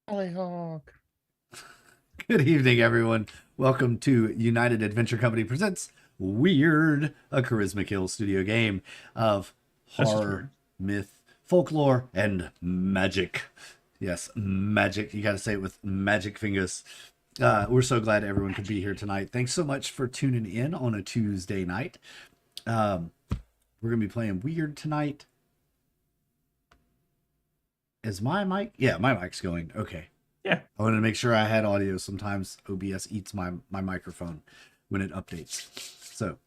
Hollyhock. Good evening, everyone. Welcome to United Adventure Company presents Wyrd, a Charisma Kill studio game of That's just horror, weird. myth, folklore, and magic. Yes, magic. You got to say it with magic fingers. We're so glad everyone could be here tonight. Thanks so much for tuning in on a Tuesday night. We're going to be playing Wyrd tonight. Is my mic? Yeah, my mic's going. Okay. Yeah. I wanted to make sure I had audio. Sometimes OBS eats my microphone when it updates. So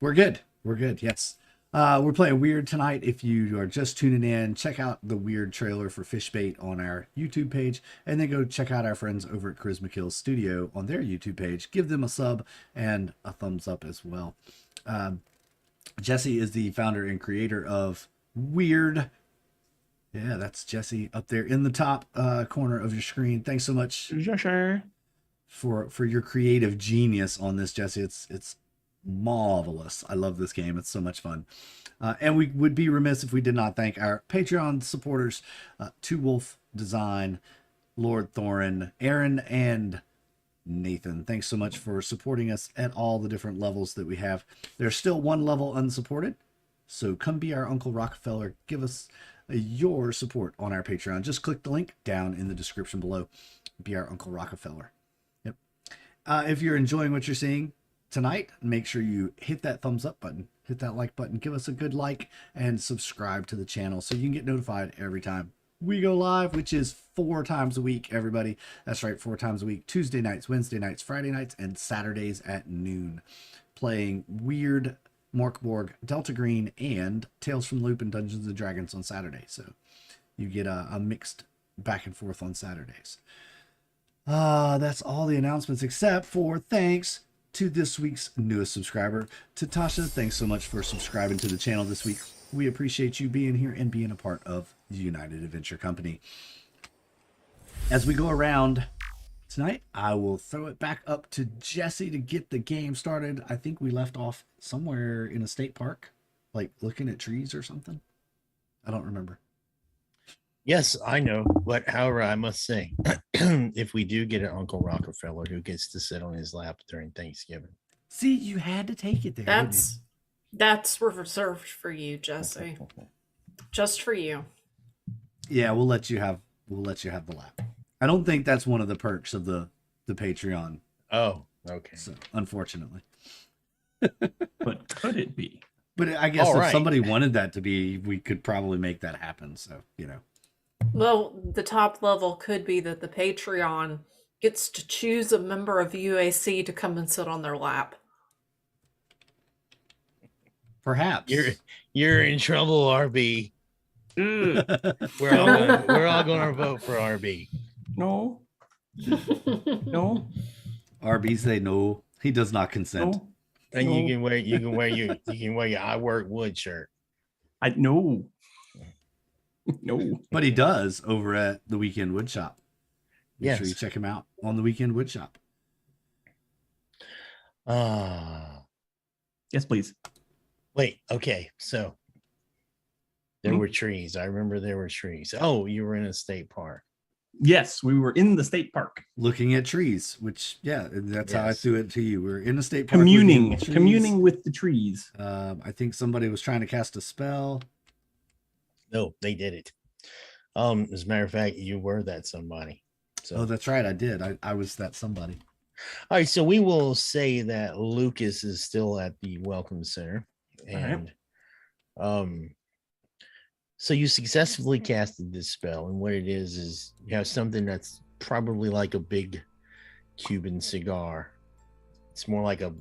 we're good. We're good. Yes. We're playing Wyrd tonight. If you are just tuning in, check out the Wyrd trailer for Fishbait on our YouTube page, and then go check out our friends over at Charisma Kills Studio on their YouTube page. Give them a sub and a thumbs up as well. Jesse is the founder and creator of Wyrd. Yeah, that's Jesse up there in the top corner of your screen. Thanks so much Sure. for your creative genius on this, Jesse. It's marvelous. I love this game. It's so much fun. And we would be remiss if we did not thank our Patreon supporters, Two Wolf Design, Lord Thorin, Aaron, and Nathan. Thanks so much for supporting us at all the different levels that we have. There's still one level unsupported, so come be our Uncle Rockefeller. Give us your support on our Patreon. Just click the link down in the description below. Be our Uncle Rockefeller. Yep. If you're enjoying what you're seeing tonight, make sure you hit that thumbs up button, hit that like button, give us a good like, and subscribe to the channel so you can get notified every time we go live, which is 4 times a week, everybody. That's right, 4 times a week. Tuesday nights, Wednesday nights, Friday nights, and Saturdays at noon. Playing Wyrd, Morkborg, Delta Green, and Tales from the Loop and Dungeons and Dragons on Saturday. So you get a mixed back and forth on Saturdays. That's all the announcements except for thanks to this week's newest subscriber, Tatasha. Thanks so much for subscribing to the channel this week. We appreciate you being here and being a part of the United Adventure Company. As we go around tonight, I will throw it back up to Jesse to get the game started. I think we left off somewhere in a state park, like looking at trees or something. I don't remember. Yes, I know. But however, I must say, if we do get an Uncle Rockefeller who gets to sit on his lap during Thanksgiving. See, you had to take it there. didn't you? That's reserved for you, Jesse. Just for you. Yeah, we'll let you have the lap. I don't think that's one of the perks of the Patreon. Oh, okay. So unfortunately. But could it be? But I guess All if right. somebody wanted that to be, we could probably make that happen. So, you know. Well, the top level could be that the Patreon gets to choose a member of UAC to come and sit on their lap. Perhaps. You're in trouble, RB. Ugh, We're all gonna vote for RB. no. No. RB say no. He does not consent. No. And No. you can wear your I work wood shirt. No. No. But he does over at the Weekend Wood Shop. Make sure you Yes. check him out on the Weekend Wood Shop. Yes, please. Wait, okay. So there were trees. I remember there were trees. Oh, you were in a state park. Yes, we were in the state park. Looking at trees, which, yeah, that's how I Yes. threw it to you. We're in a state park. looking Communing. at trees. Communing with the trees. I think somebody was trying to cast a spell. No, they did it. As a matter of fact, you were that somebody. So Oh, that's right. I did. I was that somebody. all right, so we will say that Lucas is still at the Welcome Center. All right. And so you successfully casted this spell, and what it is you have something that's probably like a big Cuban cigar. It's more like a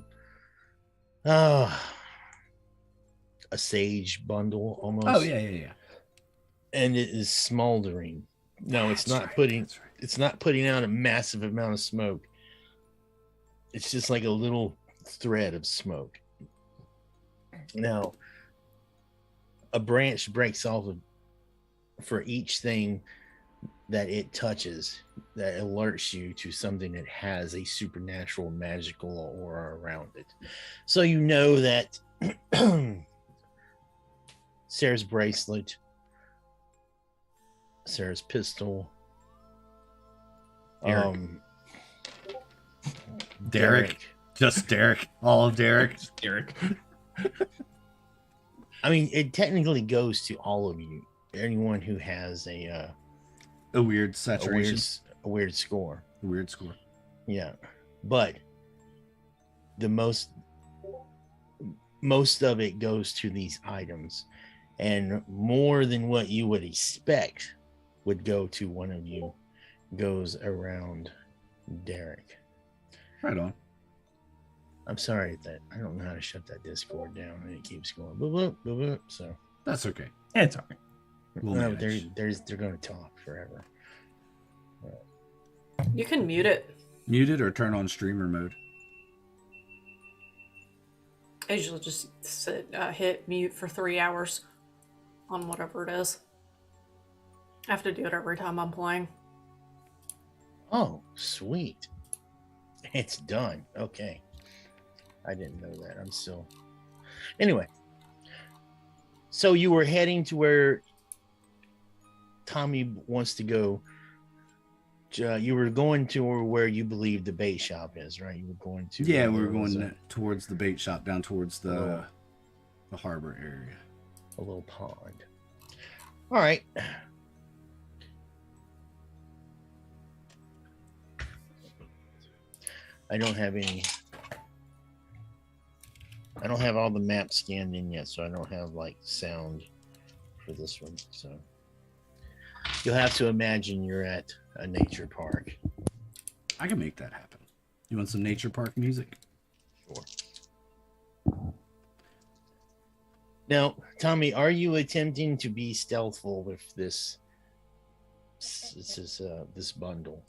sage bundle almost. Oh, yeah. And it is smoldering. No, it's That's not right, putting that's right. it's not putting out a massive amount of smoke. It's just like a little thread of smoke. Now, a branch breaks off for each thing that it touches that alerts you to something that has a supernatural magical aura around it. So you know that Sarah's bracelet, Sarah's pistol, Derek. Derek. Just Derek. All of Derek. Derek. I mean, it technically goes to all of you. Anyone who has a weird saturation. a weird score. A weird score. Yeah, but the most of it goes to these items, and more than what you would expect would go to one of you goes around Derek. Right on. I'm sorry that I don't know how to shut that Discord down, and it keeps going boop, boop, boop, boop, so That's okay. Yeah, it's all right. We'll no, manage. they're going to talk forever. You can mute it. Mute it or turn on streamer mode. I usually just hit mute for 3 hours on whatever it is. I have to do it every time I'm playing. Oh, sweet. It's done. Okay. I didn't know that. I'm still. Anyway. So you were heading to where Tommy wants to go. You were going to where you believe the bait shop is, right? You were going to. Yeah, we were going towards the bait shop, down towards the harbor area. A little pond. All right. I don't have all the maps scanned in yet, so I don't have like sound for this one. So you'll have to imagine you're at a nature park. I can make that happen. You want some nature park music? Sure. Now, Tommy, are you attempting to be stealthful with this bundle?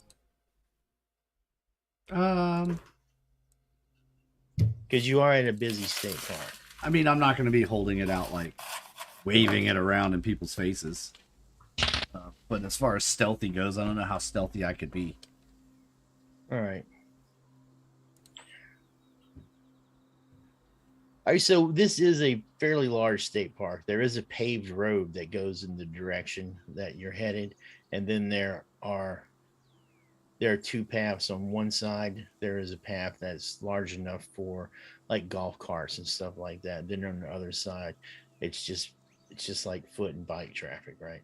Because you are at a busy state park. I mean, I'm not going to be holding it out, like waving it around in people's faces. But as far as stealthy goes, I don't know how stealthy I could be. All right. All right, so this is a fairly large state park. There is a paved road that goes in the direction that you're headed, and then there are two paths. On one side, there is a path that's large enough for like golf carts and stuff like that. Then on the other side, it's just like foot and bike traffic, right?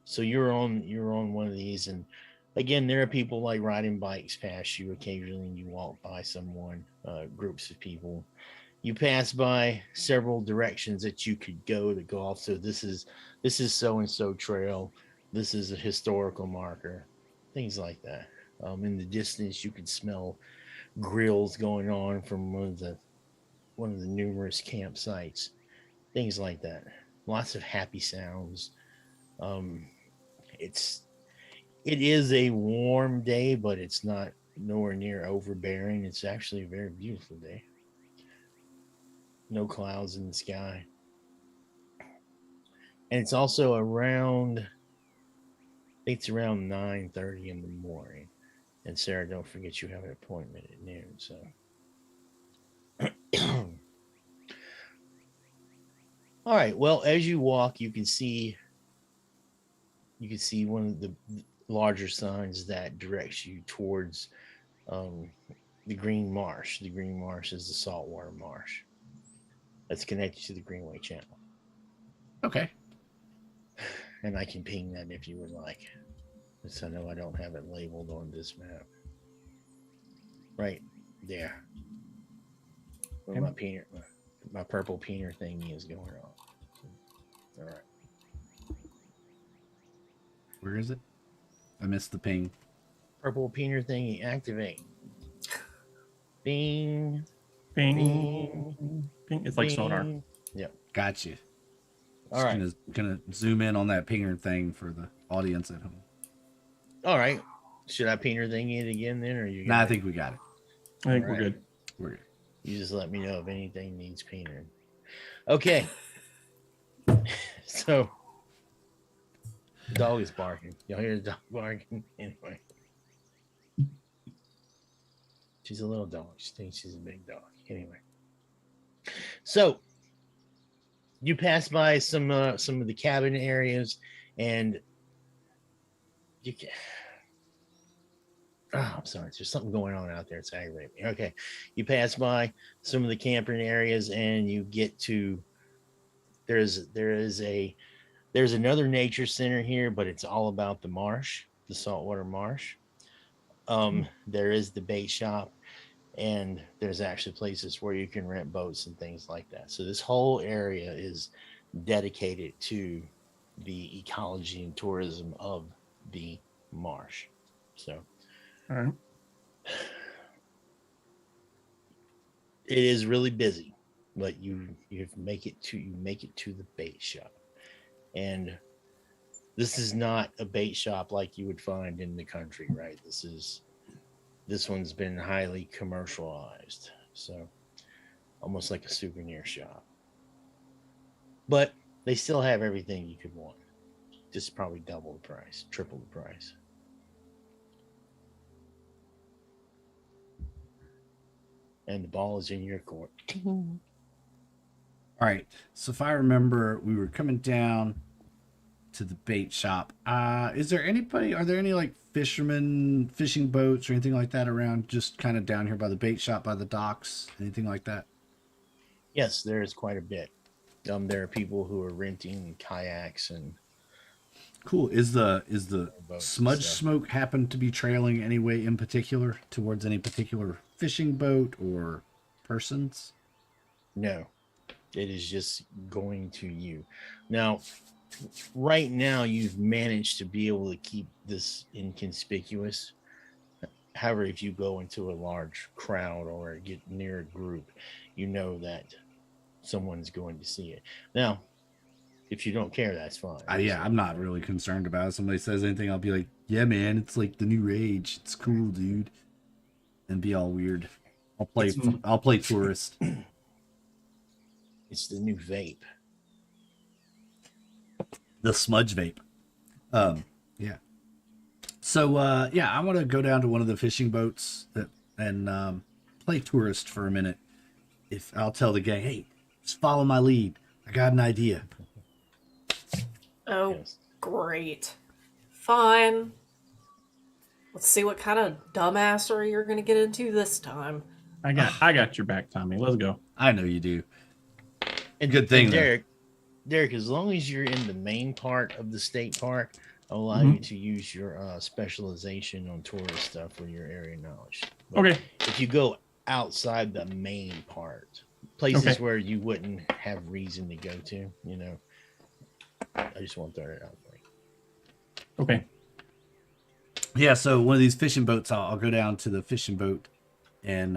So you're on one of these, and again, there are people like riding bikes past you occasionally, and you walk by someone, groups of people. You pass by several directions that you could go to golf. So this is so-and-so trail. This is a historical marker, things like that. In the distance, you could smell grills going on from one of the numerous campsites, things like that. Lots of happy sounds. It is a warm day, but it's not nowhere near overbearing. It's actually a very beautiful day. No clouds in the sky. And it's also around, I think it's around 9:30 in the morning. And Sarah, don't forget you have an appointment at noon. So, all right. Well, as you walk, you can see one of the larger signs that directs you towards the Green Marsh. The Green Marsh is the saltwater marsh that's connected to the Greenway Channel. Okay. And I can ping that if you would like. So I know I don't have it labeled on this map. Right there. Where my purple peener thingy is going on. All right. Where is it? I missed the ping. Purple peener thingy, activate. Bing. Bing. Bing. Bing. It's like Bing. sonar. Yep. Gotcha. All right. Gonna zoom in on that pinger thing for the audience at home. All right. Should I peener thingy it again then, or you? Nah, I think we got it. I think All we're right. good. We're good. You just let me know if anything needs peenering. Okay. So, the dog is barking. Y'all hear the dog barking? Anyway. She's a little dog. She thinks she's a big dog. Anyway. So, you pass by some of the cabin areas, and Oh, I'm sorry. There's something going on out there. It's aggravating me. Okay. You pass by some of the camping areas and you get to there's another nature center here, but it's all about the marsh, the saltwater marsh. There is the bait shop, and there's actually places where you can rent boats and things like that. So this whole area is dedicated to the ecology and tourism of the marsh. So All right. it is really busy, but you make it to the bait shop. And this is not a bait shop like you would find in the country, right? This one's been highly commercialized, so almost like a souvenir shop. But they still have everything you could want, just probably double the price, triple the price. And the ball is in your court. All right. So if I remember, we were coming down to the bait shop. Are there any like fishermen, fishing boats or anything like that around, just kind of down here by the bait shop, by the docks, anything like that? Yes, there is quite a bit. There are people who are renting kayaks and Cool. Is the boats. smudge So, smoke happen to be trailing any way in particular towards any particular fishing boat or persons? no, it is just going to you. Now, right now, you've managed to be able to keep this inconspicuous. However, if you go into a large crowd or get near a group, you know that someone's going to see it. Now, if you don't care, that's fine. Yeah, I'm not really concerned about it. If somebody says anything, I'll be like, yeah, man, it's like the new rage. It's cool, dude. And be all weird. I'll play tourist. It's the new vape. The smudge vape. Yeah. So yeah, I want to go down to one of the fishing boats and play tourist for a minute. If I'll tell the gang, hey, just follow my lead. I got an idea. Oh, Yes. great. Fine. Let's see what kind of dumbassery you're going to get into this time. I got your back, Tommy. Let's go. I know you do. And Good thing, and though. Derek, as long as you're in the main part of the state park, I'll allow you to use your specialization on tourist stuff for your area knowledge. But Okay. if you go outside the main part, places Okay. where you wouldn't have reason to go to, I just want to throw it out for you. Okay. Yeah, so one of these fishing boats, I'll go down to the fishing boat and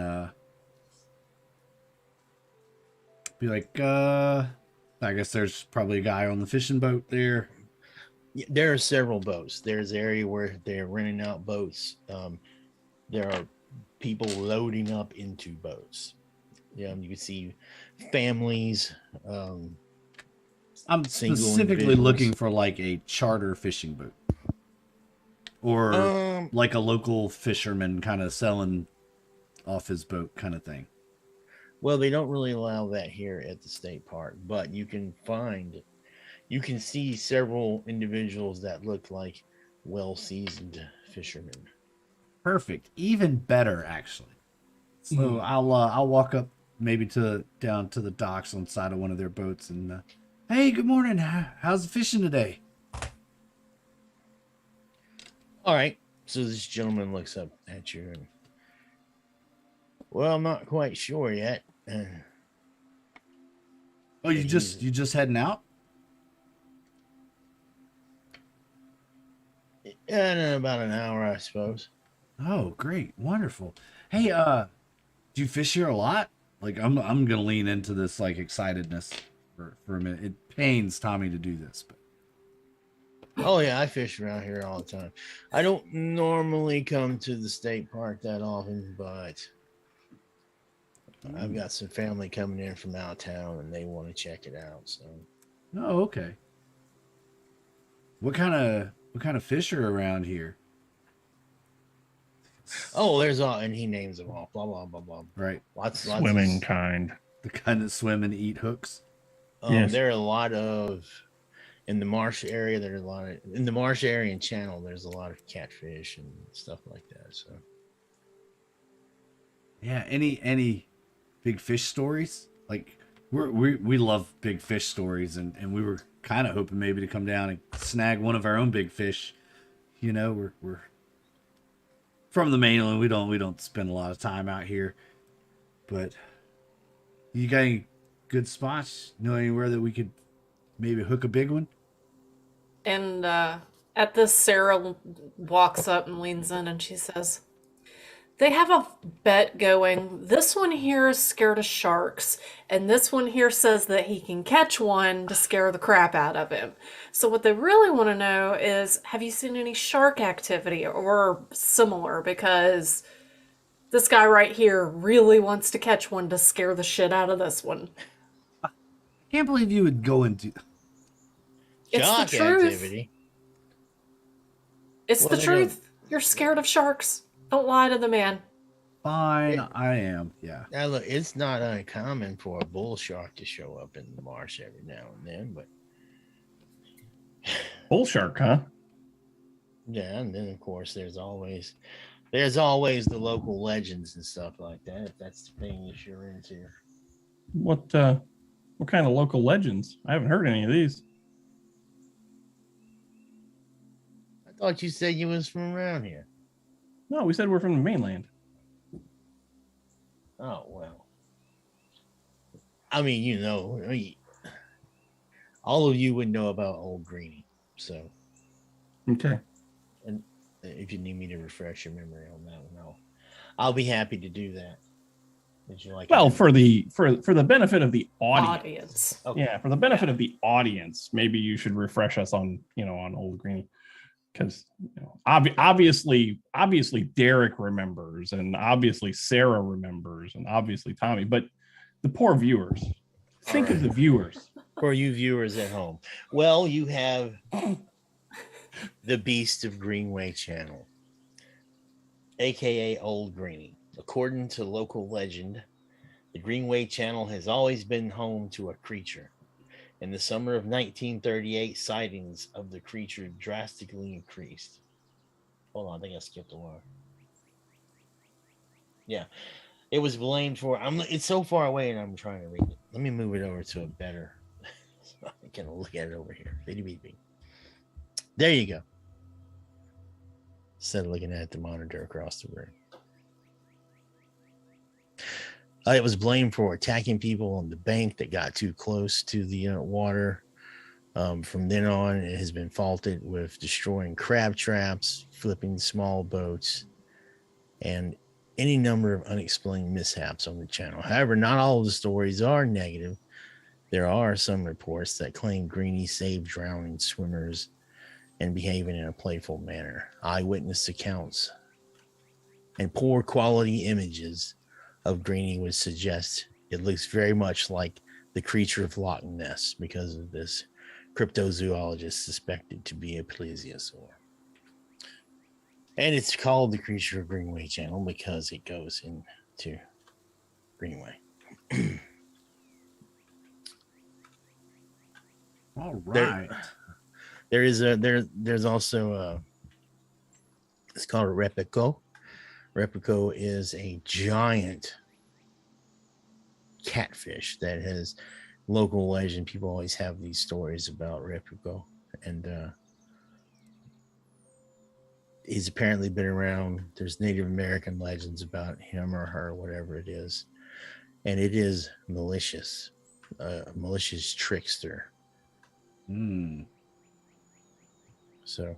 be like, I guess there's probably a guy on the fishing boat there. Yeah, there are several boats. There's an area where they're renting out boats. There are people loading up into boats. You can see families. I'm Single specifically individuals. looking for like a charter fishing boat. Or like a local fisherman kind of selling off his boat kind of thing. Well, they don't really allow that here at the state park, but you can see several individuals that look like well-seasoned fishermen. Perfect. Even better, actually. So I'll walk up maybe down to the docks on the side of one of their boats and hey, good morning. How's the fishing today? All right. So this gentleman looks up at you and, well, I'm not quite sure yet. Oh, you just heading out? In about an hour, I suppose. Oh, great. Wonderful. Hey, do you fish here a lot? Like I'm gonna lean into this like excitedness for a minute. It pains Tommy to do this, but Oh yeah, I fish around here all the time. I don't normally come to the state park that often, but I've got some family coming in from out of town and they want to check it out. So oh, okay. What kind of fish are around here? there's all, and he names them all. Blah blah blah blah. Right. Lots Swimming kind. The kind that swim and eat hooks. Yes. There are a lot of in the marsh area. There's a lot of in the marsh area and channel. There's a lot of catfish and stuff like that. So Yeah, any big fish stories? Like we love big fish stories, and we were kind of hoping maybe to come down and snag one of our own big fish. You know, we're from the mainland. We don't spend a lot of time out here, but you got any good spots? Know anywhere that we could maybe hook a big one? And at this, Sarah walks up and leans in and she says, they have a bet going. This one here is scared of sharks, and this one here says that he can catch one to scare the crap out of him. So what they really want to know is, have you seen any shark activity or similar? Because this guy right here really wants to catch one to scare the shit out of this one. I can't believe you would go into. It's Shark the truth. activity. It's Well, the they truth. You're scared of sharks. Don't lie to the man. Fine, I am. Yeah. Now look, it's not uncommon for a bull shark to show up in the marsh every now and then, but Bull shark, huh? yeah, and then of course there's always the local legends and stuff like that. If that's the thing that you're into. What kind of local legends? I haven't heard any of these. I thought you said you was from around here. No, we said we're from the mainland. Oh well. I mean, you know, all of you would know about Old Greenie. So Okay. and if you need me to refresh your memory on that one, I'll be happy to do that. Would you like? Well, for the benefit of the audience. Okay. Yeah, for the benefit of the audience, maybe you should refresh us on Old Greenie, because obviously Derek remembers, and obviously Sarah remembers, and obviously Tommy, but the poor viewers. Think of the viewers. For you viewers at home, well, you have the Beast of Greenway channel, aka Old Greenie. According to local legend, the Greenway channel has always been home to a creature. In the summer of 1938, sightings of the creature drastically increased. Hold on, I think I skipped a one. Yeah, it was blamed for. It's so far away, and I'm trying to read it. Let me move it over to a better. So I can look at it over here. There you go. Instead of looking at the monitor across the room. It was blamed for attacking people on the bank that got too close to the water. From then on, it has been faulted with destroying crab traps, flipping small boats, and any number of unexplained mishaps on the channel. However, not all of the stories are negative. There are some reports that claim Greenie saved drowning swimmers and behaving in a playful manner. Eyewitness accounts and poor quality images of Greenie would suggest it looks very much like the creature of Loch Ness because of this cryptozoologist suspected to be a plesiosaur. And it's called the Creature of Greenway channel because it goes into Greenway. All right. There's also it's called a repico. Repico is a giant catfish that has local legend. People always have these stories about Repico, and he's apparently been around. There's Native American legends about him or her, whatever it is, and it is malicious, malicious trickster. So,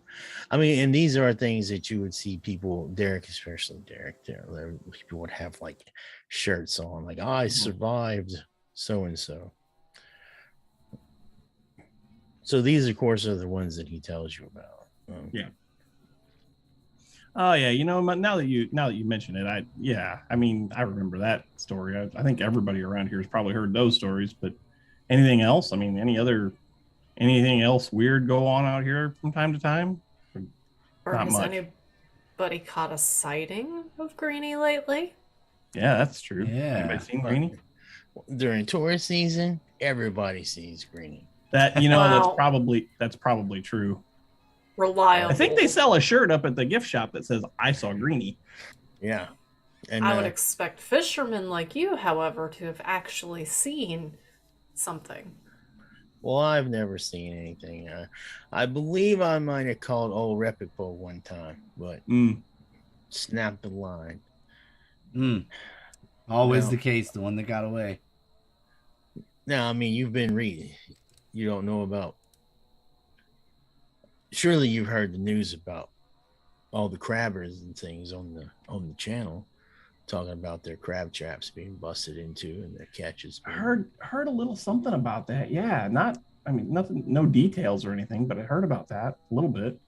I mean, and these are things that you would see people, Derek, especially Derek, there people would have like shirts on, like, I survived so and so. So these, of course, are the ones that he tells you about. Yeah. Oh yeah, now that you mention it, I mean, I remember that story. I think everybody around here has probably heard those stories. But anything else? I mean, anything else weird go on out here from time to time? Or Not has much. anybody caught a sighting of Greenie lately? Yeah, that's true. Yeah. Anybody seen Greenie? During tourist season, everybody sees Greenie. That Wow. that's probably true. Reliable. I think they sell a shirt up at the gift shop that says "I saw Greenie." Yeah. And I would expect fishermen like you, however, to have actually seen something. well, I've never seen anything. I believe I might have called old Repipo one time, but Mm. snapped the line. Always Now, the case, the one that got away. now, I mean, you've been reading. You don't know about. Surely you've heard the news about all the crabbers and things on the channel, talking about their crab traps being busted into and their catches. Heard a little something about that. Yeah, not. I mean, nothing, no details or anything, but I heard about that a little bit.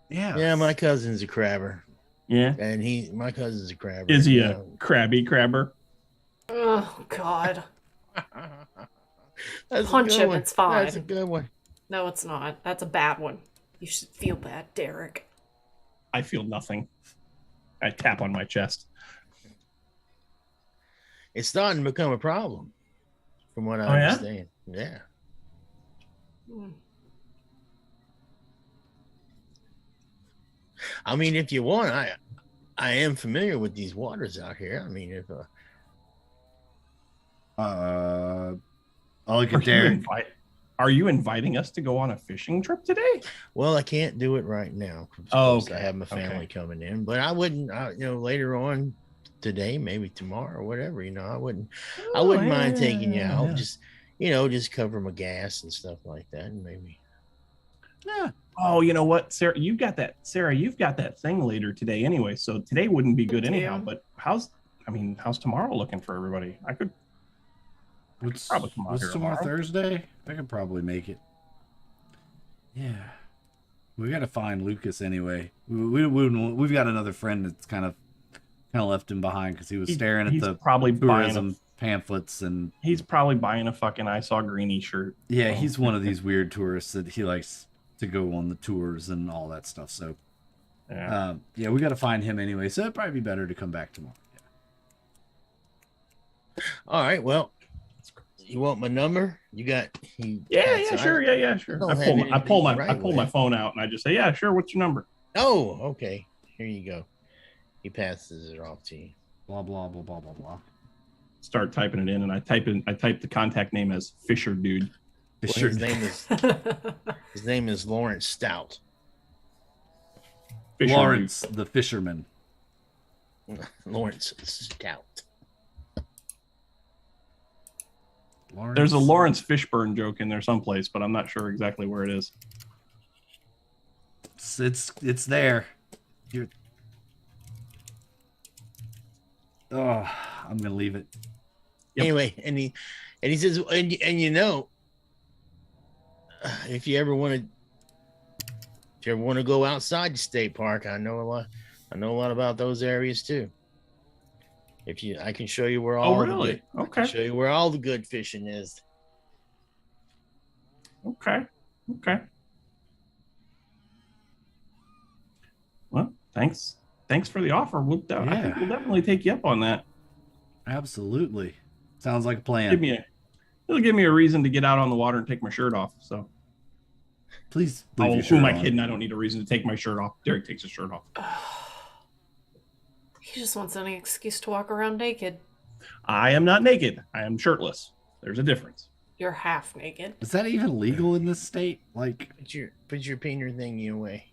Yeah, my cousin's a crabber. Yeah. And my cousin's a crabber. Is he a crabby crabber? Oh, God. That's Punch a good him, one. it's fine. That's a good one. No, it's not. That's a bad one. You should feel bad, Derek. I feel nothing. I tap on my chest. It's starting to become a problem, from what I understand. Yeah. I mean, if you want, I am familiar with these waters out here. I mean, if I'll look at Derek. Are you inviting us to go on a fishing trip today? well, I can't do it right now. Oh, I have my family coming in, but I wouldn't. Later on today, maybe tomorrow or whatever. I wouldn't mind taking you out. Yeah. Just cover my gas and stuff like that, and maybe. Yeah. Oh, you know what, Sarah? You've got that thing later today anyway. So today wouldn't be good anyhow. But how's tomorrow looking for everybody? I could probably come out What's here tomorrow? Thursday? I could probably make it. Yeah. We got to find Lucas anyway. We've got another friend that's kind of left him behind because he was staring at the probably tourism pamphlets, and he's probably buying a fucking I Saw Greenie shirt. Yeah, he's one of these weird tourists that he likes to go on the tours and all that stuff. So yeah, we got to find him anyway. So it'd probably be better to come back tomorrow. Yeah. All right. Well, you want my number? You got? Yeah, sure. I pull my phone out and I just say, yeah, sure. What's your number? Oh, okay. Here you go. He passes it off to you. Blah blah blah blah blah blah. Start typing it in, and I type the contact name as Fisher Dude. Well, his name is Lawrence Stout. Lawrence the fisherman. Lawrence Stout. There's a Lawrence Fishburne joke in there someplace, but I'm not sure exactly where it is. It's there. Oh, I'm gonna leave it. Yep. Anyway, and he says, and if you ever want to go outside the state park, I know a lot about those areas too. I can show you where all I can show you where all the good fishing is. Okay. Well, thanks for the offer. I think we'll definitely take you up on that. Absolutely. Sounds like a plan. It'll give me a reason to get out on the water and take my shirt off. So please. Who am I kidding? I don't need a reason to take my shirt off. Derek takes his shirt off. He just wants any excuse to walk around naked. I am not naked. I am shirtless. There's a difference. You're half naked. Is that even legal in this state? Like, put your pinger thingy away.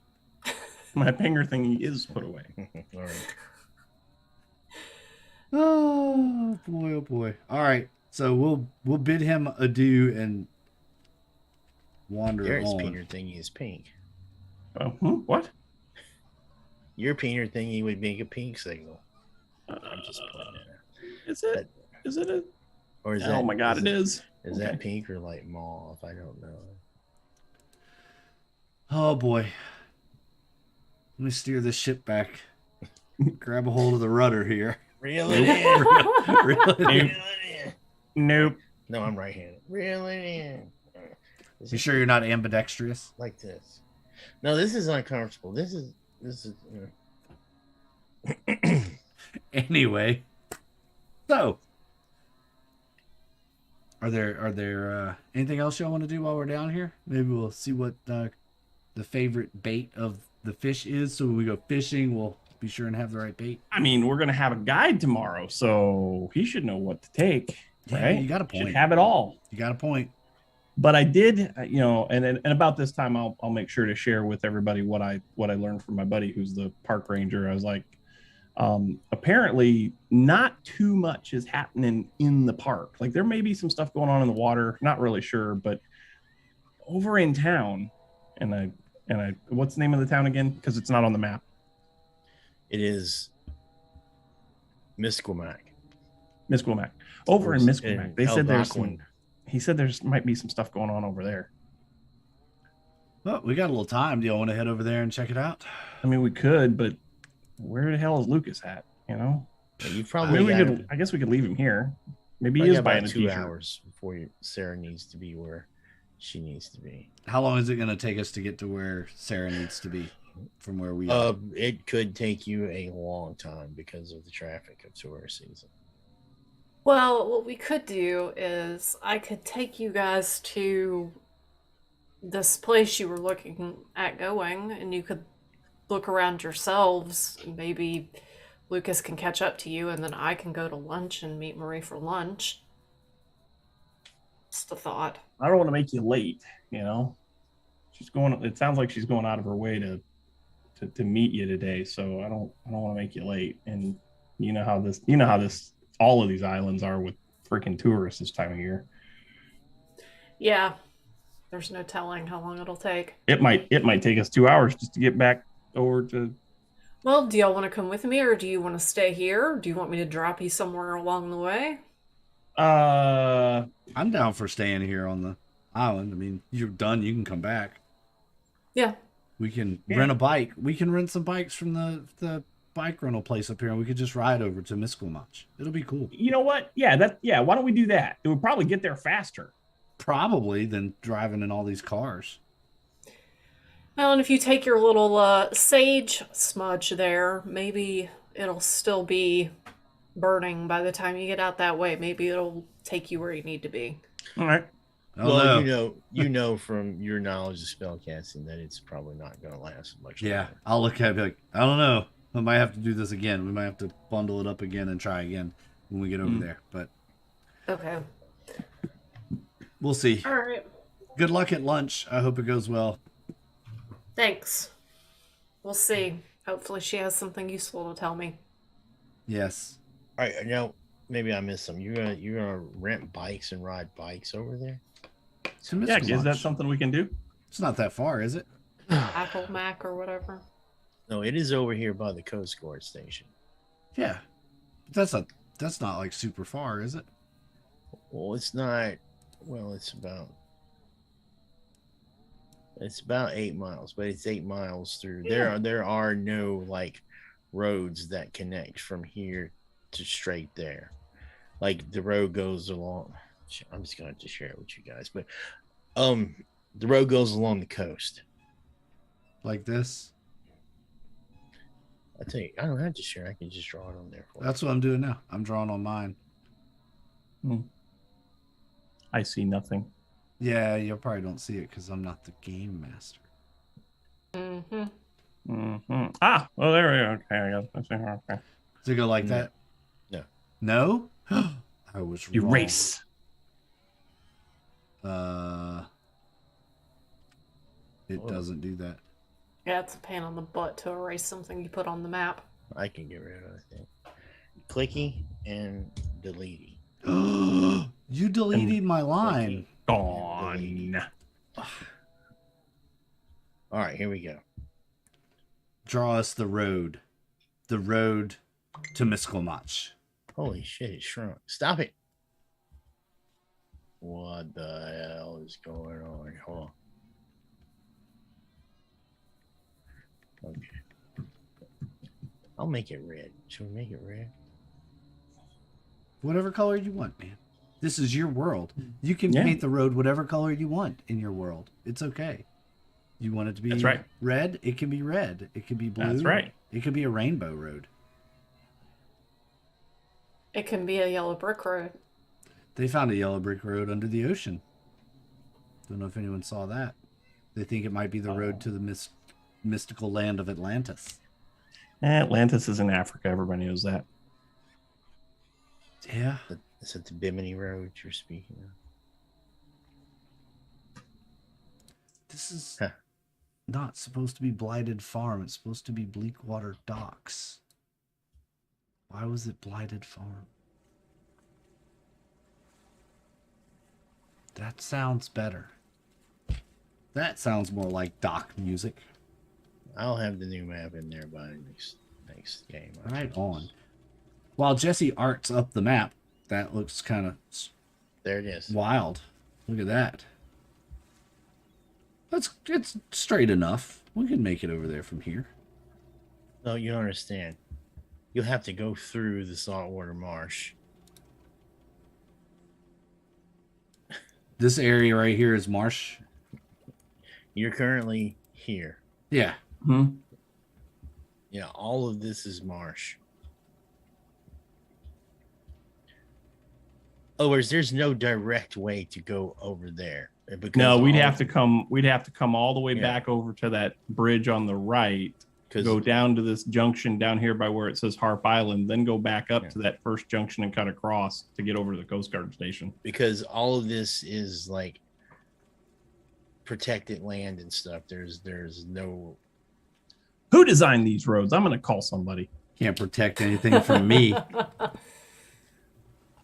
My pinger thingy is put away. All right. Oh boy, oh boy. All right. So we'll bid him adieu and wander Derek's on. pinger thingy is pink. What? Your pinger thingy would make a pink signal. I'm just playing that. Is it? Is it a? Or is oh that? My God, it is. Is that pink or like mauve? I don't know. Oh boy. Let me steer this ship back. Grab a hold of the rudder here. Reel it in. Reel it in. Nope. No, I'm right-handed. Reel it in. You sure you're not ambidextrous? Like this. No, this is uncomfortable. This is. Anyway, so are there anything else y'all want to do while we're down here? Maybe we'll see what the favorite bait of the fish is. So when we go fishing, we'll be sure and have the right bait. I mean, we're gonna have a guide tomorrow, so he should know what to take. Yeah, right? you got a point. Should have it all. You got a point. But I did, and about this time, I'll make sure to share with everybody what I learned from my buddy who's the park ranger. I was like, apparently, not too much is happening in the park. Like there may be some stuff going on in the water, not really sure, but over in town, and I what's the name of the town again? Because it's not on the map. It is Misquamac. Misquamac. Over in Misquamac, they said there's Algonquin. he said there's might be some stuff going on over there. Well, we got a little time. Do y'all want to head over there and check it out? I mean, we could, but where the hell is Lucas at? Yeah, you I probably mean, got, I guess we could leave him here. Maybe probably he is got buying about a 2 t-shirt. hours before Sarah needs to be where she needs to be. How long is it going to take us to get to where Sarah needs to be from where we are? It could take you a long time because of the traffic of tourist season. Well, what we could do is I could take you guys to this place you were looking at going, and you could look around yourselves. Maybe Lucas can catch up to you, and then I can go to lunch and meet Marie for lunch. Just a thought. I don't want to make you late. She's going. It sounds like she's going out of her way to meet you today. So I don't want to make you late. And you know how this. All of these islands are with freaking tourists this time of year. Yeah, there's no telling how long it'll take. It might take us 2 hours just to get back over to. Well, do y'all want to come with me, or do you want to stay here? Do you want me to drop you somewhere along the way? I'm down for staying here on the island. I mean, you're done. You can come back. Yeah. We can rent a bike. We can rent some bikes from the bike rental place up here, and we could just ride over to Misquamac. It'll be cool. You know what? Yeah, why don't we do that? It would probably get there faster. Probably than driving in all these cars. Well, and if you take your little sage smudge there, maybe it'll still be burning by the time you get out that way. Maybe it'll take you where you need to be. All right. Well, you know from your knowledge of spellcasting that it's probably not going to last much Yeah, longer. I'll look at it and be like, I don't know. We might have to do this again. We might have to bundle it up again and try again when we get over there. But Okay. we'll see. All right. Good luck at lunch. I hope it goes well. Thanks. We'll see. Hopefully she has something useful to tell me. Yes. All right, now maybe I missed some. You're gonna rent bikes and ride bikes over there? So Yeah, Misquamac. is that something we can do? It's not that far, is it? Apple Mac or whatever. No, it is over here by the Coast Guard station. Yeah. But that's not like super far, is it? Well, it's not. Well, it's about 8 miles, but it's 8 miles through. Yeah. There are no like roads that connect from here to straight there. Like the road goes along. I'm just going to share it with you guys, but the road goes along the coast. Like this? I tell you, I don't have to share. I can just draw it on there for you. That's what I'm doing now. I'm drawing on mine. I see nothing. Yeah, you probably don't see it because I'm not the game master. Ah, well, there we go. Okay, I got it. Okay. Does it go like that? No. No? I was wrong. Erase. It doesn't do that. Yeah, it's a pain on the butt to erase something you put on the map. I can get rid of it, I think. Clicky and deleting. You deleted my line. Gone. All right, here we go. Draw us the road. The road to Misquamac. Holy shit, it shrunk. Stop it. What the hell is going on? Hold on. Okay. I'll make it red. Should we make it red? Whatever color you want, man. This is your world. You can Yeah. paint the road whatever color you want in your world. It's okay. You want it to be That's right. red? It can be red. It can be blue. That's right. It could be a rainbow road. It can be a yellow brick road. They found a yellow brick road under the ocean. Don't know if anyone saw that. They think it might be the road to the mystical land of Atlantis. Atlantis is in Africa. Everybody knows that. Yeah. Is it the Bimini Road you're speaking of? This is Huh. not supposed to be Blighted Farm. It's supposed to be Bleakwater Docks. Why was it Blighted Farm? That sounds better. That sounds more like dock music. I'll have the new map in there by next game. Right on. While Jesse arts up the map, that looks kind of There it is. wild. Look at that. It's straight enough. We can make it over there from here. No, you don't understand. You'll have to go through the saltwater marsh. This area right here is marsh. You're currently here. Yeah. Hmm. Yeah, all of this is marsh. Oh, there's no direct way to go over there. Because No, we'd all- have to come. We'd have to come all the way Yeah. back over to that bridge on the right. Go down to this junction down here by where it says Harp Island, then go back up to that first junction and cut across to get over to the Coast Guard station. because all of this is like protected land and stuff. There's no Who designed these roads? I'm going to call somebody. Can't protect anything from me.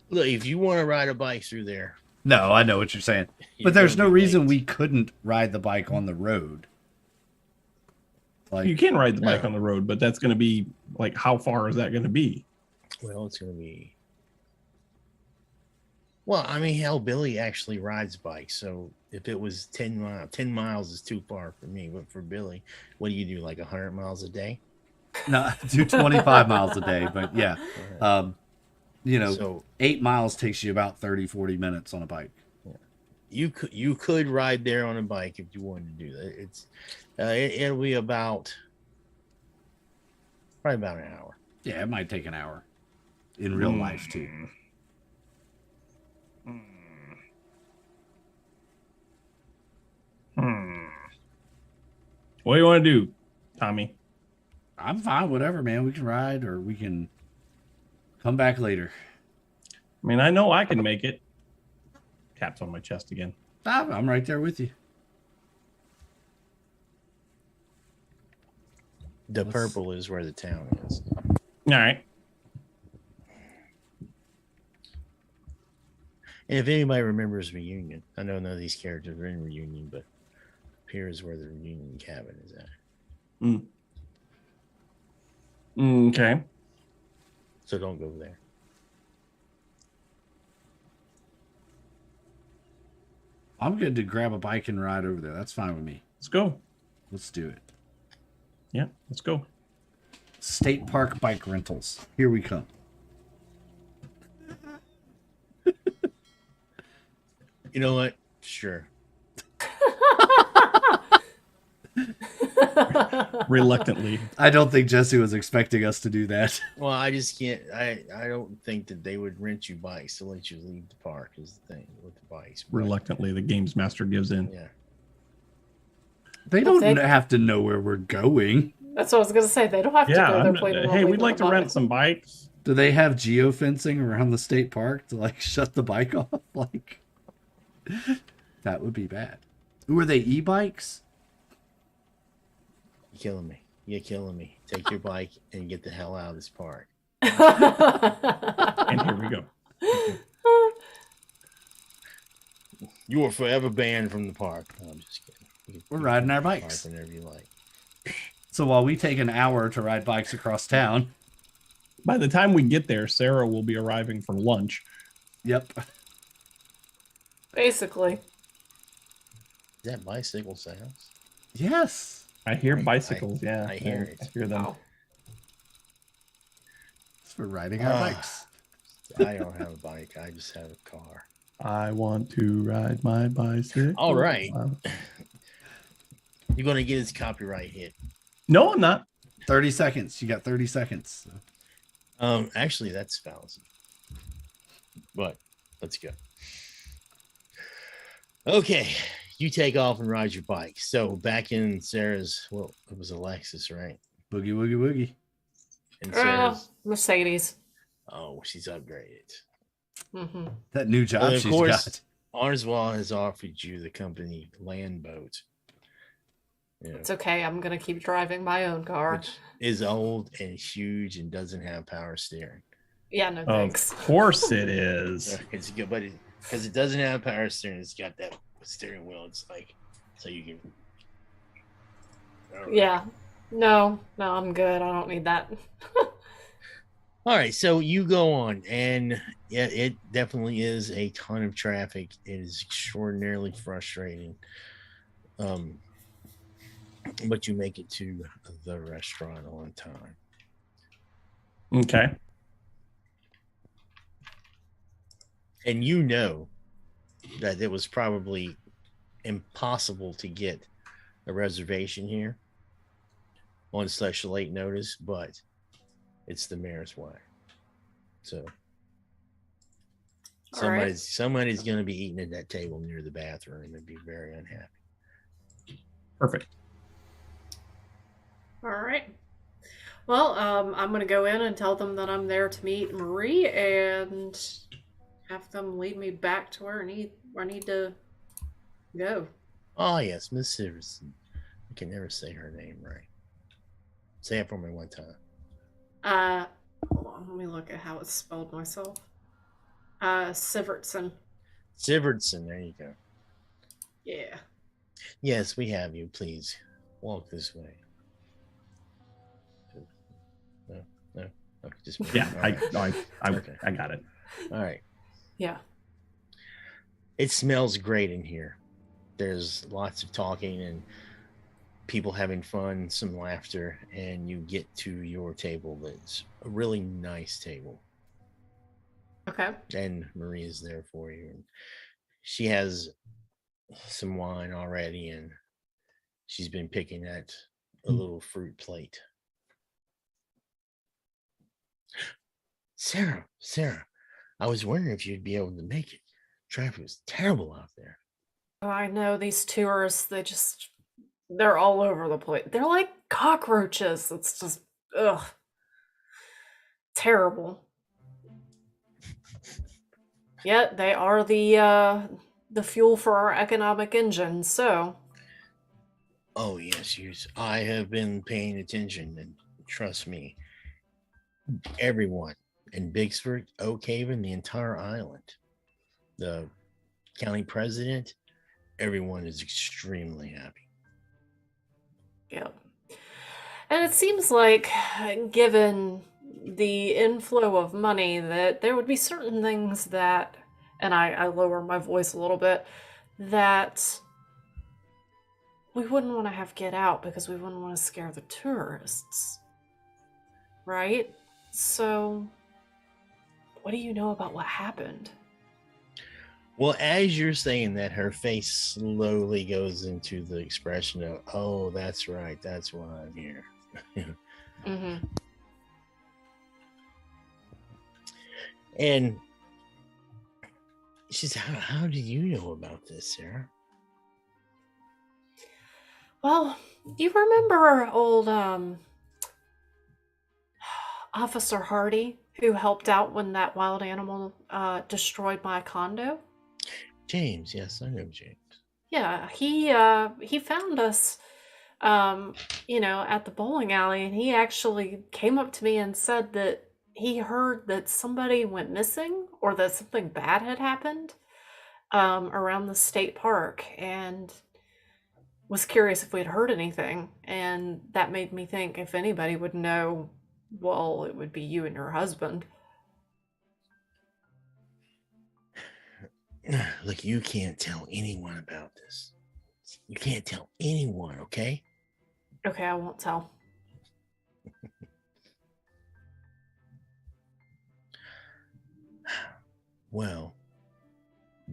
look. If you want to ride a bike through there, No, I know what you're saying. you're But there's gonna no be reason late. we couldn't ride the bike on the road. Like, You can ride the bike No. on the road, but that's going to be like, how far is that going to be? Well, it's going to be. Well, I mean, hell, Billy actually rides bikes. So if it was 10 miles is too far for me. But for Billy, what do you do? Like 100 miles a day? no, I do 25 miles a day, but yeah. You know, So 8 miles takes you about 30, 40 minutes on a bike. you could ride there on a bike if you wanted to do that. It's it'll be about probably about an hour. Yeah, it might take an hour in real life too. What do you want to do, Tommy? I'm fine, whatever, man. We can ride or we can come back later. I mean, I know I can make it. Taps on my chest again. I'm right there with you. The Let's- purple is where the town is. All right. And if anybody remembers Reunion, I know none of these characters are in Reunion, but here is where the Reunion cabin is at. Okay. So don't go there. I'm good to grab a bike and ride over there. That's fine with me. Let's go. Let's do it. Yeah, let's go. State Park Bike Rentals. Here we come. You know what? Sure. Reluctantly. I don't think Jesse was expecting us to do that. Well, I just can't. I don't think that they would rent you bikes to let you leave the park. Is the thing with the bikes. But, Reluctantly, the games master gives in. yeah. They Well, don't they- have to know where we're going. That's what I was gonna say. They don't have to Yeah. go there playing. Hey, we'd like to rent some bikes. Do they have geofencing around the state park to like shut the bike off? Like, that would be bad. Who are they? E-bikes? You're killing me. You're killing me. Take your bike and get the hell out of this park. And here we go. You are forever banned from the park. No, I'm just kidding. You can- We're you riding can our park bikes. whenever you like. So while we take an hour to ride bikes across town, By the time we get there, Sarah will be arriving for lunch. yep. Basically. Is that bicycle sounds? Yes. I hear bicycles. I hear it. I hear them. Wow. We're riding our Ah. bikes. I don't have a bike. I just have a car. I want to ride my bicycle. All right. You're gonna get his copyright hit. No, I'm not. 30 seconds. You got 30 seconds. Actually, that's fallacy. But let's go. Okay, you take off and ride your bike. So back in Sarah's, well, it was Alexis, right? Boogie, woogie, woogie. And Sarah's, Mercedes. oh, she's upgraded. Mm-hmm. That new job And of she's course, got. Arswell has offered you the company land boat. You know, It's okay. I'm gonna keep driving my own car. which is old and huge and doesn't have power steering. Yeah, no Of thanks. course it is. It's good, but because it doesn't have power steering, it's got that steering wheel. It's like so you can. All right. Yeah. No, I'm good. I don't need that. All right, so you go on, and yeah, it definitely is a ton of traffic. It is extraordinarily frustrating. But you make it to the restaurant on time. Okay. And you know that it was probably impossible to get a reservation here on such late notice, but it's the mayor's way. So All right. somebody's going to be eating at that table near the bathroom and be very unhappy. Perfect. All right. Well, I'm gonna go in and tell them that I'm there to meet Marie and have them lead me back to where I need to go. Oh yes, Miss Siverson. I can never say her name right. Say it for me one time. Hold on, let me look at how it's spelled myself. Sivertson. Sivertson, there you go. Yeah. Yes, we have you. Please walk this way. No. Okay, just Yeah, all right. Okay. I got it. All right. Yeah. It smells great in here. There's lots of talking and people having fun, some laughter, and you get to your table. That's a really nice table. Okay. And Marie is there for you. And she has some wine already, and she's been picking at a little fruit plate. Sarah, I was wondering if you'd be able to make it. Traffic was terrible out there. Oh, I know these tourists, they're all over the place. They're like cockroaches. It's just, ugh, terrible. Yet they are the fuel for our economic engine, so. Oh, yes. I have been paying attention, and trust me, everyone in Biggsford, Oak Haven, the entire island, the county president, everyone is extremely happy. Yep. And it seems like, given the inflow of money, that there would be certain things that, and I lower my voice a little bit, that we wouldn't want to have get out because we wouldn't want to scare the tourists. Right? So, what do you know about what happened? Well, as you're saying that, her face slowly goes into the expression of, oh, that's right. That's why I'm here. Mm-hmm. And she said, how do you know about this, Sarah? Well, you remember old Officer Hardy, who helped out when that wild animal destroyed my condo? James, yes, I know James. Yeah, he found us, at the bowling alley, and he actually came up to me and said that he heard that somebody went missing or that something bad had happened around the state park, and was curious if we'd heard anything. And that made me think if anybody would know, well, it would be you and your husband. Look, you can't tell anyone about this. You can't tell anyone, okay? Okay, I won't tell. Well,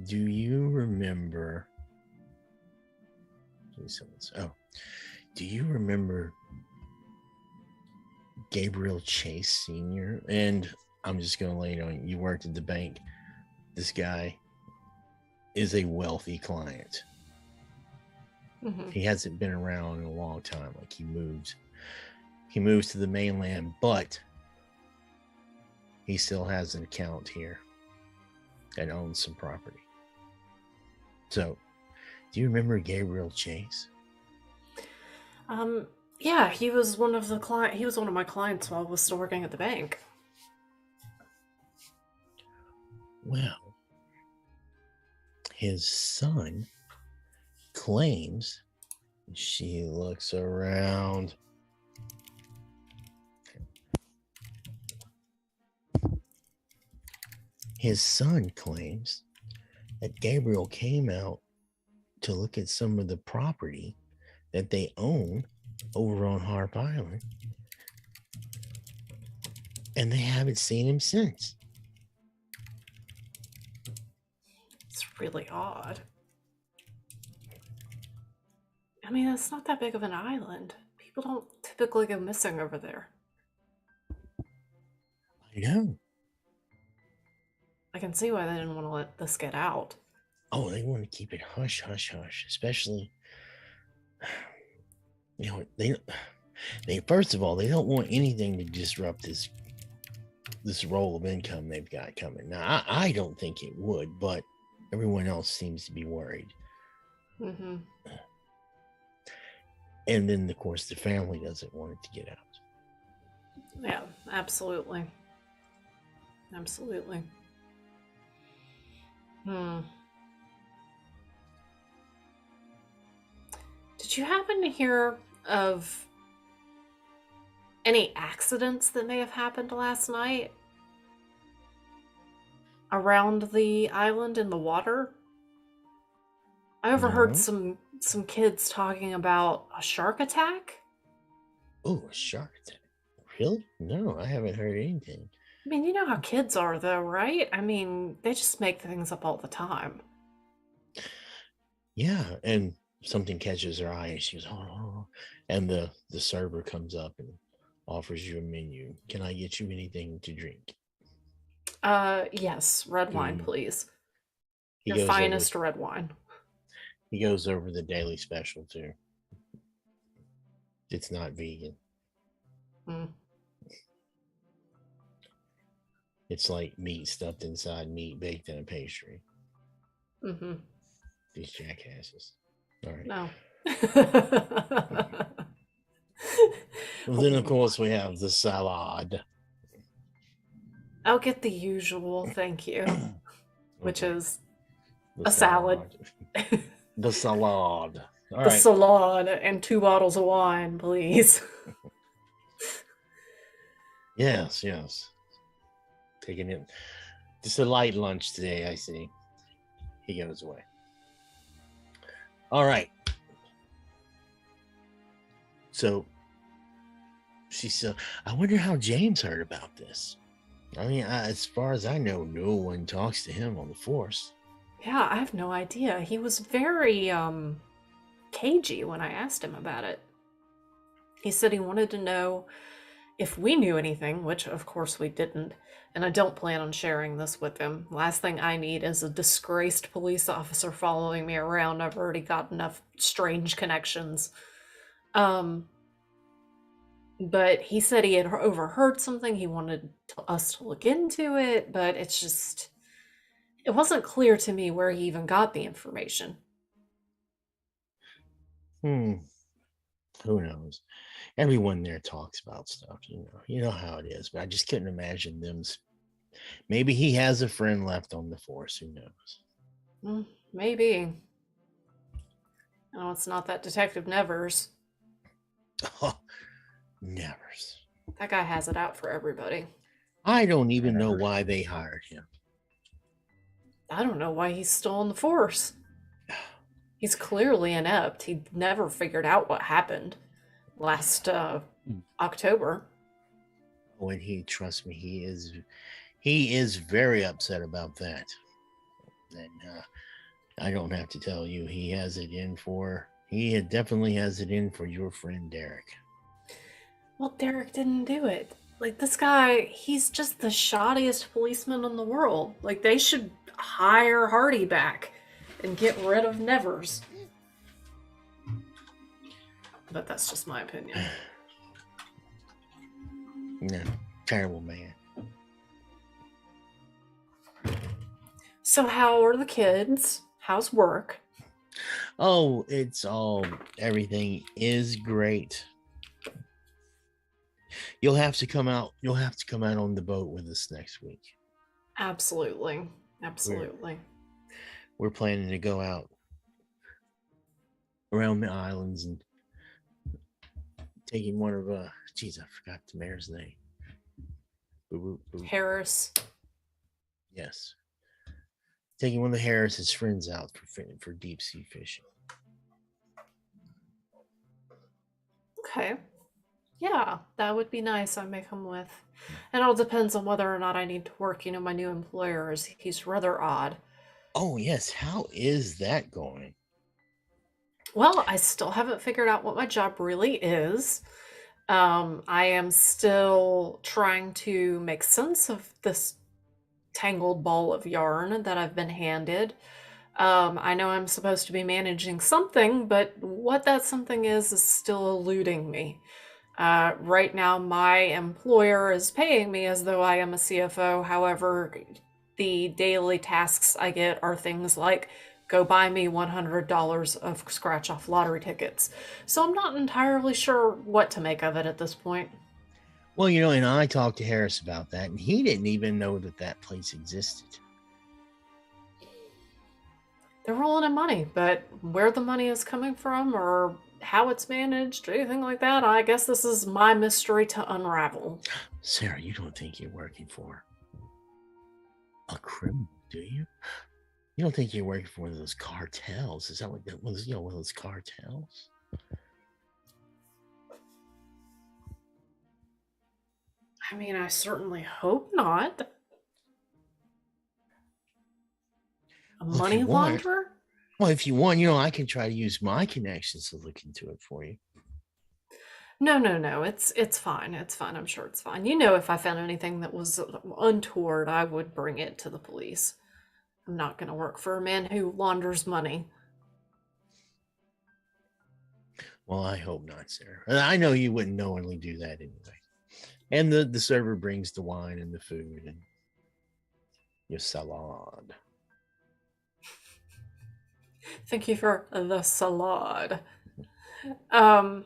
do you remember? Do you remember Gabriel Chase Sr.? And I'm just going to lay it on you. Worked at the bank. This guy is a wealthy client. Mm-hmm. He hasn't been around in a long time. Like he moved to the mainland, but he still has an account here and owns some property. So, do you remember Gabriel Chase? Yeah, he was one of my clients while I was still working at the bank. Well, his son claims, she looks around. His son claims that Gabriel came out to look at some of the property that they own over on Harp Island, and they haven't seen him since. It's really odd. I mean, it's not that big of an island. People don't typically go missing over there. I know. I can see why they didn't want to let this get out. Oh, they want to keep it hush, hush, hush. Especially, they first of all, they don't want anything to disrupt this roll of income they've got coming. Now, I don't think it would, but everyone else seems to be worried. Mm-hmm. And then, of course, the family doesn't want it to get out. Yeah, absolutely. Absolutely. Did you happen to hear of any accidents that may have happened last night around the island in the water? I overheard No. some kids talking about a shark attack. Oh, a shark attack. Really? No, I haven't heard anything. I mean, you know how kids are, though, right? I mean, they just make things up all the time. Yeah, and something catches her eye and she goes, oh, and the server comes up and offers you a menu. Can I get you anything to drink? Yes, red wine, please. Your goes finest red wine. He goes over the daily special too. It's not vegan. It's like meat stuffed inside meat baked in a pastry. Mm-hmm. These jackasses. All right. No. Well, then, of course, we have the salad. I'll get the usual, thank you. Which is The a salad. The salad. All the right. salad and 2 bottles of wine, please. Yes. Taking it. Just a light lunch today, I see. He goes away. All right. So she said, I wonder how James heard about this. I mean, as far as I know, no one talks to him on the force. Yeah, I have no idea. He was very cagey when I asked him about it. He said he wanted to know if we knew anything, which of course we didn't, and I don't plan on sharing this with him. Last thing I need is a disgraced police officer following me around. I've already got enough strange connections. But he said he had overheard something. He wanted us to look into it, but it wasn't clear to me where he even got the information. Who knows? Everyone there talks about stuff, you know how it is, but I just couldn't imagine them. Maybe he has a friend left on the force. Who knows? Maybe. No, it's not that Detective Nevers. Oh, Nevers. That guy has it out for everybody. I don't even know why they hired him. I don't know why he's still on the force. He's clearly inept. He never figured out what happened last October. Oh, and trust me, he is very upset about that. And I don't have to tell you, he definitely has it in for your friend Derek. Well, Derek didn't do it. Like, this guy, he's just the shoddiest policeman in the world. Like, they should hire Hardy back and get rid of Nevers. But that's just my opinion. No, terrible man. So how are the kids? How's work? Oh, everything is great. You'll have to come out. You'll have to come out on the boat with us next week. Absolutely. Absolutely. We're planning to go out around the islands and taking one of geez, I forgot the mayor's name. Boo, boo, boo. Harris. Yes. Taking one of the Harris's friends out for deep sea fishing. Okay. Yeah, that would be nice. I may come with. It all depends on whether or not I need to work. My new employer he's rather odd. Oh yes, how is that going? Well, I still haven't figured out what my job really is. I am still trying to make sense of this tangled ball of yarn that I've been handed. I know I'm supposed to be managing something, but what that something is still eluding me. Right now, my employer is paying me as though I am a CFO. However, the daily tasks I get are things like go buy me $100 of scratch off lottery tickets. So I'm not entirely sure what to make of it at this point. Well, and I talked to Harris about that, and he didn't even know that place existed. They're rolling in money, but where the money is coming from or how it's managed or anything like that, I guess this is my mystery to unravel. Sarah, you don't think you're working for a criminal, do you? You don't think you're working for one of those cartels? Is that what that was? One of those cartels? I mean, I certainly hope not. A money launderer? Well, if you want, I can try to use my connections to look into it for you. No. It's fine. It's fine. I'm sure it's fine. If I found anything that was untoward, I would bring it to the police. I'm not going to work for a man who launders money. Well, I hope not, Sarah. And I know you wouldn't knowingly do that anyway. And the server brings the wine and the food and your salad. Thank you for the salad. Yeah,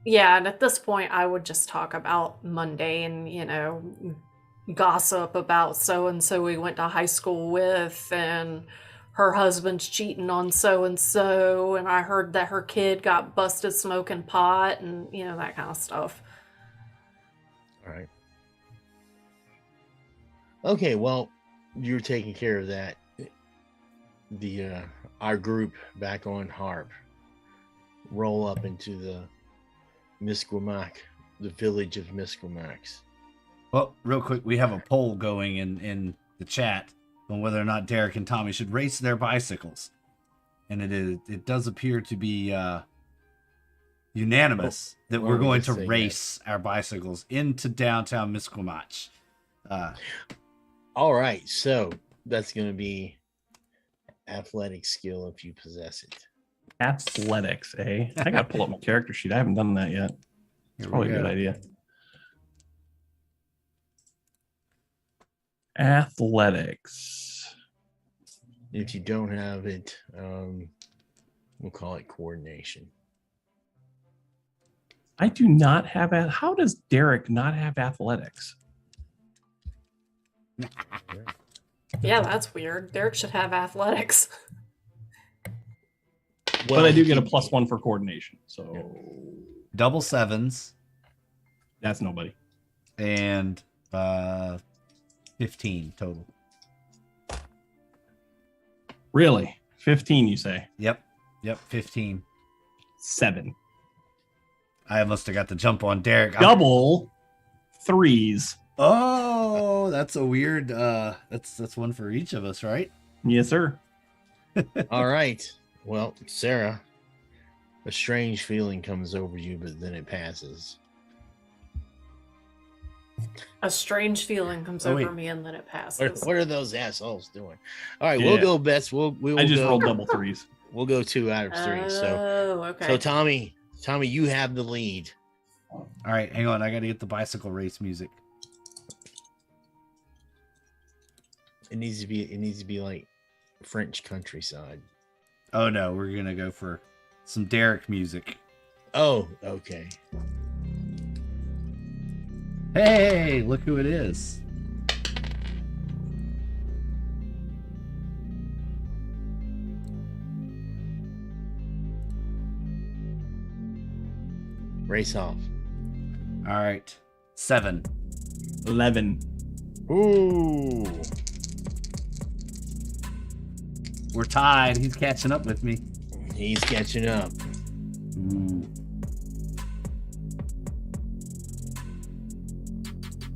and at this point, I would just talk about mundane, gossip about so-and-so we went to high school with, and her husband's cheating on so-and-so, and I heard that her kid got busted smoking pot, and, that kind of stuff. All right. Okay, well, you're taking care of that. Our group back on Harp roll up into the Misquamac, the village of Misquamacs. Well, real quick, we have a poll going in the chat on whether or not Derek and Tommy should race their bicycles, and it does appear to be unanimous that we're going to race our bicycles into downtown Misquamac. All right, so that's going to be athletic skill if you possess it. Athletics, eh? I gotta pull up my character sheet. I haven't done that yet. It's probably a good idea. Athletics. If you don't have it, we'll call it coordination. I do not have how does Derek not have athletics? Yeah, that's weird. Derek should have athletics. Well, but I do get a +1 for coordination. So double sevens. That's nobody. And 15 total. Really? 15, you say? Yep, 15. 7. I must have got the jump on Derek. Double 3s. Oh, that's a weird. That's one for each of us, right? Yes, sir. All right. Well, Sarah, a strange feeling comes over you, but then it passes. A strange feeling comes over me, and then it passes. What are those assholes doing? All right, we'll go best. I just rolled double 3s. We'll go 2 out of 3. Okay. So Tommy, you have the lead. All right, hang on. I got to get the bicycle race music. It needs to be. It needs to be like French countryside. Oh no, we're gonna go for some Derek music. Oh, okay. Hey, look who it is. Race off. All right. 7. 11. Ooh. We're tied. He's catching up with me. He's catching up. Ooh.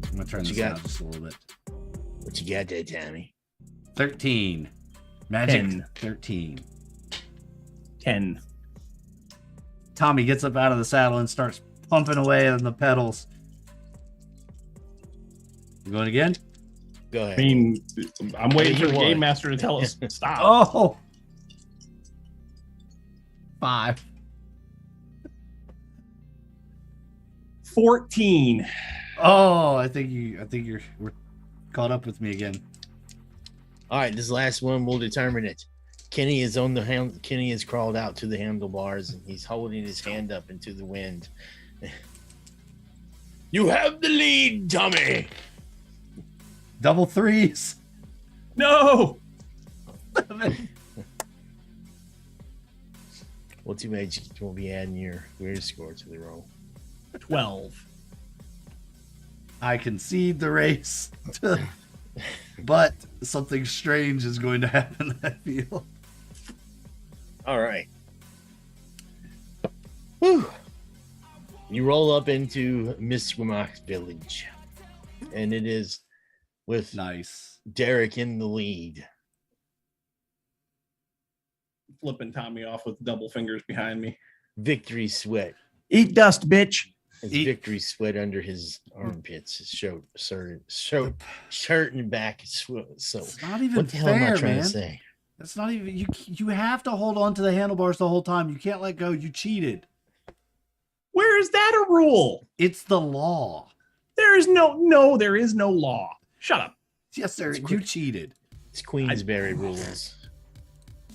I'm gonna turn What you this got? down just a little bit. What you got there, Tommy? 13. Magic 10. 13. 10. Tommy gets up out of the saddle and starts pumping away on the pedals. You going again? Go I ahead. mean, I'm waiting Yeah, for you the won. game master to tell us stop. Oh! 5. 14. Oh, I think you're we're caught up with me again. All right, this last one will determine it. Kenny is on the hand. Kenny has crawled out to the handlebars and he's holding his hand up into the wind. You have the lead, Tommy. Double 3s. No. What two magic will be adding your weird score to the roll? 12. I concede the race. But something strange is going to happen, I feel. All right. Whew. You roll up into Misquimox village, and it is with Nice. Derek in the lead. Flipping Tommy off with double fingers behind me. Victory sweat. Eat dust, bitch. His Eat- victory sweat under his armpits. His shirt and back. So It's not even what the hell fair, am I trying man. to say? That's not even you have to hold on to the handlebars the whole time. You can't let go. You cheated. Where is that a rule? It's the law. There is no there is no law. Shut up. Yes, sir. It's You quick. cheated. It's Queensberry rules.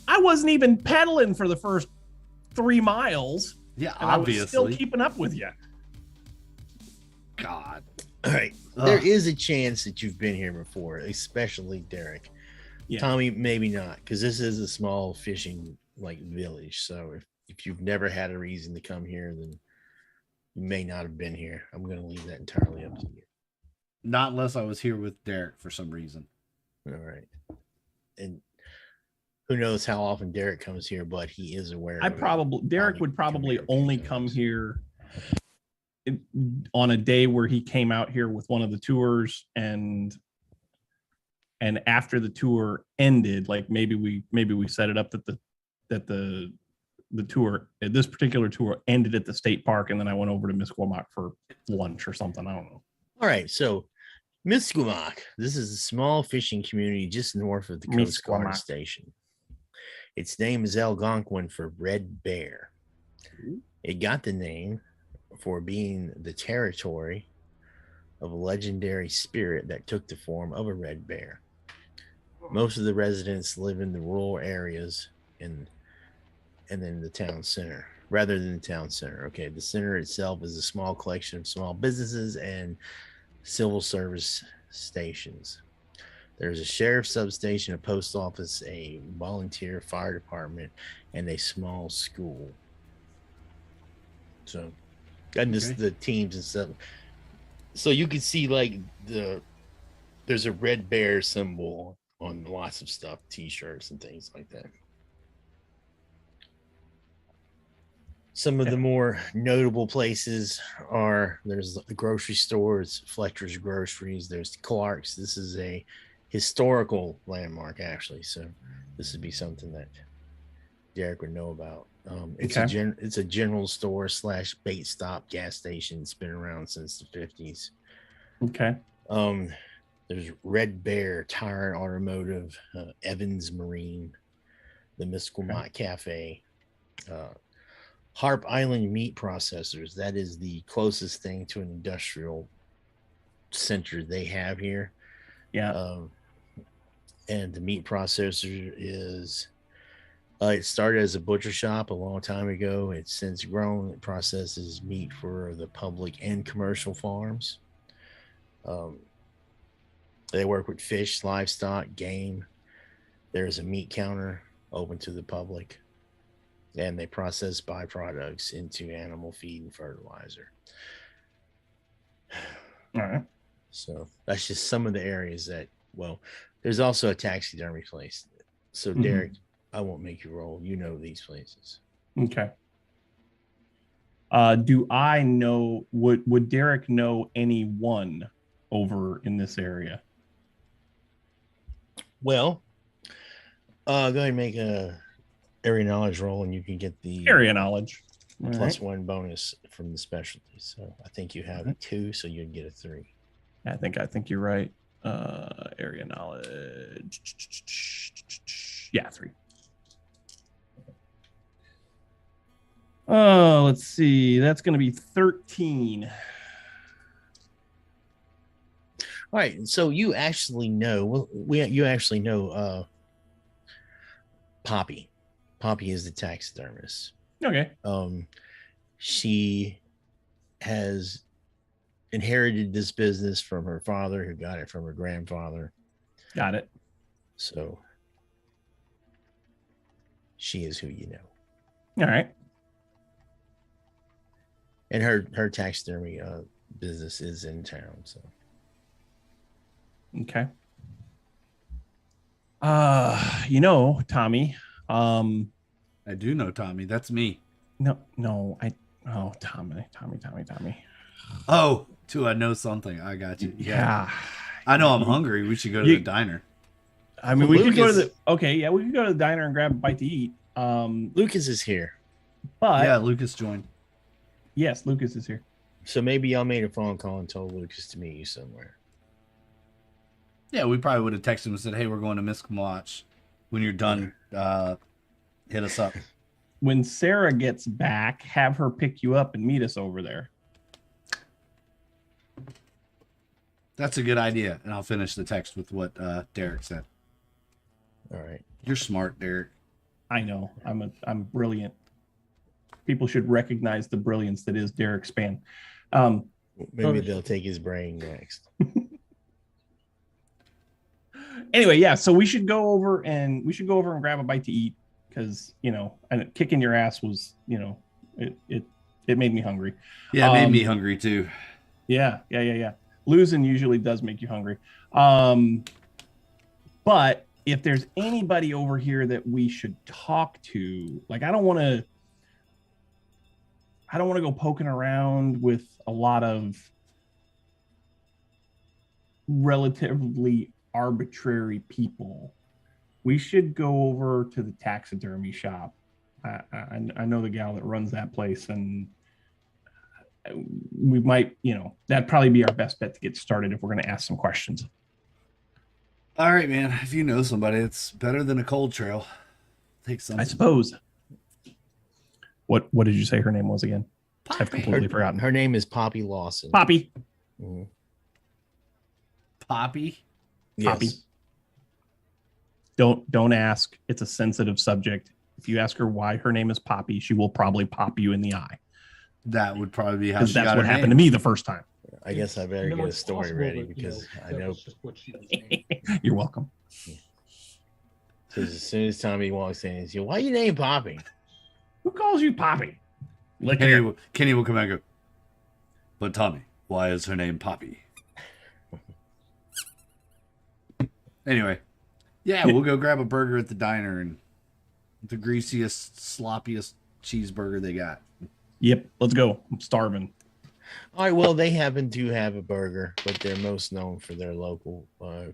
I wasn't even pedaling for the first 3 miles. Yeah, And I was still obviously. keeping up with you. God. All right. Ugh. There is a chance that you've been here before, especially Derek. Yeah. Tommy, maybe not, because this is a small fishing like village. So if you've never had a reason to come here, then you may not have been here. I'm going to leave that entirely up to you. Not unless I was here with Derek for some reason. All right. And who knows how often Derek comes here, but he is aware. of it. Derek would probably come here a only few come times. here on a day where he came out here with one of the tours, and after the tour ended, like maybe we set it up that the tour, this particular tour, ended at the state park, and then I went over to Misquimox for lunch or something. I don't know. All right. So Misquimox, this is a small fishing community just north of the Coast Guard Misquimox. Station. Its name is Algonquin for red bear. It got the name for being the territory of a legendary spirit that took the form of a red bear. Most of the residents live in the rural areas and then the town center rather than the town center. Okay, the center itself is a small collection of small businesses and civil service stations. There's a sheriff's substation, a post office, a volunteer fire department, and a small school. So, and just Okay. the teams and stuff. So you can see like there's a red bear symbol on lots of stuff, t-shirts and things like that. Some of the more notable places are there's the grocery stores, Fletcher's Groceries, there's Clark's. This is a historical landmark, actually. So this would be something that Derek would know about. It's Okay. it's a general store / bait stop gas station. It's been around since the 50s. Okay. There's Red Bear Tire and Automotive, Evans Marine, the Misquimox Cafe, Harp Island Meat Processors. That is the closest thing to an industrial center they have here. Yeah. and the meat processor is. It started as a butcher shop a long time ago. It's since grown. It processes meat for the public and commercial farms. Um, they work with fish, livestock, game. There's a meat counter open to the public, and they process byproducts into animal feed and fertilizer. All right. So that's just some of the areas that, well, there's also a taxidermy place. So, Derek, I won't make you roll. You know these places. Okay. Do I know, would Derek know anyone over in this area? Well, go ahead and make a area knowledge roll, and you can get the Area knowledge. All plus right. 1 bonus from the specialty. So I think you have a 2, so you'd get a 3. I think you're right. Area knowledge. Yeah, 3. Oh, let's see. That's going to be 13. All right, so you actually know. You actually know Poppy. Poppy is the taxidermist. Okay. She has inherited this business from her father, who got it from her grandfather. Got it. So she is who you know. All right. And her taxidermy business is in town. So Okay. Tommy. I do know Tommy. That's me. Tommy. Oh, I know something. I got you. Yeah. I know I'm hungry. We should go to the diner. I mean, we could go to the we could go to the diner and grab a bite to eat. Lucas is here. But yeah, Lucas joined. Yes, Lucas is here. So maybe y'all made a phone call and told Lucas to meet you somewhere. Yeah, we probably would have texted him and said, "Hey, we're going to Miskwatch. When you're done, hit us up." When Sarah gets back, have her pick you up and meet us over there. That's a good idea, and I'll finish the text with what Derek said. All right, you're smart, Derek. I know. I'm brilliant. People should recognize the brilliance that is Derek Span. Maybe they'll take his brain next. Anyway, yeah. So we should go over and grab a bite to eat because and kicking your ass was it made me hungry. Yeah, it made me hungry too. Yeah. Losing usually does make you hungry. But if there's anybody over here that we should talk to, like I don't want to go poking around with a lot of relatively arbitrary people. We should go over to the taxidermy shop. I know the gal that runs that place, and we might, that'd probably be our best bet to get started if we're going to ask some questions. All right, man. If you know somebody, it's better than a cold trail. Take some. I suppose. What did you say her name was again? Poppy. I've completely forgotten. Her name is Poppy Lawson. Poppy. Mm-hmm. Poppy? Yes. Poppy. Don't ask. It's a sensitive subject. If you ask her why her name is Poppy, she will probably pop you in the eye. That would probably be how she that's got what her happened name. to me the first time. I guess I better get a story ready because I know. You're welcome. Because as soon as Tommy walks in, he's like, "Why you name Poppy?" Who calls you Poppy? Kenny will come out and go, "But Tommy, why is her name Poppy?" Anyway, yeah, we'll go grab a burger at the diner and the greasiest, sloppiest cheeseburger they got. Yep, let's go. I'm starving. All right, well, they happen to have a burger, but they're most known for their local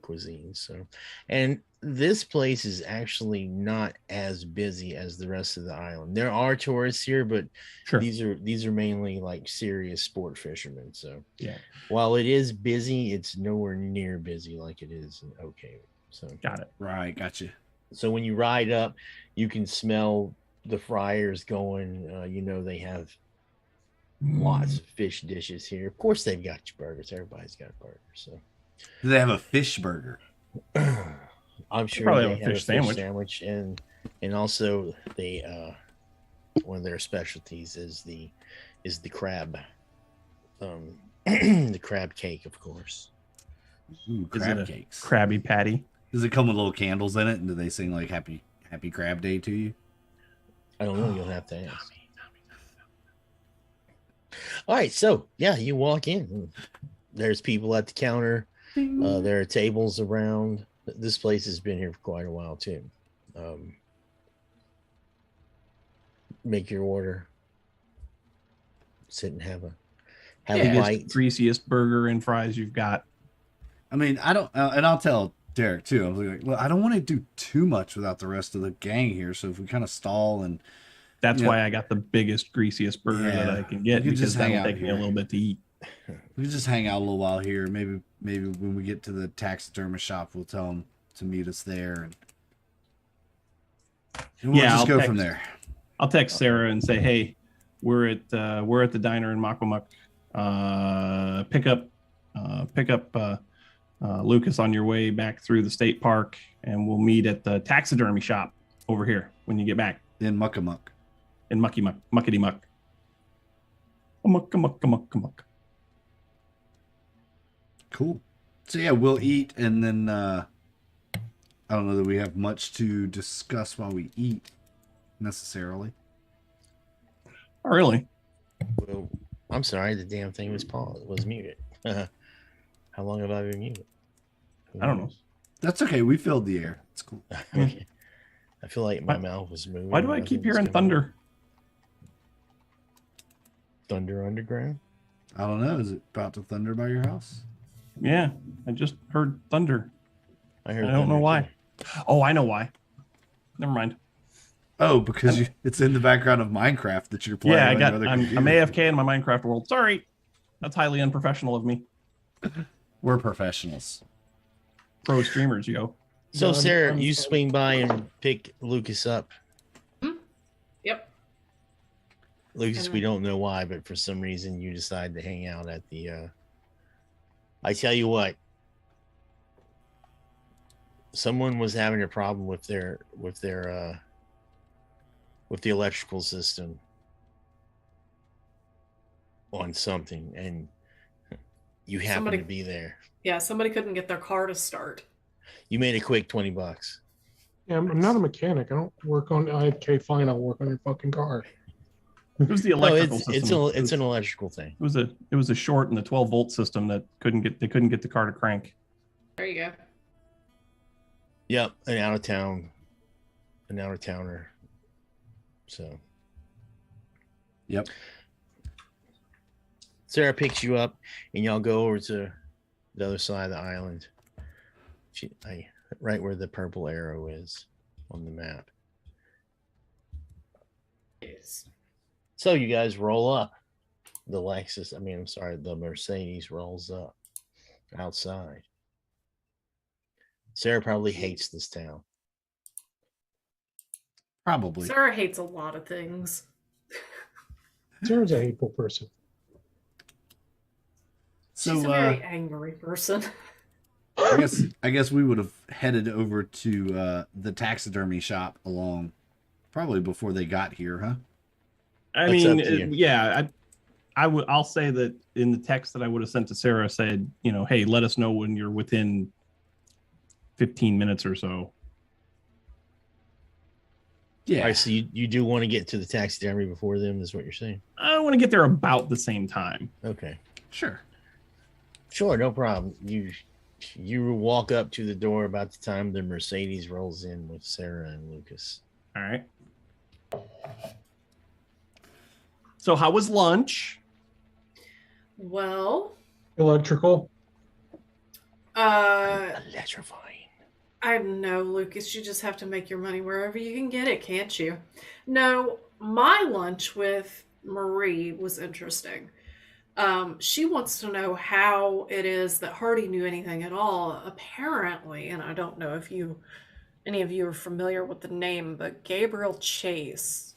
cuisine. So, and this place is actually not as busy as the rest of the island. There are tourists here, but Sure. these are mainly like serious sport fishermen. So, Yeah. while it is busy, it's nowhere near busy like it is in Oak Haven. So, Got it. Right, gotcha. so when you ride up, you can smell the fryers going. They have lots of fish dishes here. Of course, they've got your burgers. Everybody's got a burger. So, Do they have a fish burger? I'm sure probably they have a have a fish fish sandwich. sandwich, and also they one of their specialties is the crab, the crab cake, of course. Ooh, Is it crab a cakes. Krabby Patty? Does it come with little candles in it? And do they sing like Happy Crab Day to you? I don't know. You'll have to ask. All right, so yeah, you walk in. There's people at the counter. There are tables around. This place has been here for quite a while too. Make your order. Sit and have a Biggest, bite. greasiest burger and fries you've got. I mean, I don't, and I'll tell Derek too. I was like, well, I don't want to do too much without the rest of the gang here. So if we kind of stall and That's Yeah. why I got the biggest, greasiest burger that I can get, We could because just hang that'll out take me a here. little bit to eat. we can just hang out a little while here. Maybe when we get to the taxidermist shop, we'll tell them to meet us there, and we'll just go from there. I'll text Sarah and say, hey, we're at the diner in Makwamuk. Pick up Lucas on your way back through the state park, and we'll meet at the taxidermy shop over here when you get back In Muckamuck. in Muckety Muck. Muck. Cool. So yeah, we'll eat, and then I don't know that we have much to discuss while we eat necessarily. Oh, really? Well, I'm sorry, the damn thing was paused. Was muted. How long have I been muted? I don't know. That's okay. We filled the air. It's cool. Okay. I feel like my Why- mouth was moving. Why do I Nothing keep was hearing coming out. thunder? Thunder underground? I don't know. Is it about to thunder by your house? Yeah, I just heard thunder. I heard. I don't know thunder, why. too. Oh, I know why. Never mind. Oh, because it's in the background of Minecraft that you're playing. Yeah, on your other I'm computer. AFK in my Minecraft world. Sorry. That's highly unprofessional of me. We're professionals. Pro streamers, yo. So, No, Sarah, I'm you sorry. swing by and pick Lucas up. Yep. Lucas, And we then- don't know why, but for some reason you decide to hang out at the. I tell you what, someone was having a problem with the electrical system on something, and you happened Somebody- to be there. Yeah, somebody couldn't get their car to start. You made a quick $20. Yeah, I'm not a mechanic. I don't work on. Okay, fine. I'll work on your fucking car. It was the No, electrical it's system. it's an electrical thing. It was a short in the 12-volt system that they couldn't get the car to crank. There you go. Yep, an out of towner. So Yep. Sarah picks you up, and y'all go over to the other side of the island. Right where the purple arrow is on the map. Yes. So you guys roll up. The the Mercedes rolls up outside. Sarah probably hates this town. Probably. Sarah hates a lot of things. Sarah's a hateful person. So She's a very angry person. I guess we would have headed over to the taxidermy shop probably before they got here, huh? I That's mean, up to you. yeah, I'll say that in the text that I would have sent to Sarah said, hey, let us know when you're within 15 minutes or so. Yeah. All right, so you do want to get to the taxidermy before them, is what you're saying? I want to get there about the same time. Okay. Sure. Sure, no problem. You walk up to the door about the time the Mercedes rolls in with Sarah and Lucas. All right. So how was lunch? Well, Electrical. Electrifying. I know, Lucas, you just have to make your money wherever you can get it, can't you? No, my lunch with Marie was interesting. She wants to know how it is that Hardy knew anything at all. Apparently, and I don't know if any of you are familiar with the name, but Gabriel Chase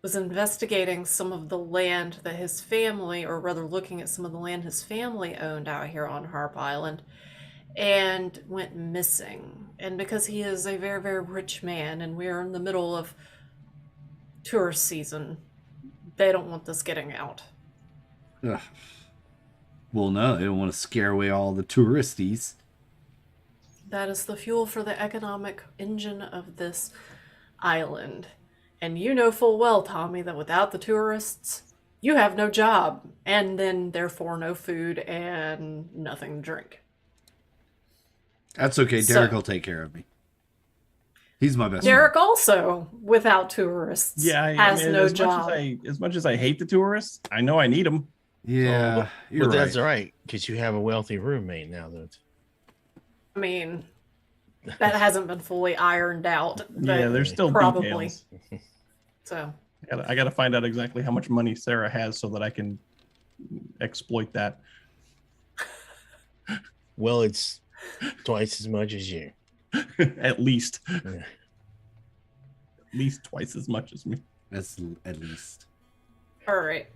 was investigating some of the land that his family, or rather looking at some of the land his family owned out here on Harp Island. and went missing. And because he is a very, very rich man and we are in the middle of tourist season, they don't want this getting out. Ugh. Well, no, they don't want to scare away all the touristies. That is the fuel for the economic engine of this island. And you know full well, Tommy, that without the tourists, you have no job, and then therefore no food and nothing to drink. That's okay. So- Derek will take care of me. He's my best Derek also, without tourists, Yeah, has no as job. As much as I hate the tourists, I know I need them. friend. Yeah, you're But right. that's all right, because you have a wealthy roommate now, though. I mean, that hasn't been fully ironed out. But Yeah, there's still probably. details. So, I gotta find out exactly how much money Sarah has so that I can exploit that. Well, it's twice as much as you. At least Yeah. twice as much as me. That's at least. all right.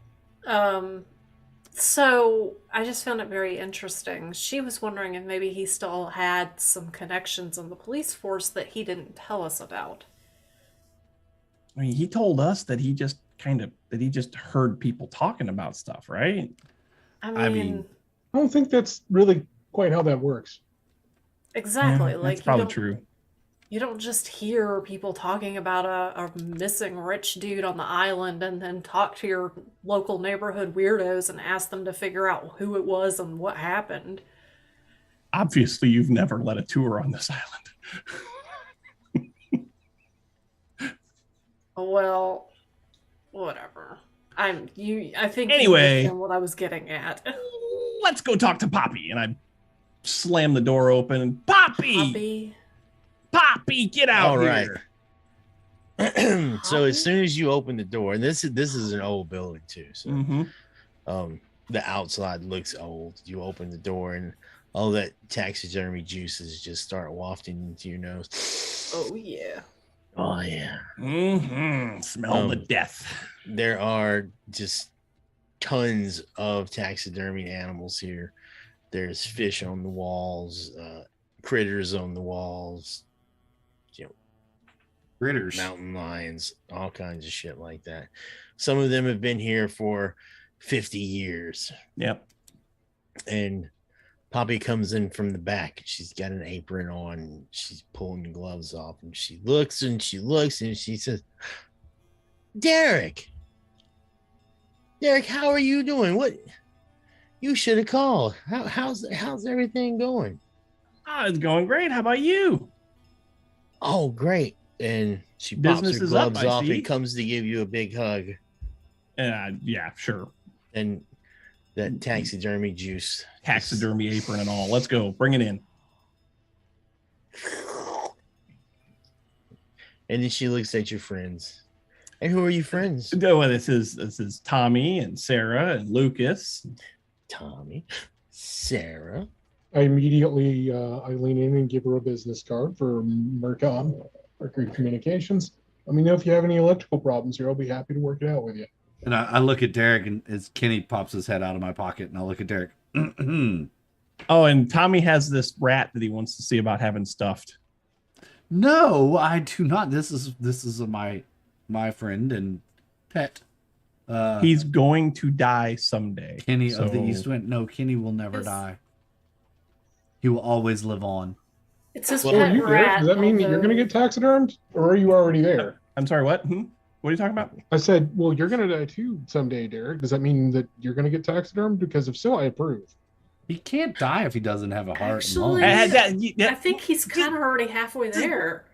So I just found it very interesting. She was wondering if maybe he still had some connections in the police force that he didn't tell us about. I mean, he told us that he just heard people talking about stuff, right? I mean, I don't think that's really quite how that works. exactly. Yeah, like that's probably you don't, true. You don't just hear people talking about a missing rich dude on the island and then talk to your local neighborhood weirdos and ask them to figure out who it was and what happened. Obviously, you've never led a tour on this island. Well, whatever. I think you Anyway. understand what I was getting at. Let's go talk to Poppy. And I slam the door open. Poppy, get out All right. here. So as soon as you open the door, and this is an old building too, so Mhm. the outside looks old. You open the door, and all that taxidermy juices just start wafting into your nose. Oh yeah. Oh yeah. Smell the death. There are just tons of taxidermy animals here. There's fish on the walls, critters on the walls, Critters. mountain lions, all kinds of shit like that. Some of them have been here for 50 years. Yep. And Poppy comes in from the back. She's got an apron on. And she's pulling the gloves off, and she looks and she looks and she says, Derek, how are you doing? What? You should have called. How's everything going? Oh, it's going great. How about you? Oh, great. And she pops Business her is up, gloves I off see. and comes to give you a big hug. Yeah, sure. And that taxidermy juice. Taxidermy apron and all. Let's go. Bring it in. And then she looks at your friends. And who are you friends? Well, this is Tommy and Sarah and Lucas. Tommy, Sarah. I immediately I lean in and give her a business card for Mercom, Mercury Communications. Let me know if you have any electrical problems here. I'll be happy to work it out with you. And I look at Derek, and as Kenny pops his head out of my pocket, and I look at Derek. Oh, and Tommy has this rat that he wants to see about having stuffed. No, I do not. This is my friend and pet. He's going to die someday. Kenny of the so- East Wind. No, Kenny will never Yes. die. He will always live on. It's his So are pet you there? rat. Does that mean that you're going to get taxidermed, or are you already there? I'm sorry, what? What are you talking about? I said, well, you're going to die too someday, Derek. Does that mean that you're going to get taxidermed? Because if so, I approve. He can't die if he doesn't have a heart Actually- and lungs. I think he's kind of already halfway there.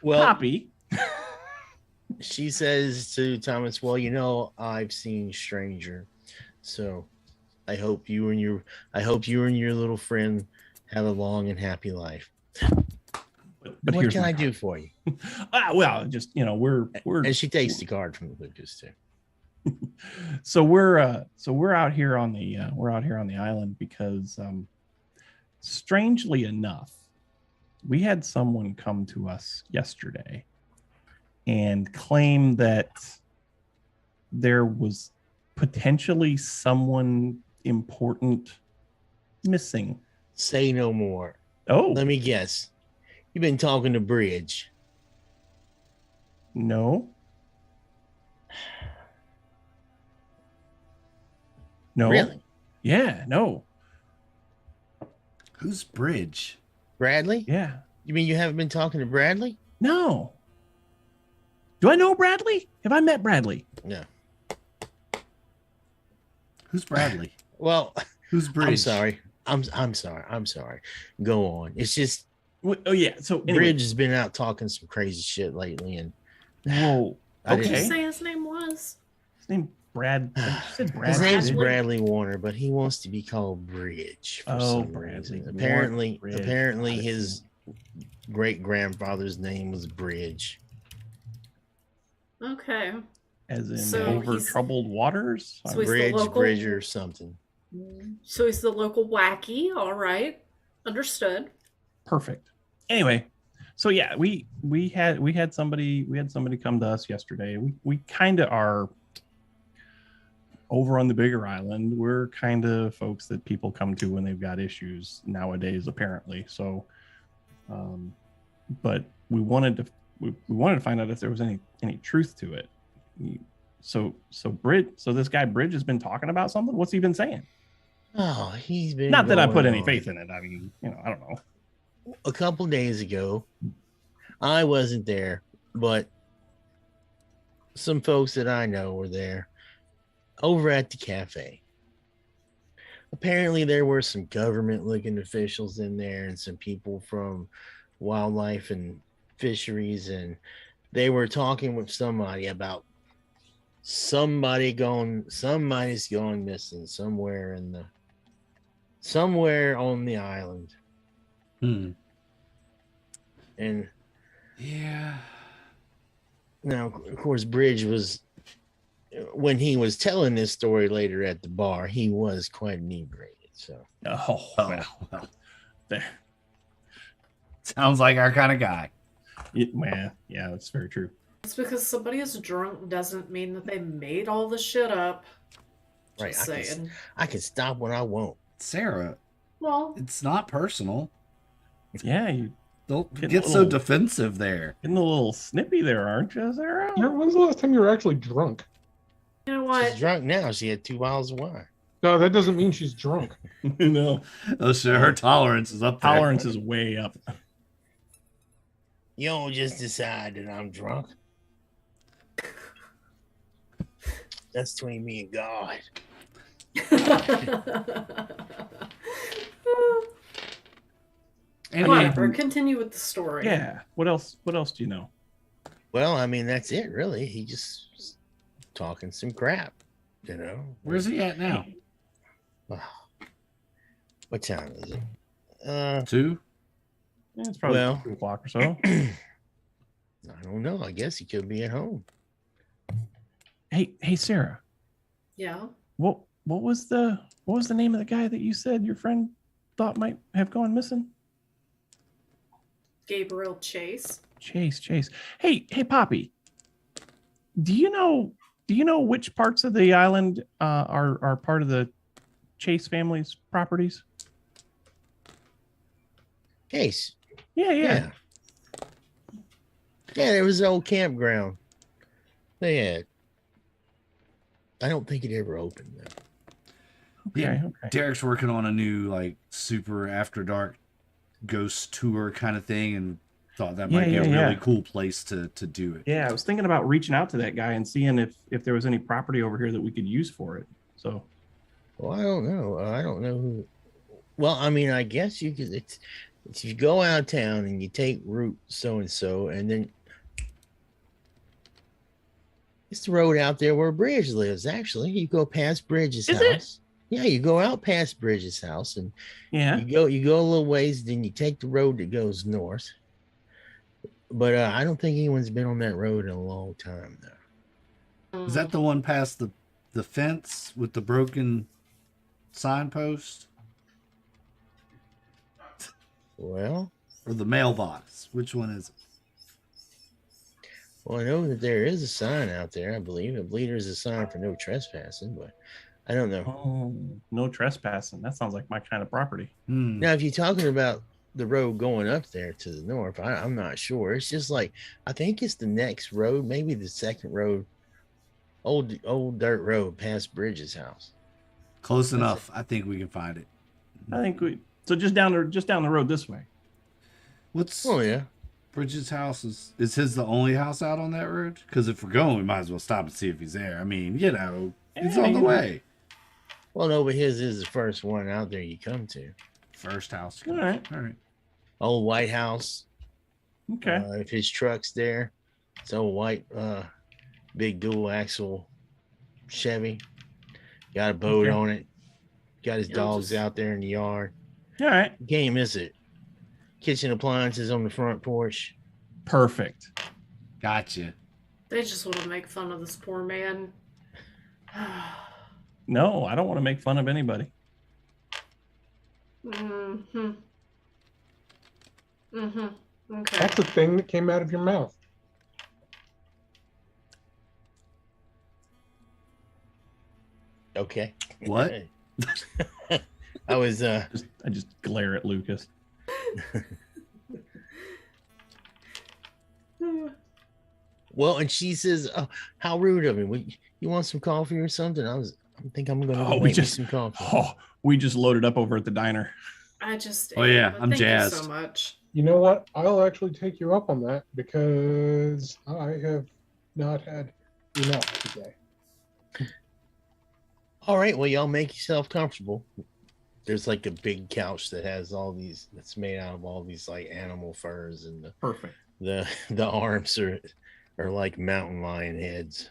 Well, Poppy. she says to Thomas, well, I've seen Stranger. So I hope you and your little friend have a long and happy life. But What here's can my I do for you? well, just we're And she takes the card from Lucas too. so we're out here on the island because strangely enough, we had someone come to us yesterday and claim that there was potentially someone important missing Say no more. Oh, Let me guess. You've been talking to Bridge. no. No. Really? Yeah, no. Who's Bridge? Bradley? Yeah. You mean you haven't been talking to Bradley? No. Do I know Bradley? Have I met Bradley? No. Who's Bradley? Well, Who's Bridge? I'm sorry. I'm sorry. I'm sorry. Go on. It's just Oh yeah. So anyway. Bridge has been out talking some crazy shit lately, and Whoa. I What did you Okay. say his name was? His name Brad. You said Brad. his name's Bradley? Bradley Warner, but he wants to be called Bridge for Oh, some Bradley reason. Warner Apparently, Bridge. apparently Got it. his great grandfather's name was Bridge. Okay. As in So over he's- troubled waters. So he's the Bridge, local- Bridge, or something. So he's the local wacky. All right. Understood. Perfect. Anyway, so yeah, we had somebody come to us yesterday. We kind of are over on the bigger island. We're kind of folks that people come to when they've got issues nowadays, apparently. So, but we wanted to find out if there was any truth to it. So this guy Bridge has been talking about something. What's he been saying? Oh, he's been Not that I going put any on. faith in it. I mean, I don't know. A couple days ago, I wasn't there, but some folks that I know were there over at the cafe. Apparently, there were some government looking officials in there and some people from wildlife and fisheries, and they were talking with somebody about somebody's gone missing somewhere on the island. And Yeah. now, of course, Bridge was, when he was telling this story later at the bar, he was quite inebriated. So, Oh, well. there. Sounds like our kind of guy. Yeah, that's very true. It's because somebody is drunk doesn't mean that they made all the shit up. right, Just saying. I can stop when I want. Sarah, Well, it's not personal. Yeah, you Don't Getting get a so little- defensive there. getting a little snippy there, aren't you, Sarah? Sarah, when's the last time you were actually drunk? you know what? She's drunk now. She had 2 bottles of wine. No, that doesn't mean she's drunk. No, Oh, sure, her tolerance is up there. tolerance is way up. You don't just decide that I'm drunk. That's between me and God. And Whatever. Continue with the story. Yeah. What else? What else do you know? Well, I mean, that's it, really. He just was talking some crap, you know. where's he at now? What time is it? 2? Yeah, it's probably Well- 2 o'clock or so. I don't know. I guess he could be at home. Hey, Sarah. Yeah. What was the name of the guy that you said your friend thought might have gone missing? Gabriel Chase. Chase. Hey, Poppy. Do you know which parts of the island are part of the Chase family's properties? Case. Yeah. Yeah. Yeah, there was an old campground. They had. I don't think it ever opened, though. Okay. Derek's working on a new, like, super after dark ghost tour kind of thing and thought that might be a really cool place to do it. Yeah, I was thinking about reaching out to that guy and seeing if there was any property over here that we could use for it. So, Well, I don't know. I don't know who. Well, I mean, I guess you could. It's if you go out of town and you take route so and so, and then it's the road out there where Bridge lives. Actually, you go past Bridge's Is it? house. Yeah, you go out past Bridge's house, and yeah. you go a little ways, then you take the road that goes north. But I don't think anyone's been on that road in a long time, though. Is that the one past the fence with the broken signpost? Well, Or the mailbox? Which one is it? well, I know that there is a sign out there. I believe there's a sign for no trespassing, but I don't know. Oh, no trespassing. That sounds like my kind of property. Now, if you're talking about the road going up there to the north, I'm not sure. It's just like, I think it's the next road, maybe the second road, old dirt road past Bridges' house. Close enough. I think we can find it. I think so just down the road this way. What's Oh yeah. Bridges' house? Is his the only house out on that road? Because if we're going, we might as well stop and see if he's there. I mean, he's on the way. Well, no, but his is the first one out there you come to. First house. All right. Old White House. Okay. If his truck's there, it's old white, big dual axle Chevy. Got a boat on it. Got his dogs out there in the yard. All right. Game is it? Kitchen appliances on the front porch. Perfect. Gotcha. They just want to make fun of this poor man. No, I don't want to make fun of anybody. Mm-hmm. Mm-hmm. Okay. That's the thing that came out of your mouth. Okay. What? I was I just glare at Lucas. well, and she says, "Oh, how rude of me! You want some coffee or something?" I think I'm gonna go make me some coffee. We just loaded up over at the diner. I just. Oh, yeah, I'm thank jazzed. you so much. You know what? I'll actually take you up on that because I have not had enough today. All right, well, y'all make yourself comfortable. There's like a big couch that has all these. That's made out of all these like animal furs, and Perfect. the arms are like mountain lion heads.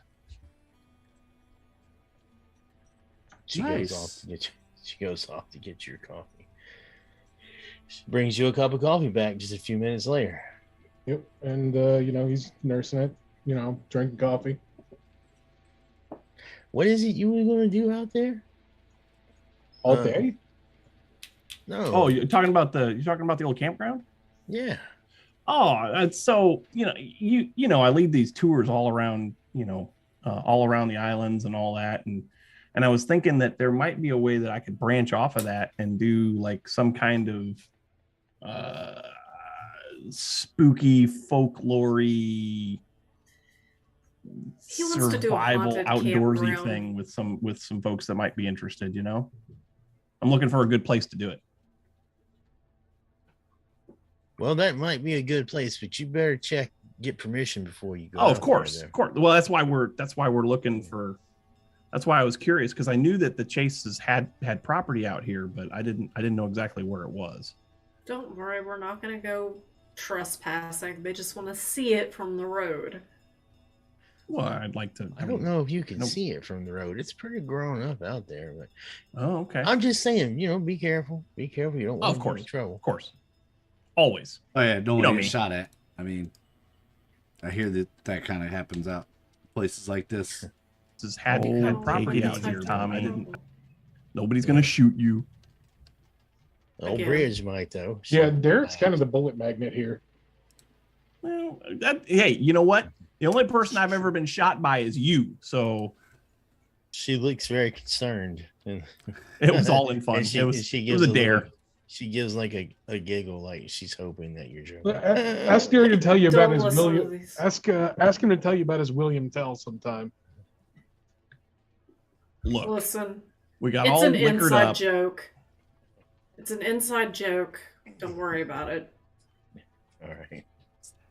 She Nice. goes off to get your coffee. She brings you a cup of coffee back just a few minutes later. Yep. And, he's nursing it, drinking coffee. What is it you were going to do out there? All day? No. Oh, you're talking about the old campground? Yeah. Oh, so I lead these tours all around the islands and all that, and I was thinking that there might be a way that I could branch off of that and do like some kind of spooky folklore-y He wants to do a survival haunted outdoorsy campground. thing with some folks that might be interested. I'm looking for a good place to do it. Well, that might be a good place, but you better get permission before you go. Oh, of course. Well, that's why we're looking for. That's why I was curious, because I knew that the Chases had property out here, but I didn't know exactly where it was. Don't worry, we're not going to go trespassing. They just want to see it from the road. Well, I'd like to. I don't know if you can see it from the road. It's pretty grown up out there, but Oh, okay. I'm just saying, be careful. Be careful. You don't want Of to get course. in trouble. Of course. Always. Oh yeah, don't You know want to get me. shot at. I mean, I hear that kind of happens out places like this. This had Oh, property take out it here, easy. Tom. Nobody's gonna shoot you. Old Again. Bridge might though. Yeah, Derek's kind of the bullet magnet here. Well, hey, you know what? The only person I've ever been shot by is you. So She looks very concerned, and it was all in fun. and It was gives a dare. She gives like a giggle, like she's hoping that you're joking. Ask Derek to tell you about Don't his listen to William. these. Ask him to tell you about his William Tell sometime. Look, Listen, we got it's all an liquored inside up. joke. It's an inside joke. Don't worry about it. All right.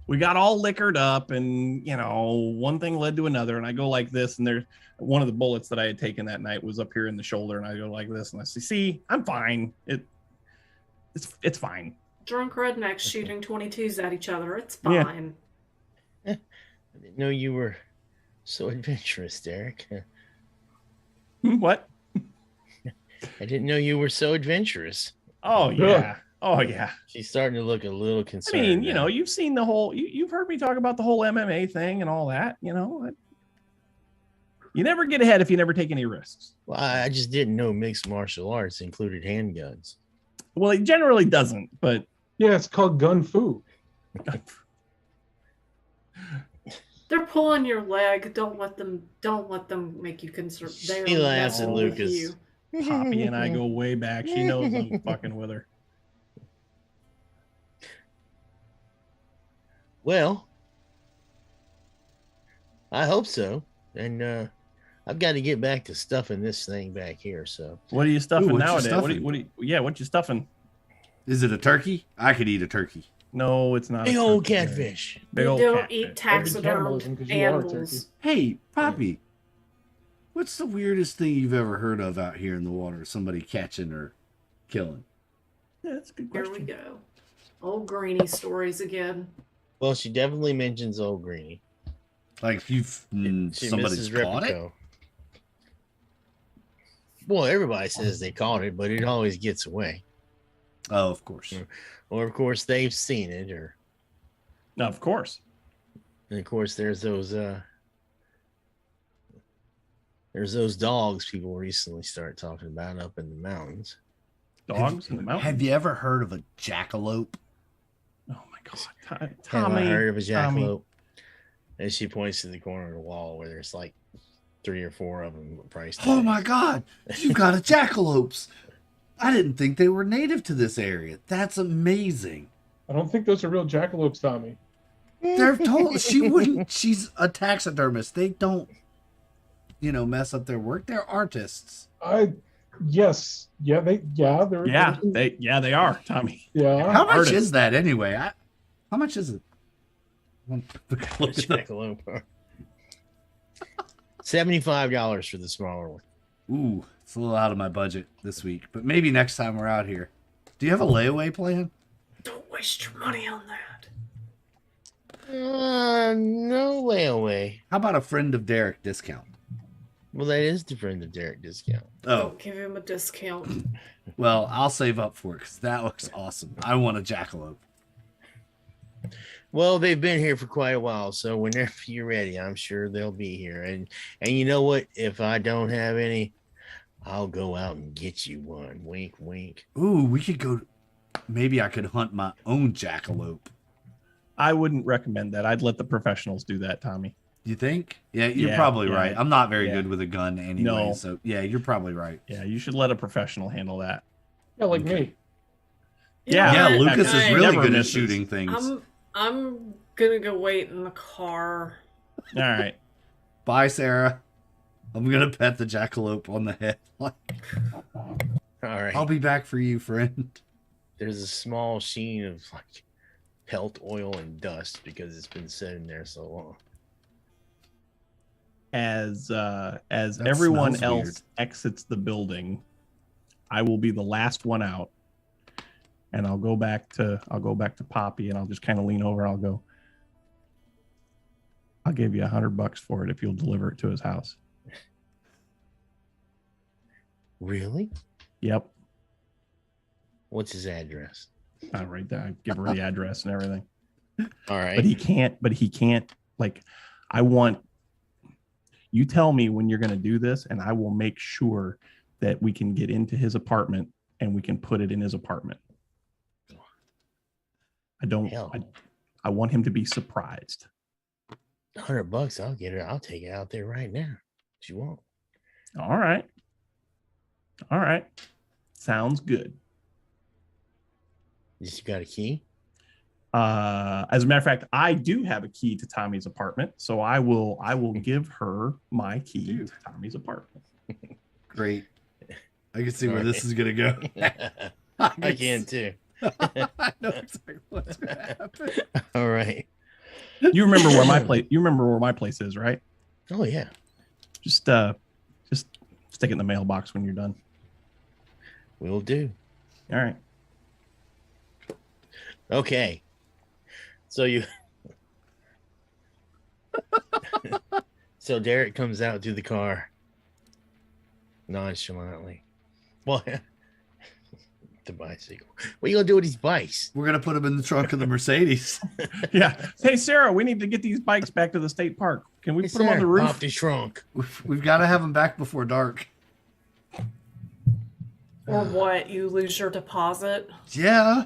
We got all liquored up, and one thing led to another, and I go like this, and there's one of the bullets that I had taken that night was up here in the shoulder, and I go like this, and I say, "See, I'm fine. It's fine." Drunk rednecks shooting 22s at each other. It's Yeah. fine. I didn't know you were so adventurous, Derek. What? I didn't know you were so adventurous. Oh yeah. Oh yeah. She's starting to look a little I concerned. mean, now. you've seen the whole. You've heard me talk about the whole MMA thing and all that. You never get ahead if you never take any risks. Well, I just didn't know mixed martial arts included handguns. Well, it generally doesn't, but Yeah, it's called Gun Fu. They're pulling your leg. Don't let them. Don't let them make you concerned. They're She laughs at messing with Lucas. you. Poppy and I go way back. She knows I'm fucking with her. Well, I hope so. And I've got to get back to stuffing this thing back here. So What are you stuffing Ooh, what you nowadays? stuffing? What you stuffing? Is it a turkey? I could eat a turkey. No, it's not. big a old turkey. catfish. Big You old don't catfish. eat taxidermed cannibalism 'cause you are a turkey. animals. Hey, Poppy, what's the weirdest thing you've ever heard of out here in the water? Somebody catching or killing? Yeah, that's a good Here question. we go. Old Greenie stories again. Well, she definitely mentions old Greenie. Like you've She somebody's misses caught it? Replico. Well, everybody says they caught it, but it always gets away. Oh, of course. Or of course they've seen it, or No, of course. and of course there's those dogs people recently start talking about up in the mountains. Dogs in the mountains. Have you ever heard of a jackalope? Oh my god, Have Tommy! I heard of a Tommy. jackalope? And she points to the corner of the wall where there's like 3 or 4 of them priced. Oh my God, you've got a jackalopes. I didn't think they were native to this area. That's amazing. I don't think those are real jackalopes, Tommy. They're told she wouldn't. She's a taxidermist. They don't, mess up their work. They're artists. Yes, yeah, they are, Tommy. yeah. How much artists. is that anyway? How much is it? jackalope. $75 for the smaller one. Ooh, it's a little out of my budget this week, but maybe next time we're out here. Do you have a layaway plan? Don't waste your money on that. No layaway. How about a friend of Derek discount? Well, that is the friend of Derek discount. Oh, Don't give him a discount. well, I'll save up for it because that looks awesome. I want a jackalope. Well, they've been here for quite a while, so whenever you're ready, I'm sure they'll be here. And you know what? If I don't have any, I'll go out and get you one. Wink, wink. Ooh, we could go. Maybe I could hunt my own jackalope. I wouldn't recommend that. I'd let the professionals do that, Tommy. You think? Yeah, you're Yeah, probably yeah, right. I'm not very yeah. good with a gun anyway, No. so yeah, you're probably right. Yeah, you should let a professional handle that. Yeah, like Okay. me. Yeah, Yeah, I- Lucas I is really never good at misses. shooting things. I'm gonna go wait in the car. All right. Bye, Sarah. I'm gonna pet the jackalope on the head. All right. I'll be back for you, friend. There's a small sheen of like pelt oil and dust because it's been sitting there so long. As That everyone smells else weird. exits the building, I will be the last one out, and I'll go back to Poppy, and I'll just kind of lean over. I'll go. I'll give you $100 for it if you'll deliver it to his house. Really? Yep, What's his address? right there. I give her the address and everything. All right. But he can't. Like, I want you tell me when you're going to do this, and I will make sure that we can get into his apartment and we can put it in his apartment. Hell. I want him to be surprised. $100, I'll get it. I'll take it out there right now. What you want? All right. Sounds good. You got a key? As a matter of fact, I do have a key to Tommy's apartment, so I will give her my key to Tommy's apartment. Great. I can see where this is gonna go. I can too. I know exactly what's gonna happen. All right. You remember where my place? You remember where my place is, right? Oh yeah. Just stick it in the mailbox when you're done. Will do. All right. Okay. So so Derek comes out to the car nonchalantly. Well, the bicycle. What are you gonna do with these bikes? We're gonna put him in the trunk of the Mercedes. Yeah. Hey, Sarah, we need to get these bikes back to the state park. Can we Hey, put them on sir, the roof? Off the trunk. We've got to have him back before dark. Or what? You lose your deposit? Yeah.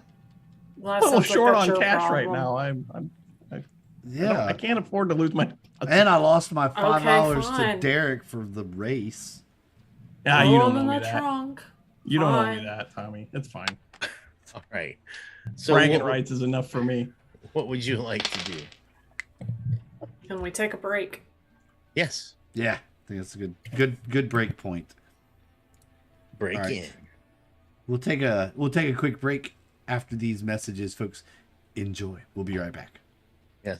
Well, that A little sounds like short that's on your cash right problem. now. Yeah. I can't afford to lose my. And I lost my $5 to fine. Derek for the race. Ah, Throw you don't them know in me the that. trunk. You don't know me Fine. that, Tommy. It's fine. All right. So Bragging rights is enough for me. what would you like to do? Can we take a break? Yes. Yeah, I think that's a good break point. Break All right. in. We'll take a quick break after these messages, folks. Enjoy. We'll be right back. Yes.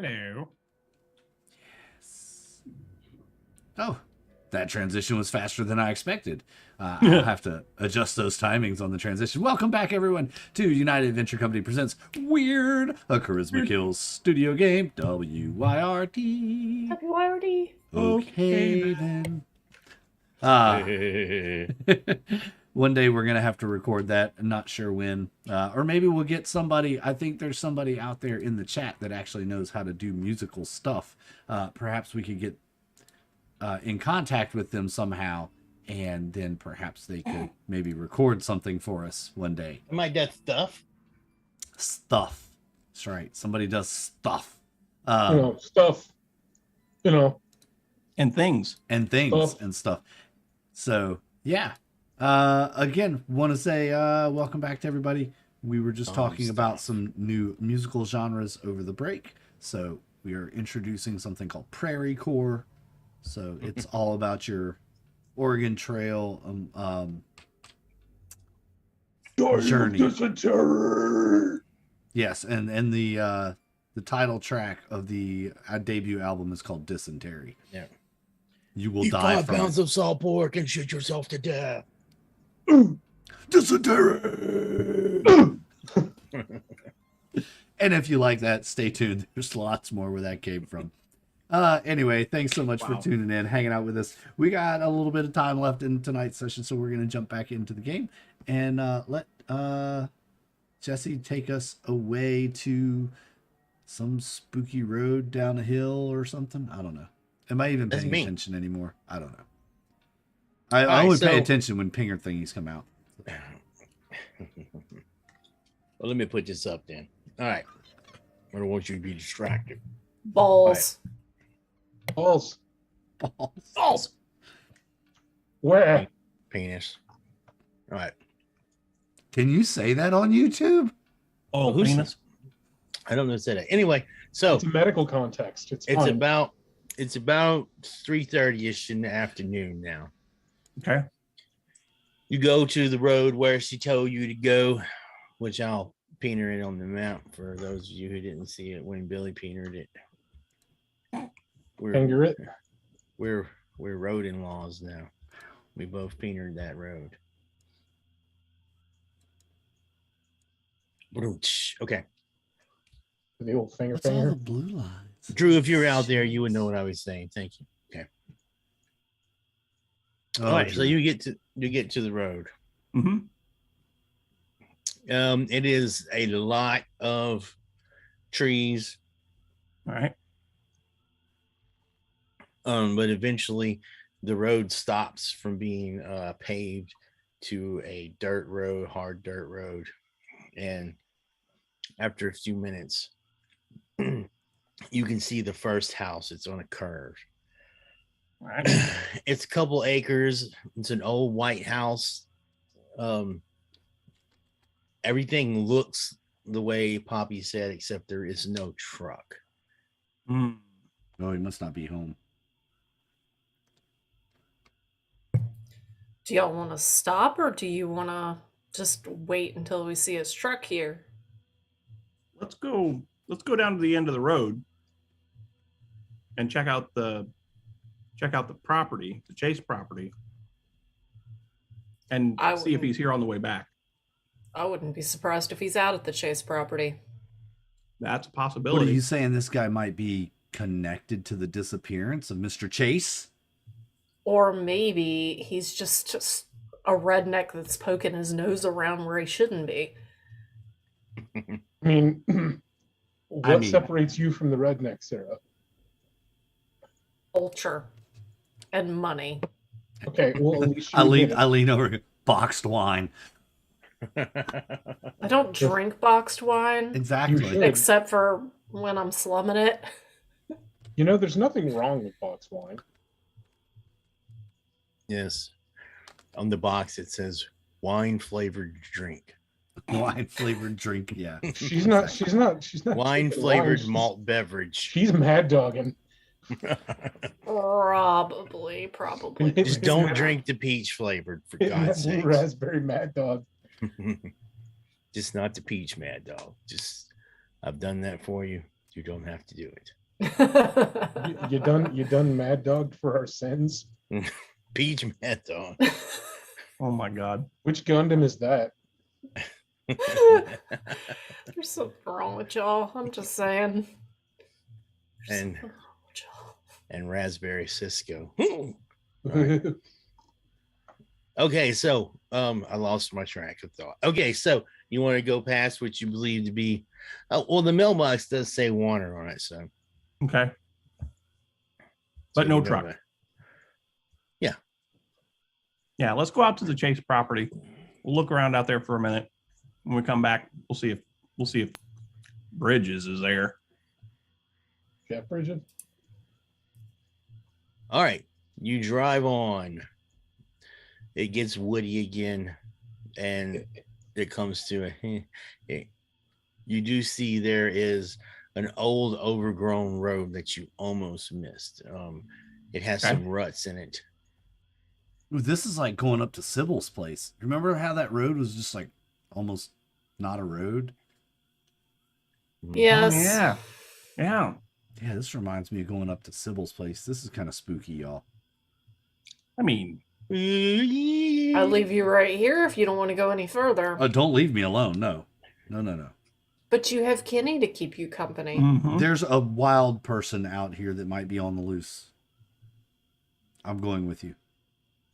Hello. Oh, that transition was faster than I expected. I'll have to adjust those timings on the transition. Welcome back, everyone, to United Adventure Company presents Wyrd, a Charisma Kills studio game. WYRD. WYRD. Okay, then. One day we're going to have to record that. I'm not sure when. Or maybe we'll get somebody. I think there's somebody out there in the chat that actually knows how to do musical stuff. Perhaps we could get in contact with them somehow, and then perhaps they could maybe record something for us one day. Am I that stuff? Stuff. That's right. Somebody does stuff. Stuff. And things. And things Stuff. and stuff. So, yeah. Again, want to say welcome back to everybody. We were just talking about some new musical genres over the break. So, we are introducing something called Prairie Core. So, it's all about your Oregon Trail journey. Yes, and the title track of the debut album is called Dysentery. Yeah. You will Eat die 5 from pounds of salt pork and shoot yourself to death. Dysentery. And if you like that, stay tuned. There's lots more where that came from. Anyway, thanks so much for tuning in, hanging out with us. We got a little bit of time left in tonight's session, so we're going to jump back into the game and let Jesse take us away to some spooky road down a hill or something. I don't know. Am I even paying attention anymore? I don't know. I only pay attention when pinger thingies come out. Well, let me put this up then. All right. I don't want you to be distracted. Balls. Balls. Balls. Where? Penis. All right. Can you say that on YouTube? Oh, who's penis. I don't know how to say that. Anyway, so It's a medical context. It's it's fine. about 3:30ish in the afternoon now. Okay. You go to the road where she told you to go, which I'll peener it on the map for those of you who didn't see it when Billy peenered it. Finger it. We're road in-laws now. We both peenered that road. Okay. The old What's all the finger. blue lines? Drew, if you were out there, you would know what I was saying. Thank you. Okay. All right. So you get to the road. Mm-hmm. It is a lot of trees. All right. But eventually the road stops from being paved to a dirt road, hard dirt road. And after a few minutes, you can see the first house. It's on a curve. All right. It's a couple acres. It's an old white house. Everything looks the way Poppy said, except there is no truck. Mm. Oh, he must not be home. Do y'all want to stop or do you want to just wait until we see his truck here? Let's go down to the end of the road and check out the property, the Chase property, and see if he's here on the way back. I wouldn't be surprised if he's out at the Chase property. That's a What possibility. are you saying? This guy might be connected to the disappearance of Mr. Chase? Or maybe he's just a redneck that's poking his nose around where he shouldn't be. I mean, what separates you from the redneck, Sarah? Culture and money. Okay, well, at least I lean over. Boxed wine. I don't drink boxed wine. Exactly. Except for when I'm slumming it. You know, there's nothing wrong with boxed wine. Yes. On the box, it says wine flavored drink. Wine flavored drink. Yeah. She's not. Wine flavored wine. malt beverage. She's mad dogging. Probably. Just don't drink the peach flavored, for God's sake. Raspberry Mad Dog. Just not the peach Mad Dog. Just, I've done that for you. You don't have to do it. You done mad dogged for our sins? Peach Mad Dog. Oh my God. Which Gundam is that? There's something wrong with y'all. I'm just saying. There's And- something wrong with y'all. And Raspberry Cisco. Right. Okay, so I lost my track of thought. Okay, so you want to go past what you believe to be well, the mailbox does say Warner on it, so Okay. But so no you know truck. that. Yeah, let's go out to the Chase property. We'll look around out there for a minute. When we come back, we'll see if Bridges is there. Jeff Bridges? All right, you drive on. It gets woody again, and it comes to you do see there is an old overgrown road that you almost missed. It has Okay. some ruts in it. Ooh, this is like going up to Sybil's place. Remember how that road was just like almost not a road? Yes. Oh, yeah. Yeah. Yeah, this reminds me of going up to Sybil's place. This is kind of spooky, y'all. I mean, I'll leave you right here if you don't want to go any further. Oh, don't leave me alone. No. No. But you have Kenny to keep you company. mhm. There's a wild person out here that might be on the loose. I'm going with you.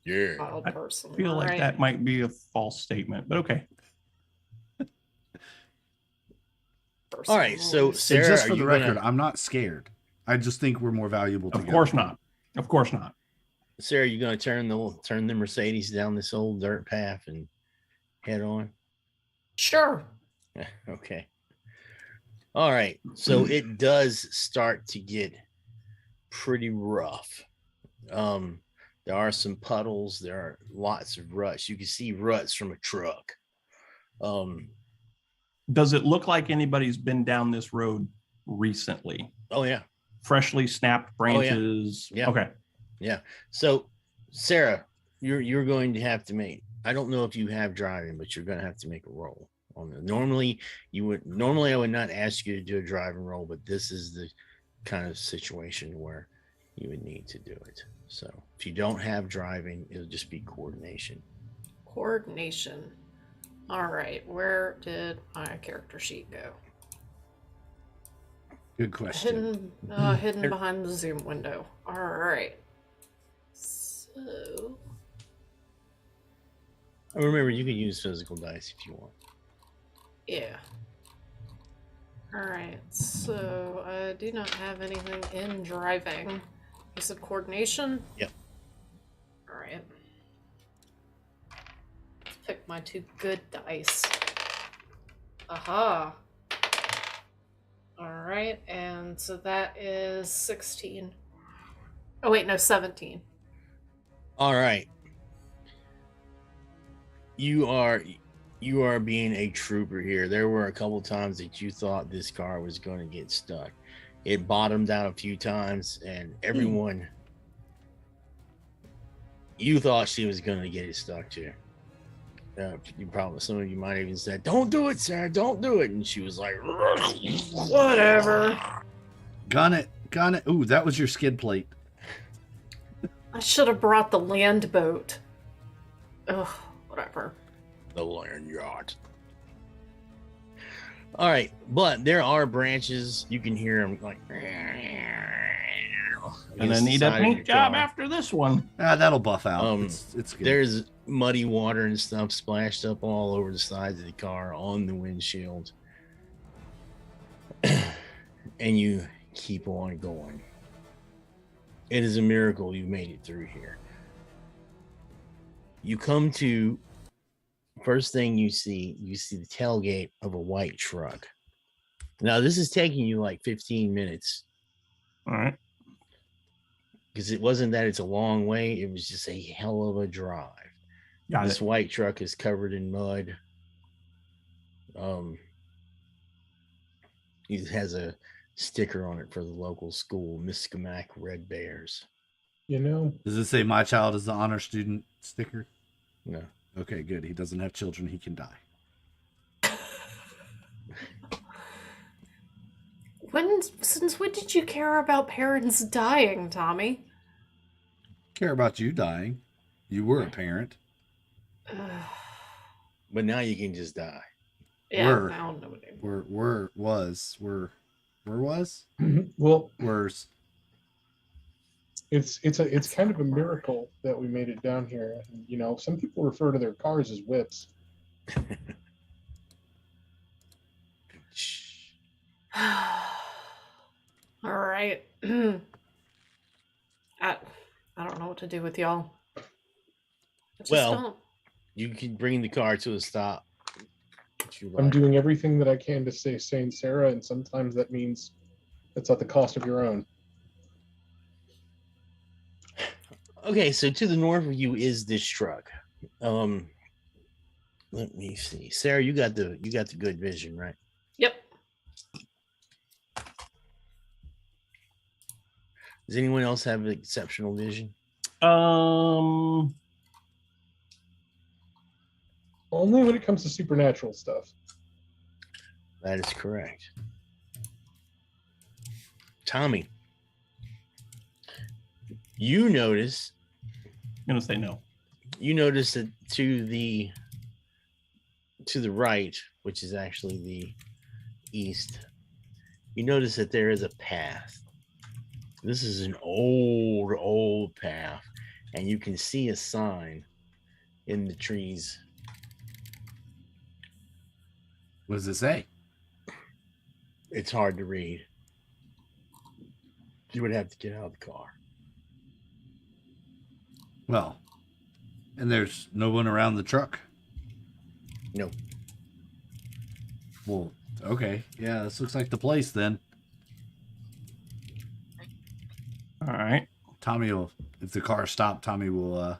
Yeah. Wild I person. feel like Alright. that might be a false statement, but okay. Person All right, so always. Sarah, And just are for the you record, gonna, I'm not scared. I just think we're more valuable Of together. course not. Of course not. Sarah, you gonna turn the Mercedes down this old dirt path and head on? Sure. Okay. All right. So it does start to get pretty rough. There are some puddles. There are lots of ruts. You can see ruts from a truck. Does it look like anybody's been down this road recently? Oh yeah. Freshly snapped branches. Yeah. Okay. Yeah. So Sarah, you're going to have to make, I don't know if you have driving, but you're going to have to make a roll on it. Normally I would not ask you to do a driving roll, but this is the kind of situation where you would need to do it. So if you don't have driving, it'll just be coordination. Coordination. All right. Where did my character sheet go? Good question. Hidden behind the Zoom window. All right. So Remember, you can use physical dice if you want. yeah. All right. So I do not have anything in driving. You said coordination? Yep. All right. Let's pick my two good dice. Aha. All right. And so that is 16. Oh, wait, no, 17. All right. You are being a trooper here. There were a couple times that you thought this car was going to get stuck. It bottomed out a few times, and everyone, you thought she was going to get it stuck too. Some of you might even said, "Don't do it, Sarah, don't do it," and she was like, Whatever. Gun it. Ooh, that was your skid plate. I should have brought the land boat. Ugh, whatever. the land yacht. All right, but there are branches. You can hear them like. And I need a paint job after this one. That'll buff out. It's good. There's muddy water and stuff splashed up all over the sides of the car, on the windshield. And you keep on going. It is a miracle you made it through here. You come to, first thing you see the tailgate of a white truck. Now, this is taking you like 15 minutes. All right. Because it wasn't that it's a long way, it was just a hell of a drive. Got This it. white truck is covered in mud. It has a sticker on it for the local school, Miskamack Red Bears. You know, Does it say my child is the honor student sticker? No. Okay, good. He doesn't have children. He can die. Since when did you care about parents dying, Tommy? Care about you dying. You were a parent. But now you can just die. Yeah, Were. I don't know anymore. Was. Well, Worse. it's kind of a miracle that we made it down here. You know, some people refer to their cars as whips. All right. I don't know what to do with y'all. I just Well, don't. you can bring the car to a stop. If you I'm like. doing everything that I can to stay sane, Sarah, and sometimes that means it's at the cost of your own. Okay, so to the north of you is this truck. Let me see. Sarah, you got the good vision, right? Yep. Does anyone else have exceptional vision? Only when it comes to supernatural stuff. That is correct. Tommy, you notice. I'm gonna say no. You notice that to the right, which is actually the east, you notice that there is a path. This is an old path, and you can see a sign in the trees. What does it say? It's hard to read. You would have to get out of the car. Well, and there's no one around the truck? No. Well, okay. Yeah, this looks like the place then. All right. Tommy will, if the car stopped, Tommy will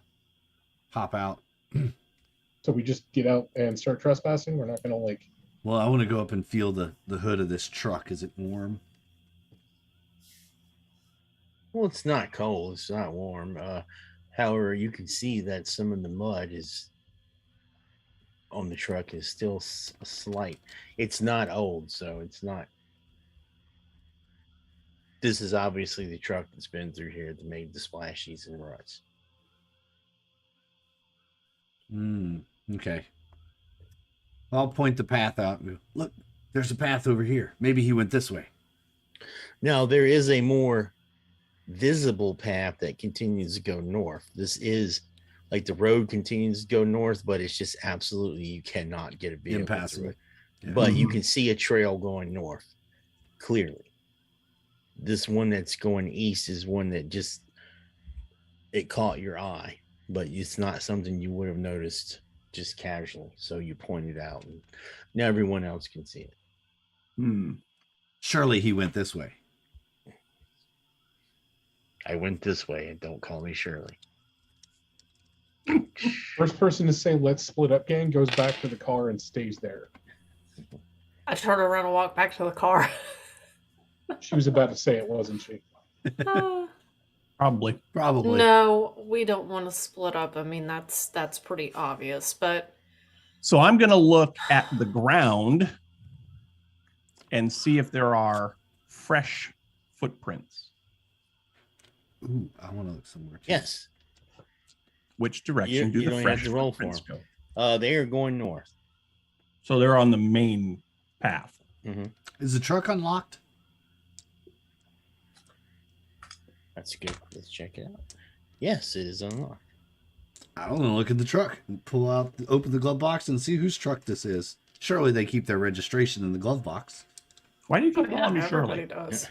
hop out. So we just get out and start trespassing. We're not going to like. Well, I want to go up and feel the hood of this truck. Is it warm? Well, it's not cold. It's not warm. However, you can see that some of the mud is on the truck is still slight. It's not old, so it's not. This is obviously the truck that's been through here that made the splashies and ruts. Okay. I'll point the path out. Look, there's a path over here. Maybe he went this way. Now, there is a more visible path that continues to go north. This is like the road continues to go north, but it's just absolutely, you cannot get a vehicle through Impassable. it. Yeah. But you can see a trail going north clearly. This one that's going east is one that just, it caught your eye, but it's not something you would have noticed just casually. So you pointed out, and now everyone else can see it. Surely he went this way. I went this way, and don't call me Shirley. First person to say let's split up, gang, goes back to the car and stays there. I turn around and walk back to the car. She was about to say it, wasn't she? Probably. No, we don't want to split up. I mean, that's pretty obvious, but So I'm going to look at the ground and see if there are fresh footprints. Ooh, I want to look somewhere. Too. Yes. Which direction do You the don't fresh have to roll for footprints them. go? They are going north. So they're on the main path. Mm-hmm. Is the truck unlocked? That's good. Let's check it out. Yes, it is unlocked. I want to look at the truck and pull out, open the glove box and see whose truck this is. Surely they keep their registration in the glove box. Why do you keep yeah, calling me everybody Shirley? does.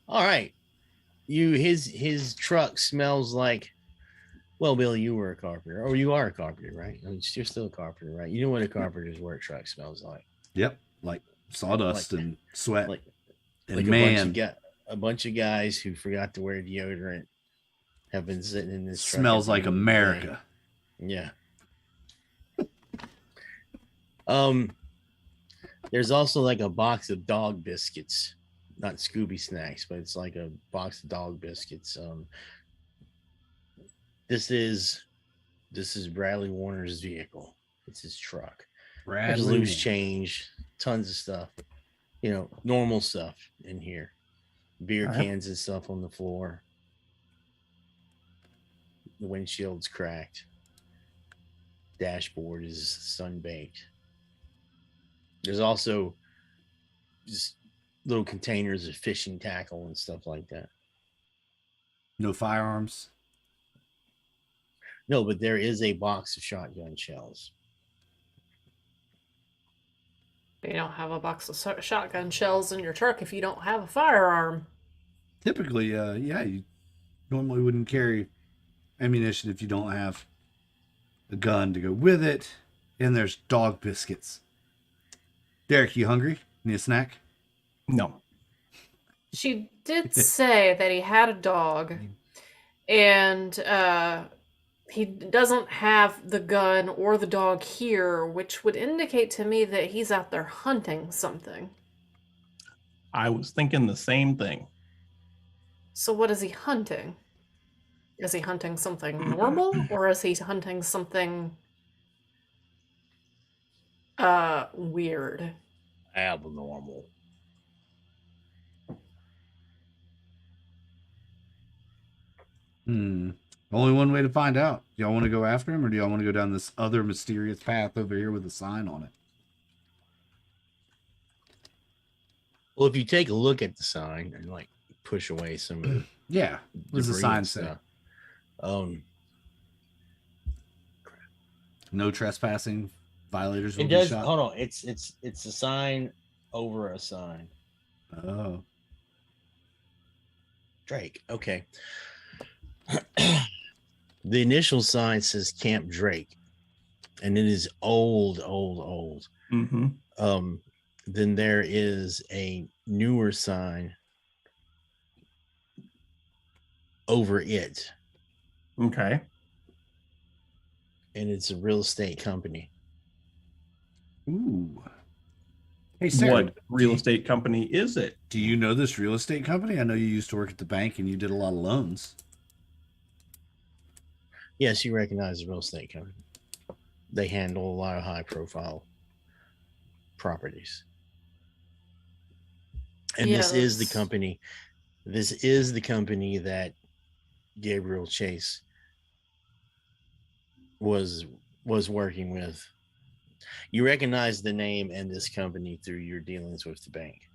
All right. His truck smells like, well, Billy, you were a carpenter. Or you are a carpenter, right? I mean, you're still a carpenter, right? You know what a carpenter's work truck smells like. Yep, like sawdust and sweat. And like man, a bunch of guys who forgot to wear deodorant have been sitting in this truck smells at the like end of the America. day. Yeah. There's also like a box of dog biscuits, not Scooby snacks, but it's like a box of dog biscuits. This is Bradley Warner's vehicle. It's his truck. There's loose change. tons of stuff, normal stuff in here. Beer All right. cans and stuff on the floor. The windshield's cracked. Dashboard is sun-baked. There's also just little containers of fishing tackle and stuff like that. No firearms. No, but there is a box of shotgun shells. You don't have a box of shotgun shells in your truck if you don't have a firearm. Typically, you normally wouldn't carry ammunition if you don't have a gun to go with it. And there's dog biscuits. Derek, you hungry? Need a snack? No. She did say that he had a dog, and he doesn't have the gun or the dog here, which would indicate to me that he's out there hunting something. I was thinking the same thing. So what is he hunting? Is he hunting something normal, or is he hunting something weird? Abnormal. Only one way to find out. Do y'all want to go after him, or do y'all want to go down this other mysterious path over here with a sign on it? Well, if you take a look at the sign and like push away some of the Yeah. What does the debris sign and say? stuff, No trespassing. Violators will it be does. shot. Hold on, it's a sign over a sign. Oh. Drake. Okay. The initial sign says Camp Drake, and it is old. Mm-hmm. Then there is a newer sign over it, Okay. and it's a real estate company. Ooh. Hey, Sarah, What real estate company is it? do you know this real estate company? I know you used to work at the bank and you did a lot of loans. Yes, you recognize the real estate company. They handle a lot of high-profile properties. And this is the Yes. company. This is the company that Gabriel Chase was working with. You recognize the name and this company through your dealings with the bank.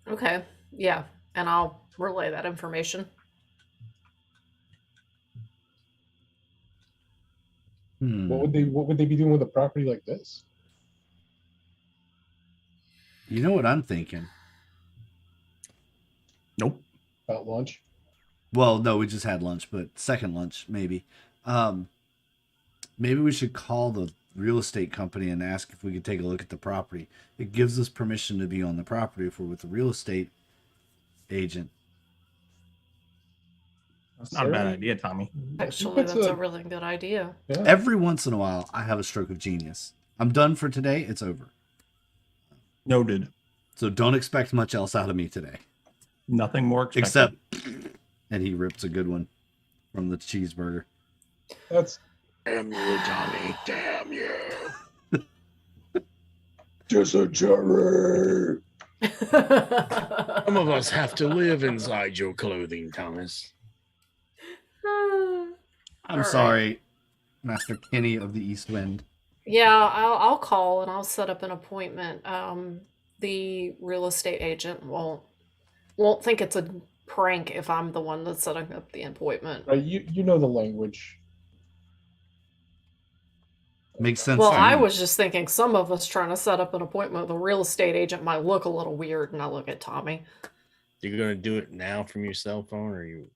Okay, yeah, and I'll relay that information. What would they be doing with a property like this? You know what I'm thinking? Nope. About lunch? Well, no, we just had lunch, but second lunch, maybe. Maybe we should call the real estate company and ask if we could take a look at the property. It gives us permission to be on the property if we're with the real estate agent. That's not a bad idea, Tommy. Actually, that's a really good idea. Yeah. Every once in a while, I have a stroke of genius. I'm done for today. It's over. Noted. So don't expect much else out of me today. Nothing more expected. Except, and he rips a good one from the cheeseburger. That's Damn you, Tommy. Damn you. dysentery. Some of us have to live inside your clothing, Thomas. I'm All right. sorry, Master Kenny of the East Wind. Yeah, I'll call and I'll set up an appointment. The real estate agent won't think it's a prank if I'm the one that's setting up the appointment. Right, you know the language. Makes sense. Well, to I me. was just thinking some of us trying to set up an appointment with a real estate agent might look a little weird, and I look at Tommy. You're gonna do it now from your cell phone, or you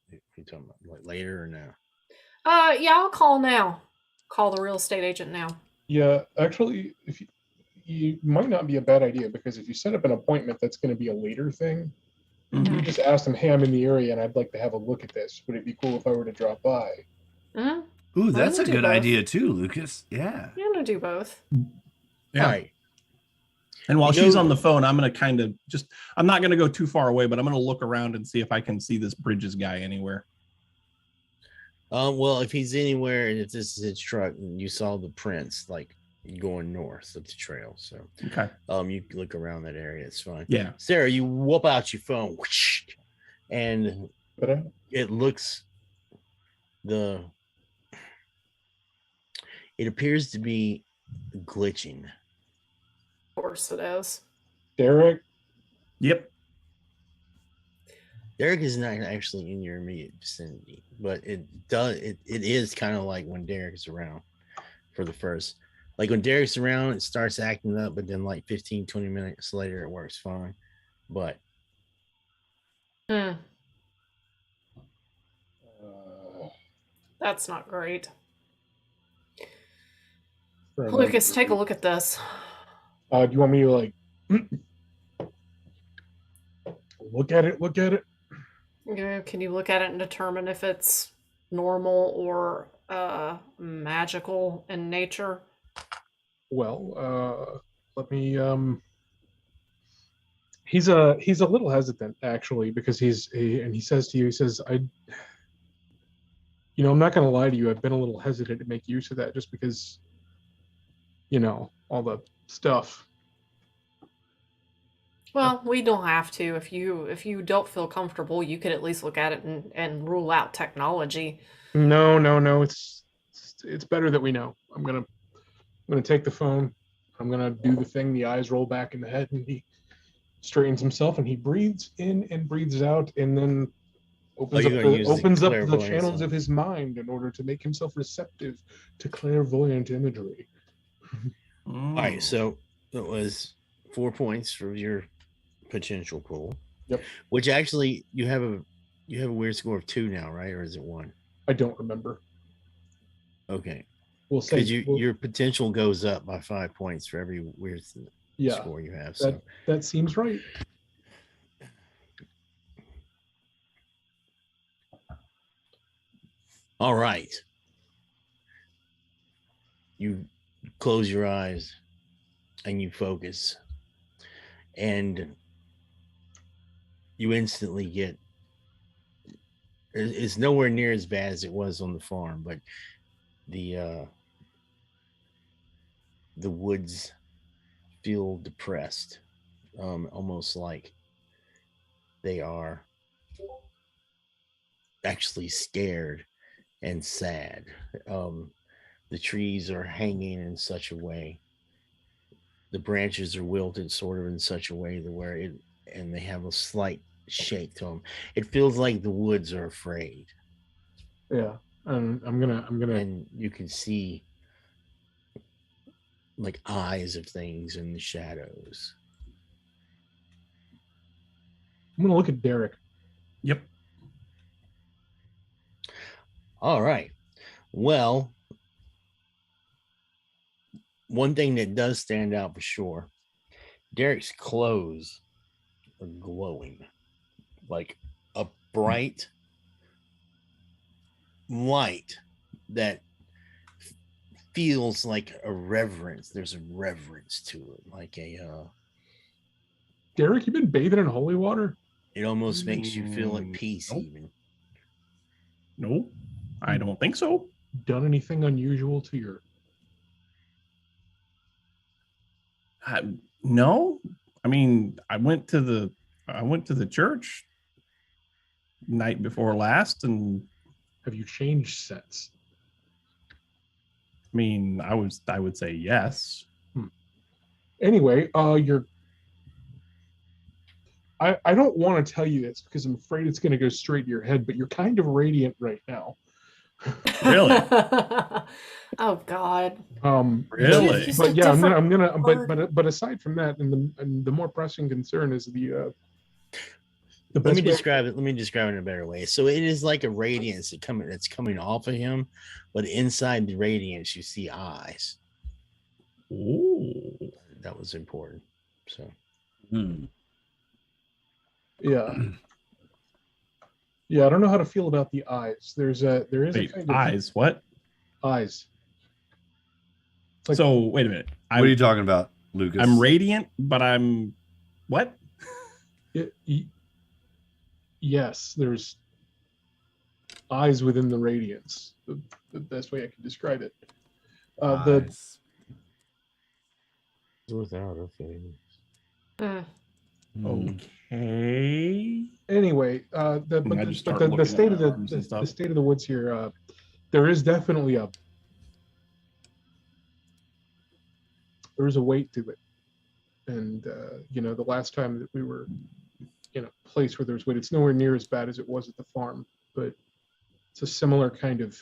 talking about like later or now? Yeah, I'll call now. Call the real estate agent now. Yeah, actually, if you might not be a bad idea, because if you set up an appointment that's going to be a later thing, Mhm. you just ask them, "Hey, I'm in the area and I'd like to have a look at this. Would it be cool if I were to drop by?" Mm-hmm. Ooh, that's a do good both. idea too, Lucas. Yeah. I'm gonna do both. Yeah. All right. And while You she's know- on the phone, I'm going to kind of I'm not going to go too far away, but I'm going to look around and see if I can see this Bridges guy anywhere. Well, if he's anywhere and if this is his truck, and you saw the prints like going north of the trail, so Okay. you can look around that area. It's fine. Yeah. Sarah, you whoop out your phone, whoosh, and But it looks the. It appears to be glitching. Of course it is. Derek, Yep. Derek is not actually in your immediate vicinity, but it does. It is kind of like when Derek is around for the first. Like when Derek's around, it starts acting up, but then like 15, 20 minutes later, it works fine. But Hmm, uh, that's not great. for a Lucas, number- take a look at this. Do you want me to like look at it? Look at it. Can you look at it and determine if it's normal or magical in nature? Well, let me. He's a little hesitant actually because he says to you, he says, I'm not going to lie to you. I've been a little hesitant to make use of that just because, all the stuff. Well, we don't have to. If you don't feel comfortable, you could at least look at it and rule out technology. No. It's better that we know. I'm gonna take the phone. I'm gonna do the thing. The eyes roll back in the head, and he straightens himself, and he breathes in and breathes out, and then opens up the clairvoyance channels on of his mind in order to make himself receptive to clairvoyant imagery. all right, so it was 4 points for your potential pool. Yep. Which actually you have a weird score of 2 now, right? Or is it 1? I don't remember. Okay. We'll say Because your potential goes up by 5 points for every weird score you have. So that seems right. all right. You close your eyes and you focus, and you instantly get. It's nowhere near as bad as it was on the farm, but the woods feel depressed, almost like they are actually scared and sad. The trees are hanging in such a way. The branches are wilted sort of in such a way that and they have a slight shake to them. It feels like the woods are afraid. Yeah. And I'm gonna And you can see like eyes of things in the shadows. look at Derek. Yep. All right. Well, one thing that does stand out for sure, Derek's clothes are glowing like a bright light that feels like a reverence. There's a reverence to it, like Derek, you been bathing in holy water? it almost makes you feel at peace. Nope. Even No, I don't think so. Done anything unusual to your? No, I mean, I went to the church night before last, and Have you changed since? I mean, I would say yes. Anyway, I don't want to tell you this because I'm afraid it's going to go straight to your head, but you're kind of radiant right now. Really? Oh God. Really? Just But a yeah, different I'm gonna. word. But aside from that, and the more pressing concern is the let best me way- describe it. Let me describe it in a better way. So it is like a radiance that's coming off of him, but inside the radiance you see eyes. Ooh. That was important. So Yeah. Yeah, I don't know how to feel about the eyes. There is a Wait, kind of eyes? What? eyes. It's like- So wait a minute. What are you talking about, Lucas? I'm radiant, but I'm what? Yes, there's eyes within the radiance. The best way I can describe it. The Eyes. Without a face. Hmm. Okay. anyway, I just start looking the at state my of arms and the stuff. state of the woods here. There is definitely there is a weight to it, and the last time that we were in a place where there's weight, it's nowhere near as bad as it was at the farm, but it's a similar kind of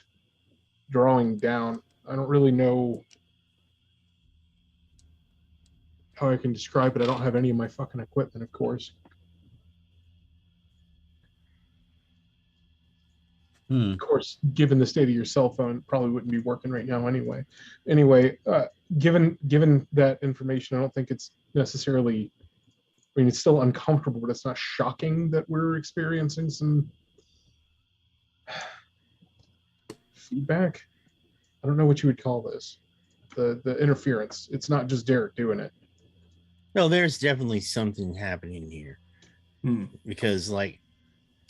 drawing down. I don't really know how I can describe it. I don't have any of my fucking equipment, of course. Of course, given the state of your cell phone, it probably wouldn't be working right now anyway. Anyway, given that information, I don't think it's necessarily. I mean, it's still uncomfortable, but it's not shocking that we're experiencing some feedback. I don't know what you would call this. The interference. It's not just Derek doing it. No, there's definitely something happening here. Because like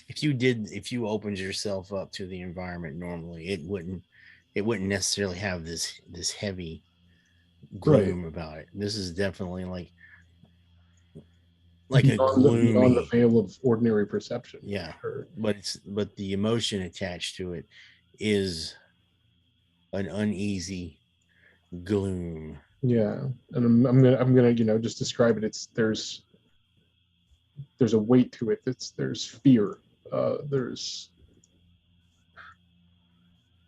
if you opened yourself up to the environment normally, it wouldn't necessarily have this heavy gloom about it. This is definitely like a gloomy, beyond the veil of ordinary perception. Yeah, but the emotion attached to it is an uneasy gloom. Yeah, and I'm gonna just describe it. There's a weight to it. There's fear. There's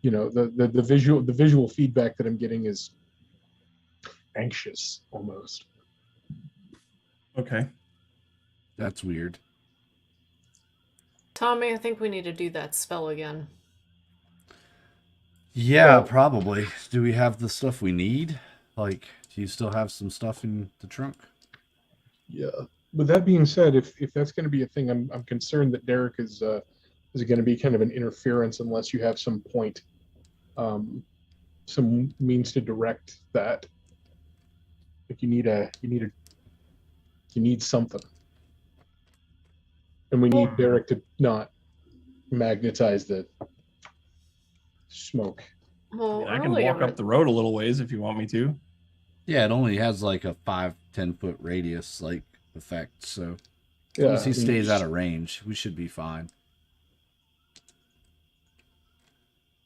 the visual feedback that I'm getting is anxious almost. Okay. That's weird. Tommy, I think we need to do that spell again. Yeah, probably. Do we have the stuff we need? Like, do you still have some stuff in the trunk? Yeah. With that being said, if that's going to be a thing, I'm concerned that Derek is going to be kind of an interference unless you have some point, some means to direct that. Like you need something, and we need Derek to not magnetize the smoke. Well, I can walk up the road a little ways if you want me to. Yeah, it only has like a 5-10 foot radius like effect, so as long as he stays out of range, we should be fine.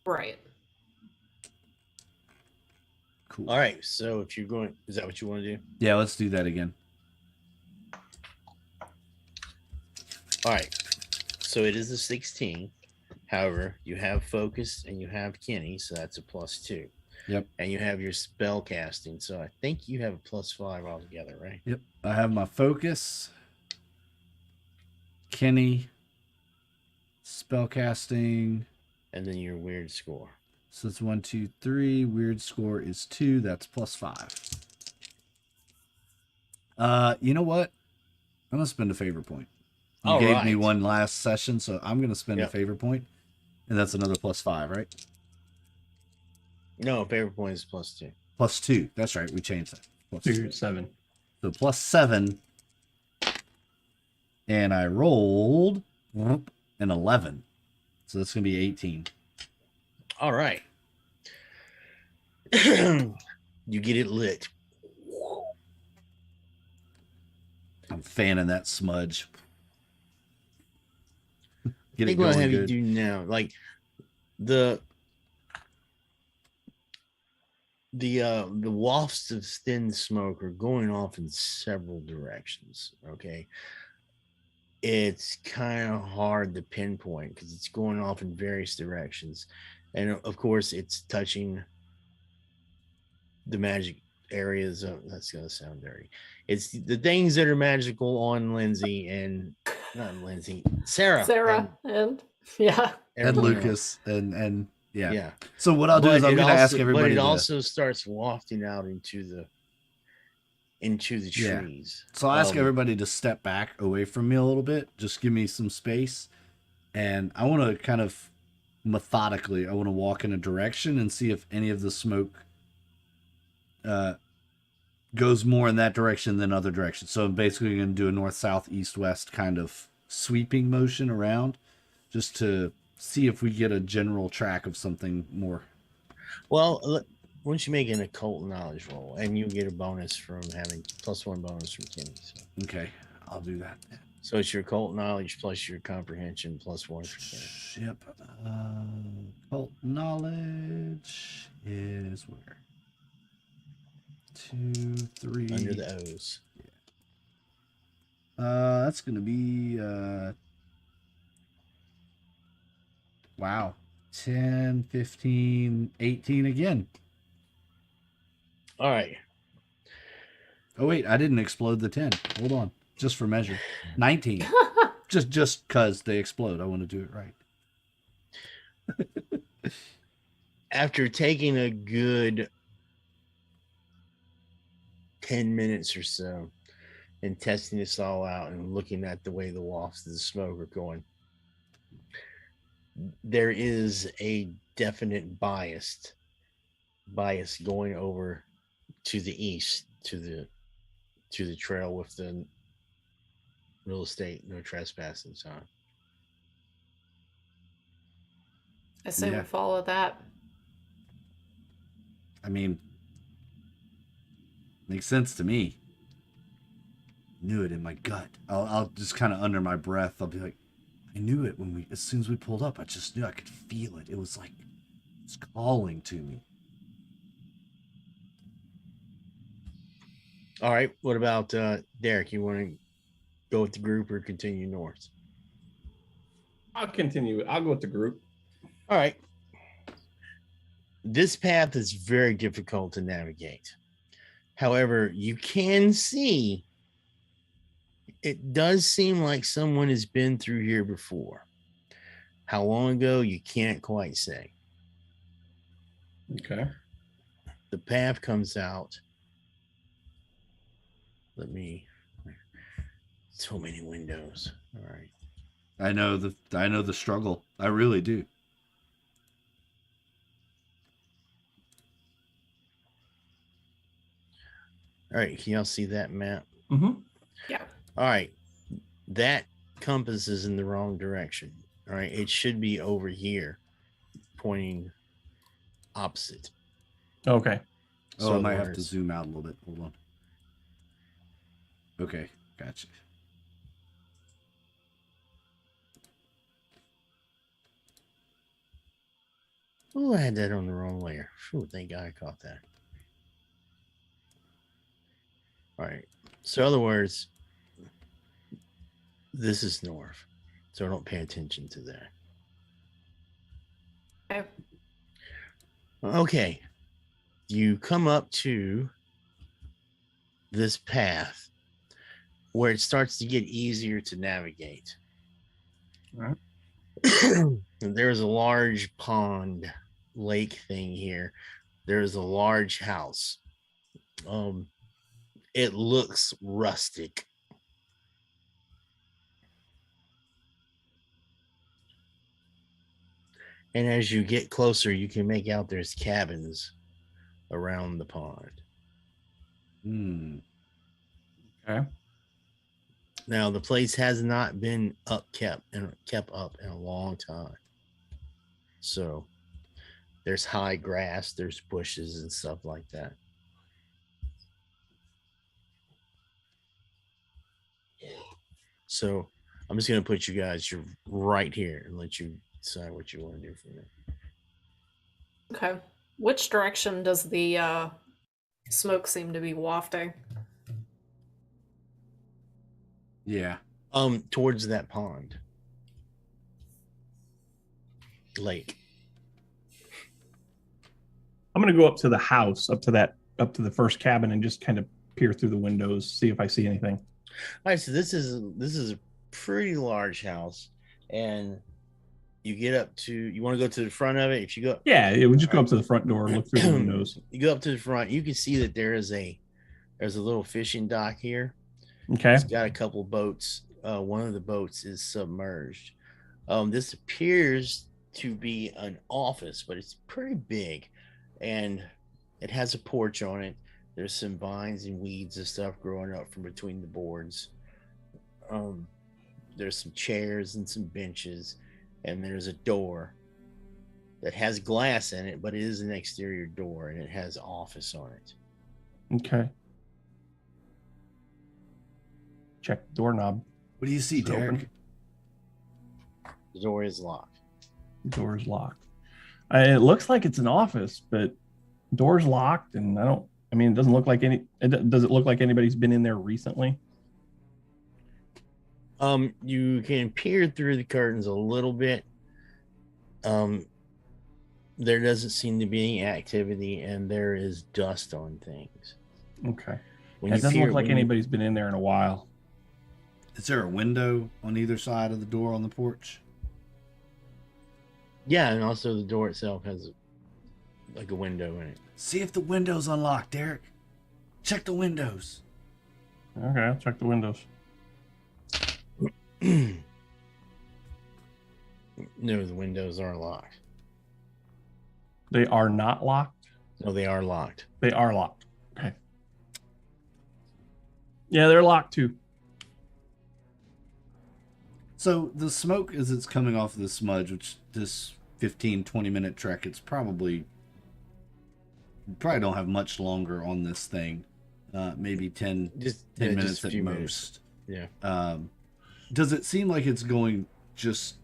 Right. Cool. All right, so if you're going, is that what you want to do? Yeah, let's do that again. All right, so it is a 16. However, you have focus and you have Kenny, so that's a +2. Yep. And you have your spell casting, so I think you have a +5 altogether, right? Yep. I have my focus, Kenny, spellcasting, and then your weird score. So it's 1, 2, 3. Weird score is 2. That's +5. You know what? I'm gonna spend a favor point. You gave me one last session, so I'm gonna spend a favor point, and that's another +5, right? No, favor point is +2. +2. That's right. We changed that. +2. 7. So +7, and I rolled an 11, so that's gonna be 18. All right. You get it lit. I'm fanning that smudge. Get it going. What I have you do now, like the wafts of thin smoke are going off in several directions. Okay, it's kind of hard to pinpoint because it's going off in various directions, and of course, it's touching the magic areas of. That's gonna sound dirty. It's the things that are magical on Lindsay and not Lindsay, Sarah, and yeah, and Lucas, and yeah. So what I'll do is I'm going to ask everybody. But it also starts wafting out into the trees. Yeah. So I'll ask everybody to step back away from me a little bit. Just give me some space, and I want to kind of methodically. I want to walk in a direction and see if any of the smoke goes more in that direction than other directions. So I'm basically going to do a north, south, east, west kind of sweeping motion around, just to see if we get a general track of something more. Well, once you make an occult knowledge roll, and you get a bonus from having +1 bonus from Kenny. So. Okay, I'll do that. So it's your occult knowledge plus your comprehension +1 for Kenny. Yep. Cult knowledge is where? 2, 3. Under the O's. That's gonna be wow. 10, 15, 18 again. All right. Oh wait, I didn't explode the 10. Hold on. Just for measure. 19. just cuz they explode. I want to do it right. After taking a good 10 minutes or so and testing this all out and looking at the way the wafts of the smoke are going, there is a definite bias going over to the east to the trail with the real estate, no trespassing sign. I say Yeah. we follow that. I mean, makes sense to me. Knew it in my gut. I'll just kind of under my breath. I'll be like, I knew it as soon as we pulled up. I just knew. I could feel it. It was like it's calling to me. All right. What about Derek? You want to go with the group or continue north? I'll continue. I'll go with the group. All right. This path is very difficult to navigate. However, you can see it does seem like someone has been through here before. How long ago, you can't quite say. Okay. The path comes out. So many windows. All right. I know the struggle. I really do. All right. Can y'all see that map? Mm-hmm. Yeah. All right. That compass is in the wrong direction. All right. It should be over here, pointing opposite. Okay. Oh, I might have to zoom out a little bit. Hold on. Okay, gotcha. Oh, I had that on the wrong layer. Phew, thank God I caught that. All right. So, in other words, this is north. So don't pay attention to that. Okay. Okay. You come up to this path where it starts to get easier to navigate. All right. There's a large pond lake thing here. There's a large house. It looks rustic. And as you get closer, you can make out there's cabins around the pond. Okay. Now, the place has not been kept up in a long time. So there's high grass, there's bushes and stuff like that. So I'm just going to put you guys right here and let you decide what you want to do from there. Okay. Which direction does the smoke seem to be wafting? Yeah. Towards that pond. Lake. I'm gonna go up to the house, up to the first cabin, and just kind of peer through the windows, see if I see anything. All right, so this is a pretty large house, and you get up to. You want to go to the front of it? If you go, Yeah, it would just go up to the front door, look through the windows. You go up to the front. You can see that there's a little fishing dock here. Okay. It's got a couple boats. One of the boats is submerged. This appears to be an office, but it's pretty big, and it has a porch on it. There's some vines and weeds and stuff growing up from between the boards. There's some chairs and some benches, and there's a door that has glass in it, but it is an exterior door, and it has office on it. Okay. Check the doorknob. What do you see, Is it Derek? open? The door is locked. Door's locked. It looks like it's an office, but door's locked, and it doesn't look like does it look like anybody's been in there recently? You can peer through the curtains a little bit. There doesn't seem to be any activity, and there is dust on things. Okay. When It you doesn't peer, look like when you- anybody's been in there in a while. Is there a window on either side of the door on the porch? Yeah, and also the door itself has like a window in it. See if the window's unlocked, Derek. Check the windows. Okay, I'll check the windows. No, the windows are locked. They are not locked. No, they are locked. They are locked. Okay. Yeah, they're locked too. So the smoke as it's coming off of the smudge, which this 15-20 minute trek, it's probably don't have much longer on this thing. Maybe 10 minutes just a at few most. minutes. Yeah. Does it seem like it's going just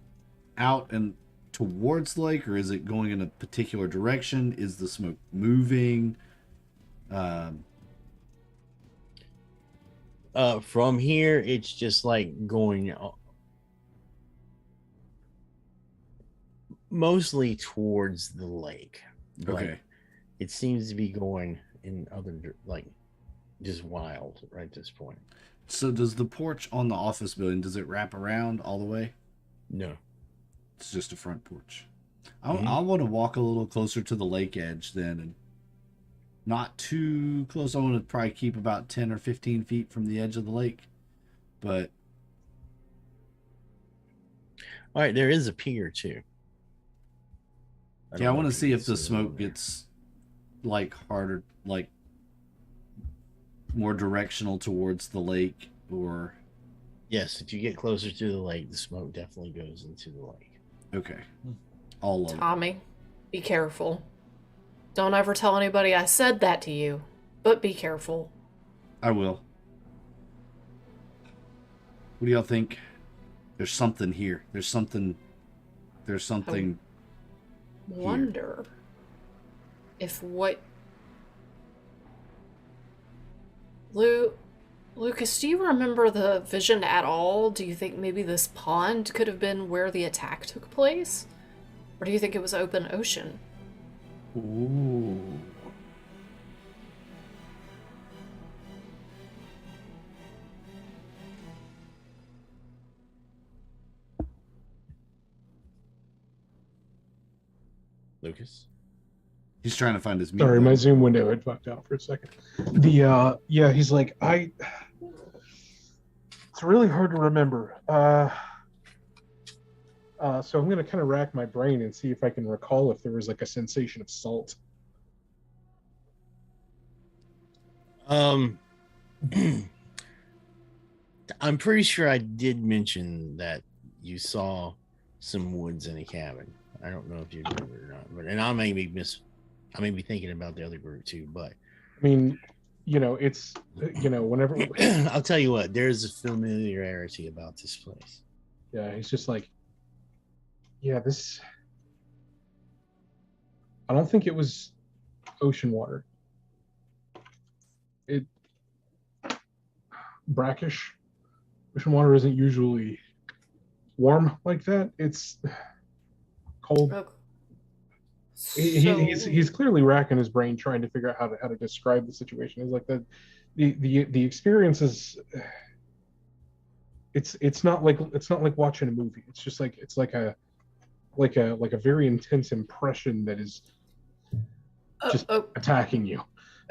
out and towards the lake, or is it going in a particular direction? Is the smoke moving? From here, it's just like going mostly towards the lake. But Okay. it seems to be going in other, like, just wild right at this point. So does the porch on the office building, does it wrap around all the way? No. It's just a front porch. Mhm. I want to walk a little closer to the lake edge then, and not too close. I want to probably keep about 10 or 15 feet from the edge of the lake. But All right, there is a pier too. yeah, I want to to see if the smoke gets like harder, like more directional towards the lake, or Yes, if you get closer to the lake, the smoke definitely goes into the lake. okay. All of it. Tommy, be careful. Don't ever tell anybody I said that to you, but be careful. I will. What do y'all think? There's something here. There's something. Wonder if what Lucas, do you remember the vision at all? Do you think maybe this pond could have been where the attack took place? Or do you think it was open ocean? Ooh. Lucas? He's trying to find his mute Sorry, my button. Zoom window had fucked out for a second. He's like, it's really hard to remember. So I'm gonna kind of rack my brain and see if I can recall if there was like a sensation of salt. I'm pretty sure I did mention that you saw some woods in a cabin. I don't know if you remember or not, but I may be thinking about the other group too. But I mean, it's whenever I'll tell you what, there's a familiarity about this place. yeah, he's just like, yeah, this. I don't think it was ocean water. It brackish. Ocean water isn't usually warm like that. It's cold. Okay. He's clearly racking his brain trying to figure out how to describe the situation. It's like the experience is. It's not like watching a movie. It's just like it's like a very intense impression that is just attacking you.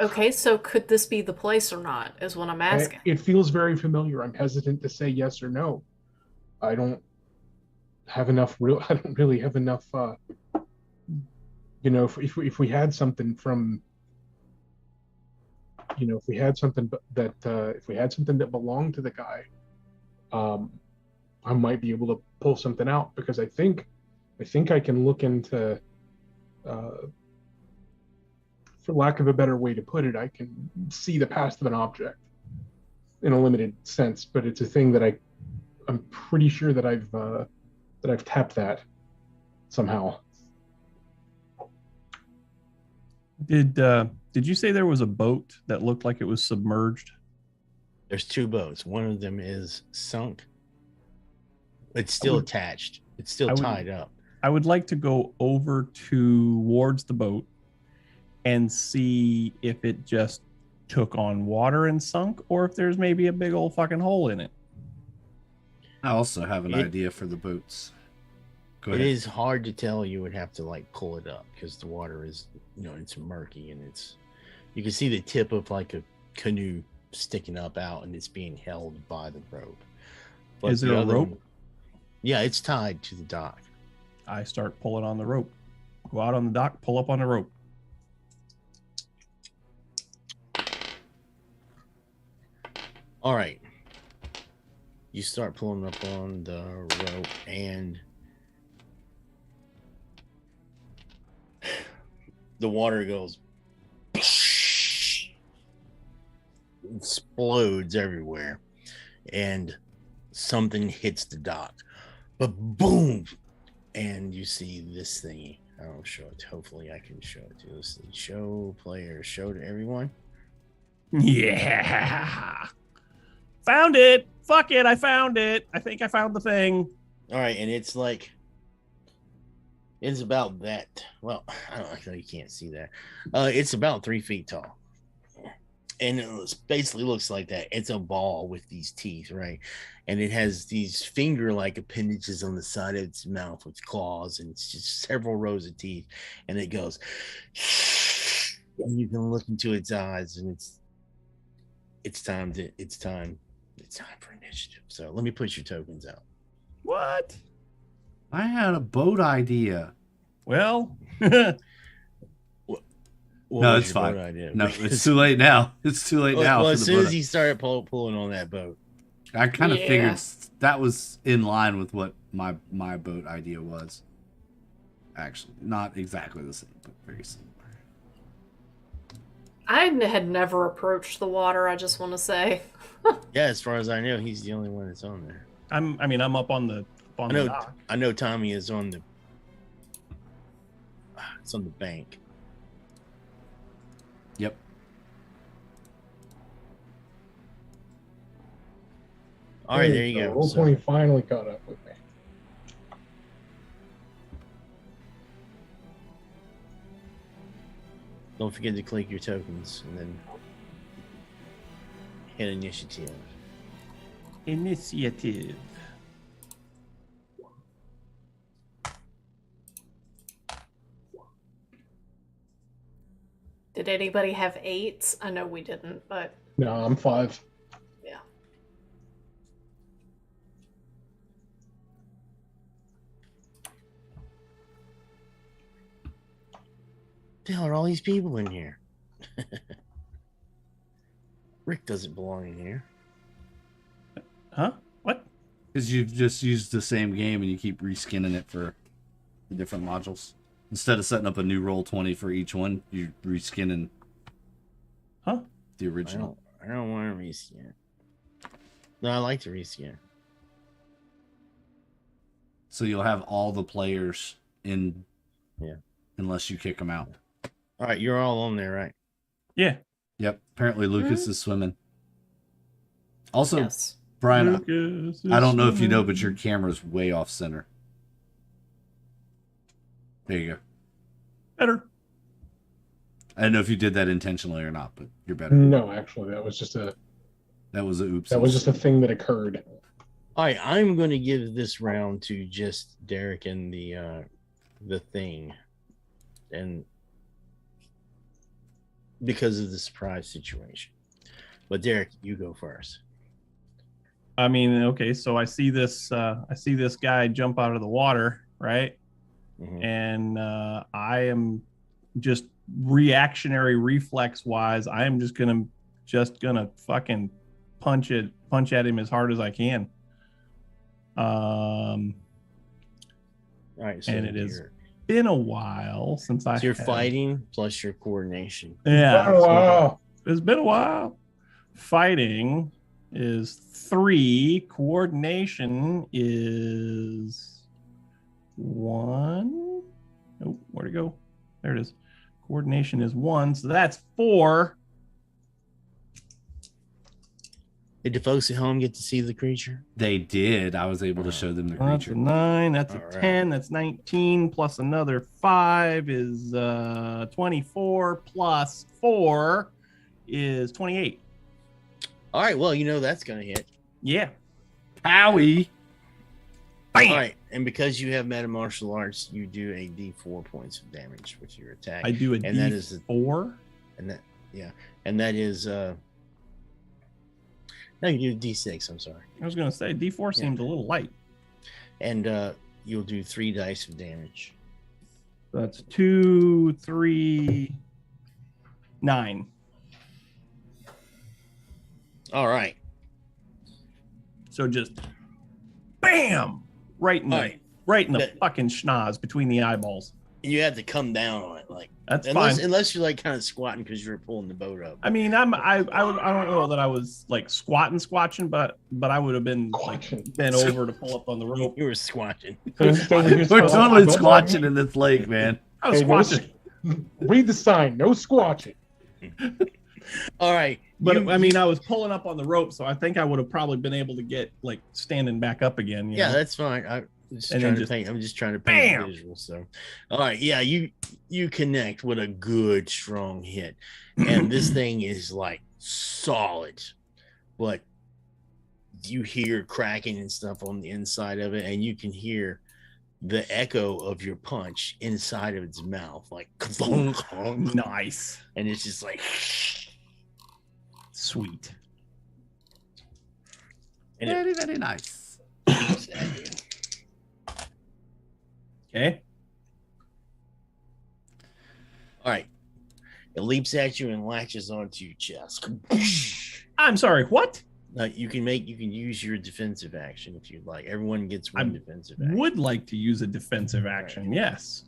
Okay, so could this be the place or not, is what I'm asking. It feels very familiar. I'm hesitant to say yes or no. I don't really have enough. If we had something from, if we had something that belonged to the guy, I might be able to pull something out, because I think I think I can look into, for lack of a better way to put it, I can see the past of an object in a limited sense, but it's a thing that I'm pretty sure that I've tapped that somehow. Did you say there was a boat that looked like it was submerged? There's two boats. One of them is sunk. It's still attached. It's still tied up. I would like to go over towards the boat and see if it just took on water and sunk, or if there's maybe a big old fucking hole in it. I also have an idea for the boats. Go ahead. It is hard to tell. You would have to like pull it up because the water is, it's murky, and you can see the tip of like a canoe sticking up out, and it's being held by the rope. But is there a rope? Yeah, it's tied to the dock. I start pulling on the rope. Go out on the dock, pull up on the rope. All right. You start pulling up on the rope, and the water goes, explodes everywhere, and something hits the dock. But boom! And you see this thingy. I'll show it. Hopefully, I can show it to you. Let's see. Show player. Show to everyone. Yeah. Found it. Fuck it. I found it. I think I found the thing. All right. And it's like, it's about that. Well, I don't know. You can't see that. It's about 3 feet tall. And it basically looks like that. It's a ball with these teeth, right? And it has these finger-like appendages on the side of its mouth with claws, and it's just several rows of teeth. And it goes, and you can look into its eyes, and it's time for initiative. So let me put your tokens out. What? I had a boat idea. Well, no, it's fine. No, it's too late now. It's too late now. Well, as soon as he started pulling on that boat, I kind of figured that was in line with what my boat idea was. Actually, not exactly the same, but very similar. I had never approached the water, I just want to say. Yeah, as far as I know, he's the only one that's on there. I'm up on the dock. I know Tommy is on the. It's on the bank. Yep. All right, there you go. Roll20 finally caught up with me. Don't forget to click your tokens and then hit initiative. Initiative. Did anybody have 8s? I know we didn't, but No, I'm 5. yeah. The hell are all these people in here? Rick doesn't belong in here. Huh? What? Because you've just used the same game and you keep reskinning it for the different modules. Instead of setting up a new Roll20 for each one, you're reskinning the original. I don't want to reskin. No, I like to reskin. So you'll have all the players in, yeah, unless you kick them out. All right, you're all on there, right? Yeah. Yep. Apparently Lucas is swimming. Also, Yes. Brian, Lucas I don't know if you know, swimming. but your camera's way off center. There you go. Better. I don't know if you did that intentionally or not, but you're better. No, actually, that was just a oops. that was just a thing that occurred. All right, I'm going to give this round to just Derek and the thing, and because of the surprise situation. But Derek, you go first. I mean, okay, so I see this guy jump out of the water, right? Mhm. And I am just reactionary reflex wise, I am just gonna fucking punch at him as hard as I can. All All right, so And it is been a while since I. So you're have- fighting plus your coordination. Yeah. Oh, wow. So it's been a while. Fighting is 3. Coordination is 1. Oh, where'd it go? There it is. Coordination is 1. So that's 4. Did the folks at home get to see the creature? They did. I was able to show them the That's a creature. 9. That's a All right. 10. That's 19. Plus another 5 is 24. Plus 4 is 28. All right, well, that's going to hit. Yeah. Howie. Bam! All right, and because you have meta martial arts, you do a D4 points of damage with your attack. I do a And that is D4. And that is no, you do D6. I'm sorry, I was going to say D4 seemed a little light. and you'll do 3 dice of damage. That's 2, 3, 9. All right, So just bam, right in the All right. That- fucking schnoz between the eyeballs. you have to come down on it, That's unless fine. unless you're kind of squatting because you're pulling the boat up. I mean, I don't know that I was squatching, but I would have been Squatching. bent over to pull up on the rope. You were squatching. We're totally squatching in this lake, man. I was Hey, no squatching, Read the sign. No squatching. All right, but you- I mean, I was pulling up on the rope, so I think I would have probably been able to get standing back up again. yeah, know? that's fine. I'm just And trying then to paint. I'm just trying to paint bam! a visual. So, all right, yeah, you connect with a good strong hit, and this thing is solid, but you hear cracking and stuff on the inside of it, and you can hear the echo of your punch inside of its mouth, Nice, and it's just sweet. and it Very, very nice. leaps at you. Okay. All right, it leaps at you and latches onto your chest. I'm sorry. What? You can use your defensive action if you'd like. Everyone gets one defensive action. Would like to use a defensive action. Yes.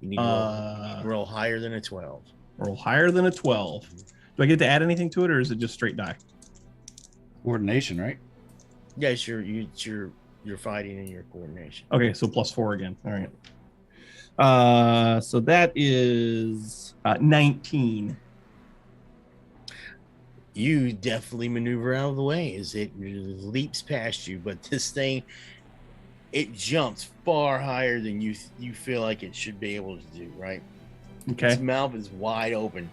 You need to roll higher than a 12. Roll higher than a 12. Do I get to add anything to it, or is it just straight die? Coordination, right? Yes, you're fighting in your coordination. Okay, so +4 again. All right. So that is 19. You definitely maneuver out of the way as it leaps past you, but this thing, it jumps far higher than you feel like it should be able to do, right? Okay. Its mouth is wide open.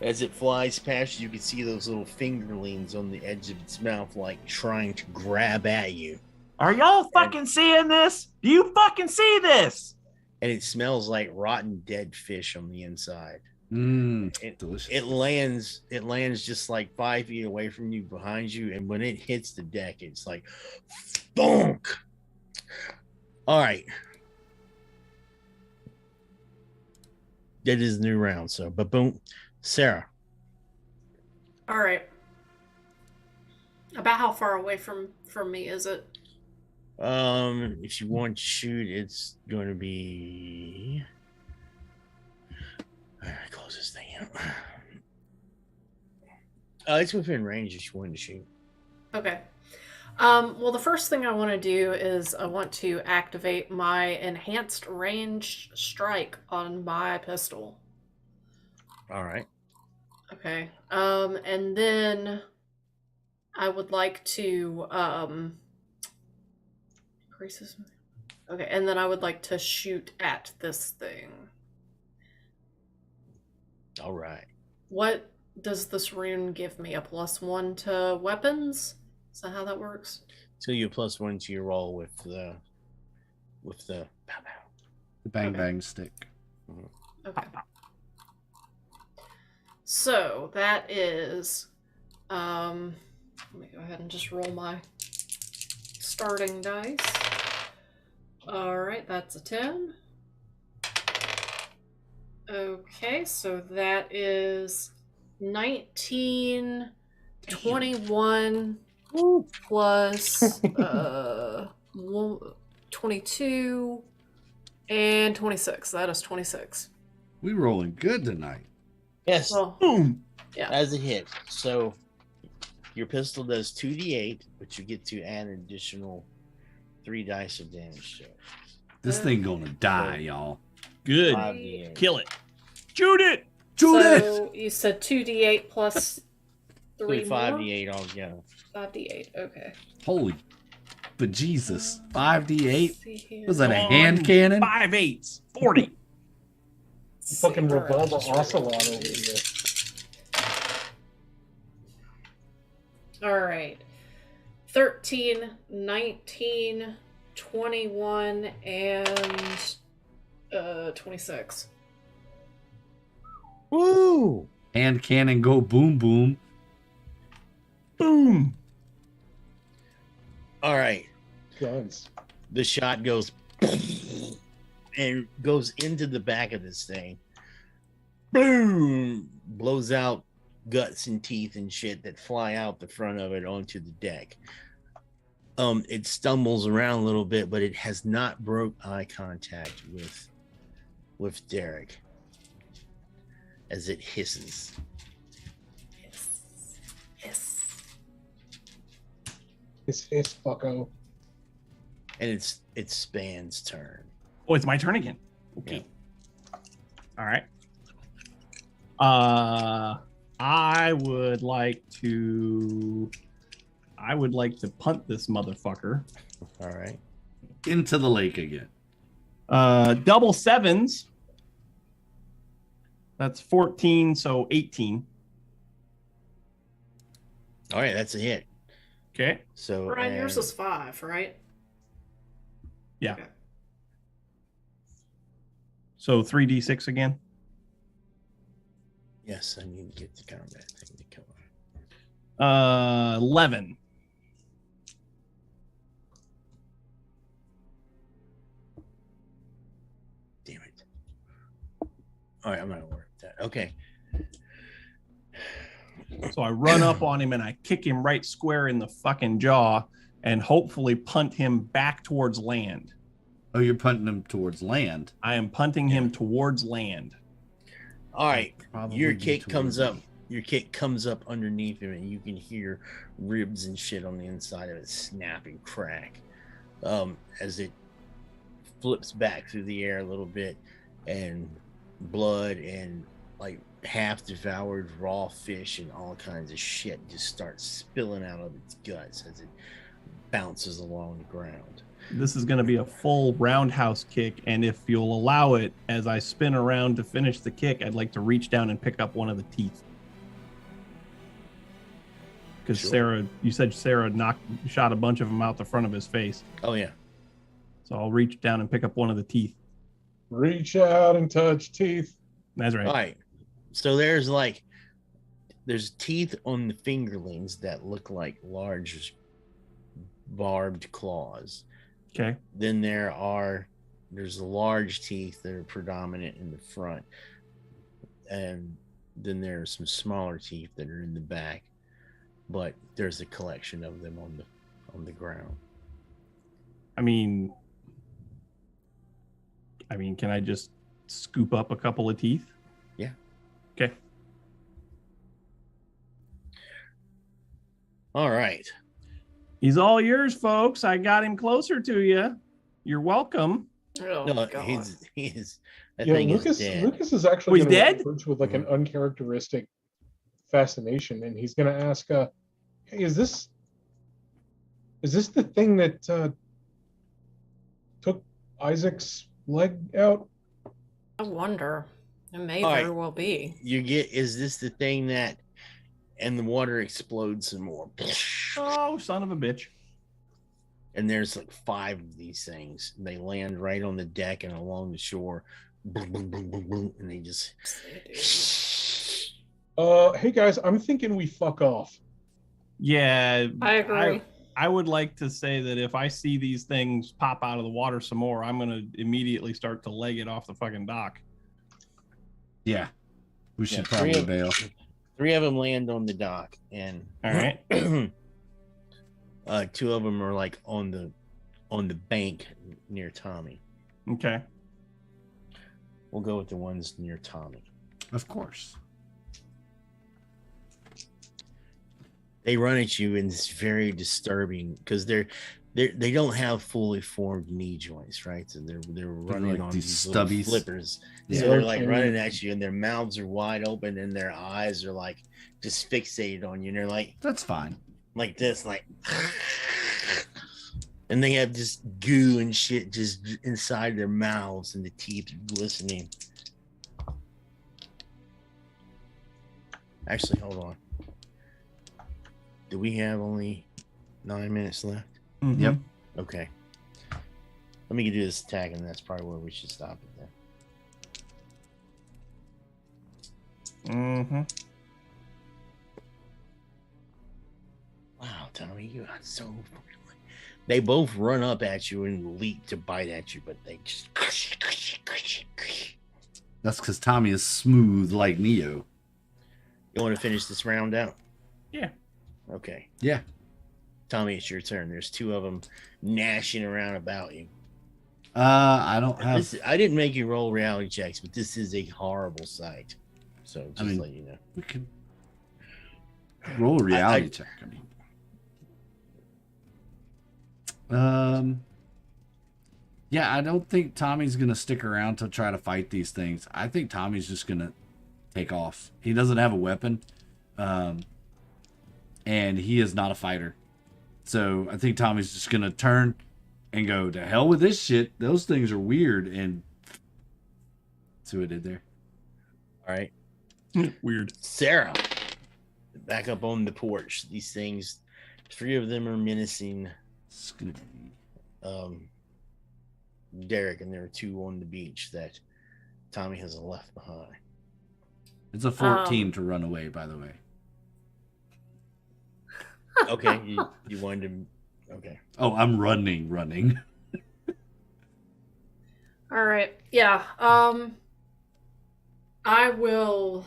As it flies past you can see those little fingerlings on the edge of its mouth, trying to grab at you. Are y'all fucking seeing this? Do you fucking see this? And it smells like rotten dead fish on the inside. Delicious. It lands just 5 feet away from you, behind you, and when it hits the deck, it's like bonk. All right. That is a new round, so but boom. Sarah. All right. About how far away from me is it? If you want to shoot, it's going to be. All right, close this thing out. It's within range if you wanted to shoot. Okay. Well, the first thing I want to do is I want to activate my enhanced range strike on my pistol. All right. Okay. And then I would like to increases. Okay, and then I would like to shoot at this thing. All right. What does this rune give me? A +1 to weapons? Is that how that works? So you +1 to your roll with the pow pow. The bang Okay. bang stick. Okay. So that is let me go ahead and just roll my starting dice. All right, that's a 10. Okay, so that is 19, 21 plus 22 And 26. That is 26. We rolling good tonight. Yes, Well, Boom. yeah. as a hit. So your pistol does 2d8, but you get to add an additional 3 dice of damage to it. This thing gonna die, y'all. Good. 5d8. Kill it. Shoot it. Shoot it! So you said 2d8 plus 3 So more? 5d8 altogether. 5d8. Okay. Holy bejesus. 5d8? Let's see here. Was that a Come hand on, cannon? 5 8s. 40. Let's see. Fucking All right, revolver just write ocelot it over here. All right. 13, 19, 21, and 26. Woo! Hand cannon go boom boom. Boom. All right. Guns. The shot goes and goes into the back of this thing. Boom! Blows out guts and teeth and shit that fly out the front of it onto the deck. It stumbles around a little bit, but it has not broke eye contact with Derek as it hisses. Yes. Yes. It's fucko. And it's Span's turn. Oh, it's my turn again. Okay. All right. I would like to punt this motherfucker. All right. Into the lake again. Double sevens. That's 14, so 18. All right, that's a hit. Okay. So Brian, yours and- was 5, right? Yeah. Okay. So 3d6 again. yes, I need to get the combat thing to come on. 11. Damn it. All right, I'm gonna work that. Okay. So I run up on him and I kick him right square in the fucking jaw and hopefully punt him back towards land. Oh, you're punting him towards land. I am punting him towards land. All right. Probably Your be kick comes towards up. me. Your kick comes up underneath him, and you can hear ribs and shit on the inside of it snap and crack as it flips back through the air a little bit, and blood and like half devoured raw fish and all kinds of shit just starts spilling out of its guts as it bounces along the ground. This is going to be a full roundhouse kick, and if you'll allow it, as I spin around to finish the kick, I'd like to reach down and pick up one of the teeth. Because Sure. you said Sarah shot a bunch of them out the front of his face. Oh yeah. So I'll reach down and pick up one of the teeth. Reach out and touch teeth. That's right. All right. So there's teeth on the fingerlings that look like large barbed claws. Okay. Then there's the large teeth that are predominant in the front, and then there's some smaller teeth that are in the back, but there's a collection of them on the ground. I mean, can I just scoop up a couple of teeth? Yeah. Okay. All right. He's all yours, folks. I got him closer to you. You're welcome. Oh, No, God. he's that Yeah, thing Lucas. is dead. Lucas is actually he's gonna dead? approach with like an uncharacteristic fascination, and he's gonna ask, "Hey, is this the thing that took Isaac's leg out?" I wonder. It may All right. very well be. Is this the thing that, and the water explodes some more, Oh, son of a bitch. and there's like 5 of these things. They land right on the deck and along the shore, boom, boom, boom, boom, boom, and they just. Hey guys, I'm thinking we fuck off. Yeah. I agree. I would like to say that if I see these things pop out of the water some more, I'm going to immediately start to leg it off the fucking dock. Yeah. We should Yeah, probably bail. 3 of them land on the dock, and All right. 2 of them are like on the bank near Tommy. Okay. We'll go with the ones near Tommy. Of course. They run at you, and it's very disturbing because they don't have fully formed knee joints, right? So they're running like on these these little stubbies. flippers. Yeah. So they're like running at you, and their mouths are wide open, and their eyes are like just fixated on you, and they're That's fine. like this, like, and they have just goo and shit just inside their mouths, and the teeth are glistening. Actually, hold on. Do we have only 9 minutes left? Mhm. Yep. Okay. Let me do this attack, and that's probably where we should stop it then. Mm-hmm. Wow, Tommy, you got so. They both run up at you and leap to bite at you, but they just. That's because Tommy is smooth like Neo. You want to finish this round out? Yeah. Okay. Yeah. Tommy, it's your turn. There's two of them gnashing around about you. I don't have. I didn't make you roll reality checks, but this is a horrible sight. So just mean, let you know. We can roll a reality check. Yeah, I don't think Tommy's gonna stick around to try to fight these things. I think Tommy's just gonna take off. He doesn't have a weapon, and he is not a fighter. So I think Tommy's just gonna turn and go, to hell with this shit. Those things are weird. And see what I did there. All right. Weird. Sarah, back up on the porch. These things, 3 of them are menacing It's gonna be Derek, and there are 2 on the beach that Tommy has left behind. It's a 14 to run away, by the way. Okay, you wanted to. Okay. Oh, I'm running. All right. Yeah. I will.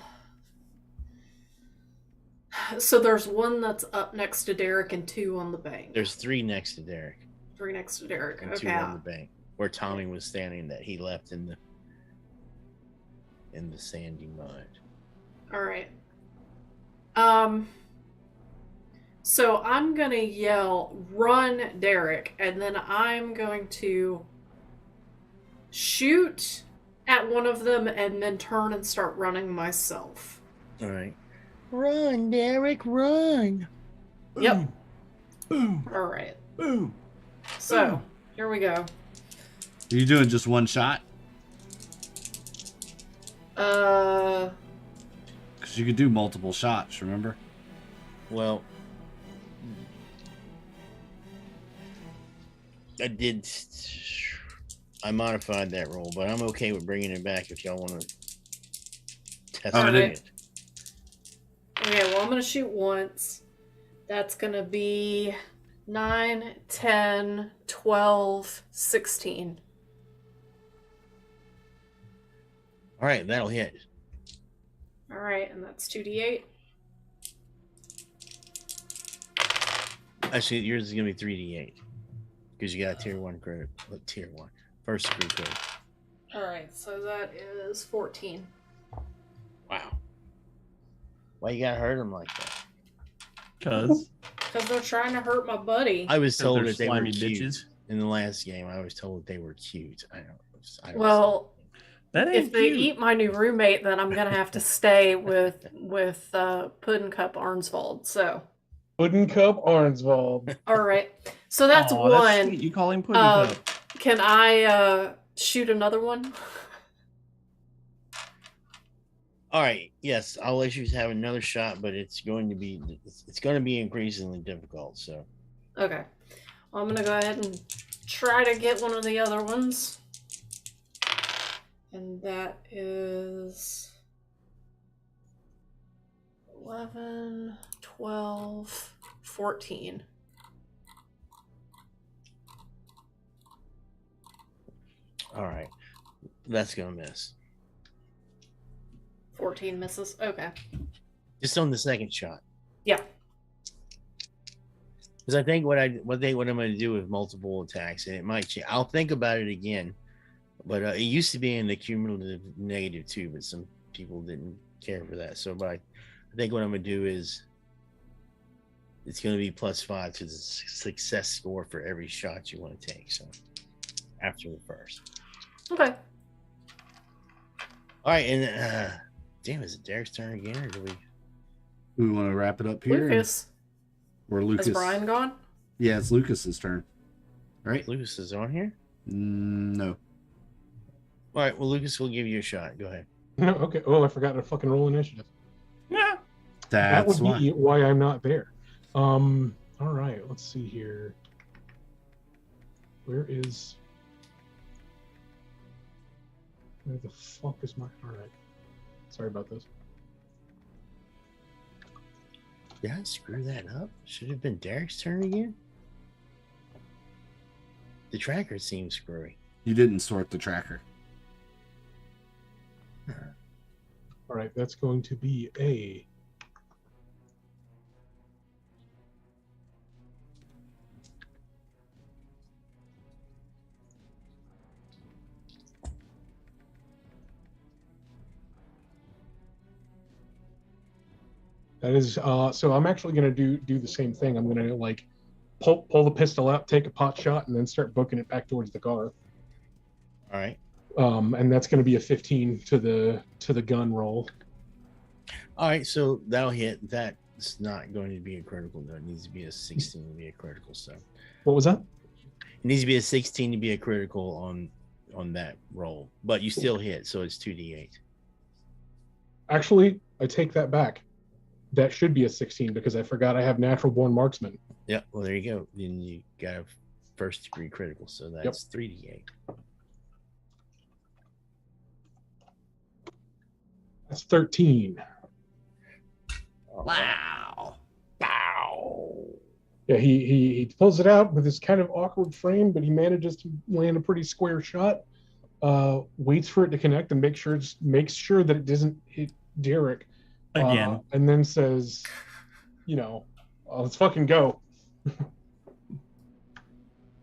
So there's one that's up next to Derek and 2 on the bank. There's 3 next to Derek 3 next to Derek. and 2 Okay. on the bank where Tommy was standing that he left in the sandy mud. All right. So I'm gonna yell, "Run, Derek!" and then I'm going to shoot at one of them and then turn and start running myself. All right. Run, Derek, run. Yep. Boom. All right. Boom. So here we go. Are you doing just one shot? Because you could do multiple shots, remember? Well, I modified that roll, but I'm okay with bringing it back if y'all want to test Oh, it. Okay, well, I'm going to shoot once. That's going to be 9, 10, 12, 16. All right, that'll hit. All right, and that's 2d8. Actually, yours is going to be 3d8 because you got a tier 1 credit. Tier 1. First degree credit. All right, so that is 14. Wow. Why you got to hurt him like that? Because they're trying to hurt my buddy. I was told they're that they were slimy cute. bitches. In the last game, I was told they were cute. I don't Well, that ain't if they cute. eat my new roommate, then I'm gonna have to stay with Puddin' Cup Arnsvold. So, Puddin' Cup Arnsvold. all right. So that's Aw, that's one. sweet. You call him Pudding Uh, Cup. Can I shoot another one? All right. Yes, I'll let you have another shot, but it's going to be increasingly difficult. So. Okay. Well, I'm gonna go ahead and try to get one of the other ones. And that is 11, 12, 14. All right. That's gonna miss. 14 misses. Okay. Just on the second shot. Yeah. Because I think what I'm going to do with multiple attacks, and it might change. I'll think about it again, But it used to be in the cumulative negative too, but some people didn't care for that. So, I think what I'm gonna do is it's gonna be +5 to the success score for every shot you want to take. So, after the first. Okay. All right, and damn, is it Derek's turn again, or do we? We want to wrap it up here. Lucas. Or Lucas. Is Brian gone? Yeah, it's Lucas's turn. Right? Lucas is on here. No. All right, well, Lucas will give you a shot. Go ahead. No, okay. Oh, I forgot to fucking roll initiative. Yeah. That That's would be why I'm not there. All right, let's see here. Where the fuck is my? All right. Sorry about this. Did I screw that up? Should have been Derek's turn again. The tracker seems screwy. You didn't sort the tracker. All right, that's going to be a. That is so I'm actually gonna do the same thing. I'm gonna like pull the pistol out, take a pot shot, and then start booking it back towards the car. All right. And that's gonna be a 15 to the gun roll. All right, so that'll hit. That's not going to be a critical, though. It needs to be a 16 to be a critical. So What was that? it needs to be a 16 to be a critical on that roll, but you still hit, so it's 2d8. Actually, I take that back. That should be a 16 because I forgot I have natural born marksman. Yeah, well, there you go. Then you got a first degree critical, so that's 3d8. That's 13. Wow. Bow. Yeah, he pulls it out with this kind of awkward frame, but he manages to land a pretty square shot. Waits for it to connect and makes sure that it doesn't hit Derek. Again. And then says, let's fucking go.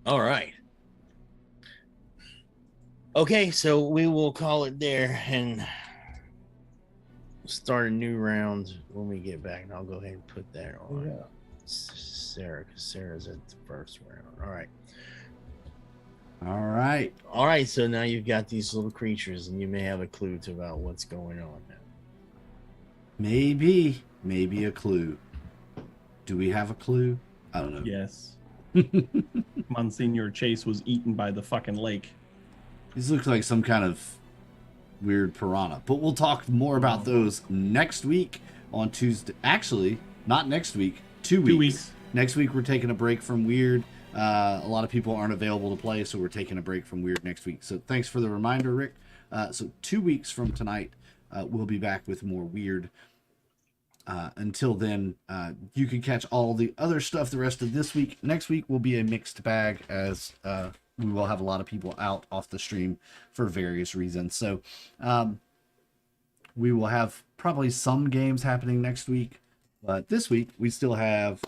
All right. Okay, so we will call it there and start a new round when we get back, and I'll go ahead and put that on Sarah, because Sarah's at the first round. All right. All right. So now you've got these little creatures, and you may have a clue to about what's going on now. Maybe a clue. Do we have a clue? I don't know. Yes. Monsignor Chase was eaten by the fucking lake. These look like some kind of weird piranha. But we'll talk more about those next week on Tuesday. Actually, not next week. 2 weeks. 2 weeks. Next week we're taking a break from Wyrd. A lot of people aren't available to play, so we're taking a break from Wyrd next week. So thanks for the reminder, Rick. So 2 weeks from tonight, we'll be back with more Wyrd. Until then, you can catch all the other stuff the rest of this week. Next week will be a mixed bag, as we will have a lot of people out off the stream for various reasons. So we will have probably some games happening next week. But this week, we still have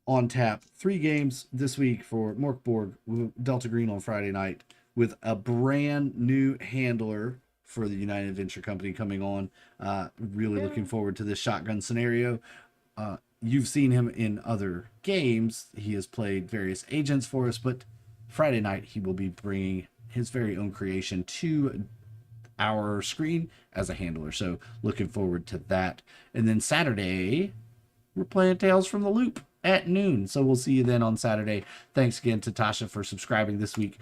on tap 3 games this week for Morkborg, Delta Green on Friday night, with a brand new handler for the United Adventure Company coming on. Really looking forward to this shotgun scenario. You've seen him in other games. He has played various agents for us, but Friday night he will be bringing his very own creation to our screen as a handler. So looking forward to that. And then Saturday, we're playing Tales from the Loop at noon. So we'll see you then on Saturday. Thanks again to Tasha for subscribing this week.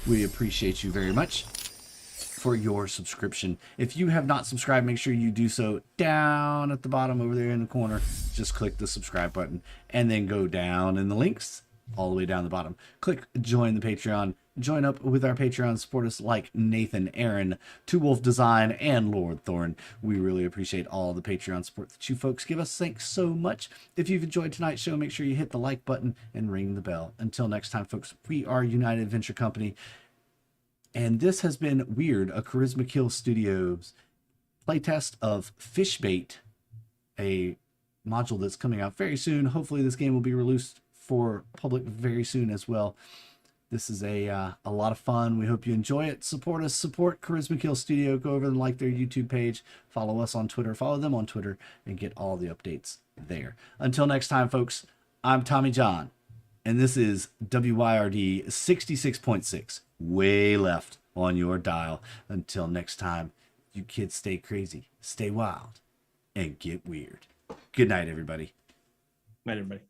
We appreciate you very much for your subscription. If you have not subscribed, make sure you do so down at the bottom over there in the corner. Just click the subscribe button and then go down in the links all the way down the bottom. Click join the Patreon. Join up with our Patreon supporters like Nathan, Aaron, Two Wolf Design, and Lord Thorn. We really appreciate all the Patreon support that you folks give us. Thanks so much. If you've enjoyed tonight's show, make sure you hit the like button and ring the bell. Until next time, folks, we are United Adventure Company. And this has been Wyrd, a Charisma Kill Studios playtest of Fishbait, a module that's coming out very soon. Hopefully this game will be released for public very soon as well. This is a lot of fun. We hope you enjoy it. Support us. Support Charisma Kill Studio. Go over and like their YouTube page. Follow us on Twitter. Follow them on Twitter and get all the updates there. Until next time, folks, I'm Tommy John, and this is WYRD 66.6, way left on your dial. Until next time, you kids stay crazy, stay wild, and get weird. Good night, everybody. Night, everybody.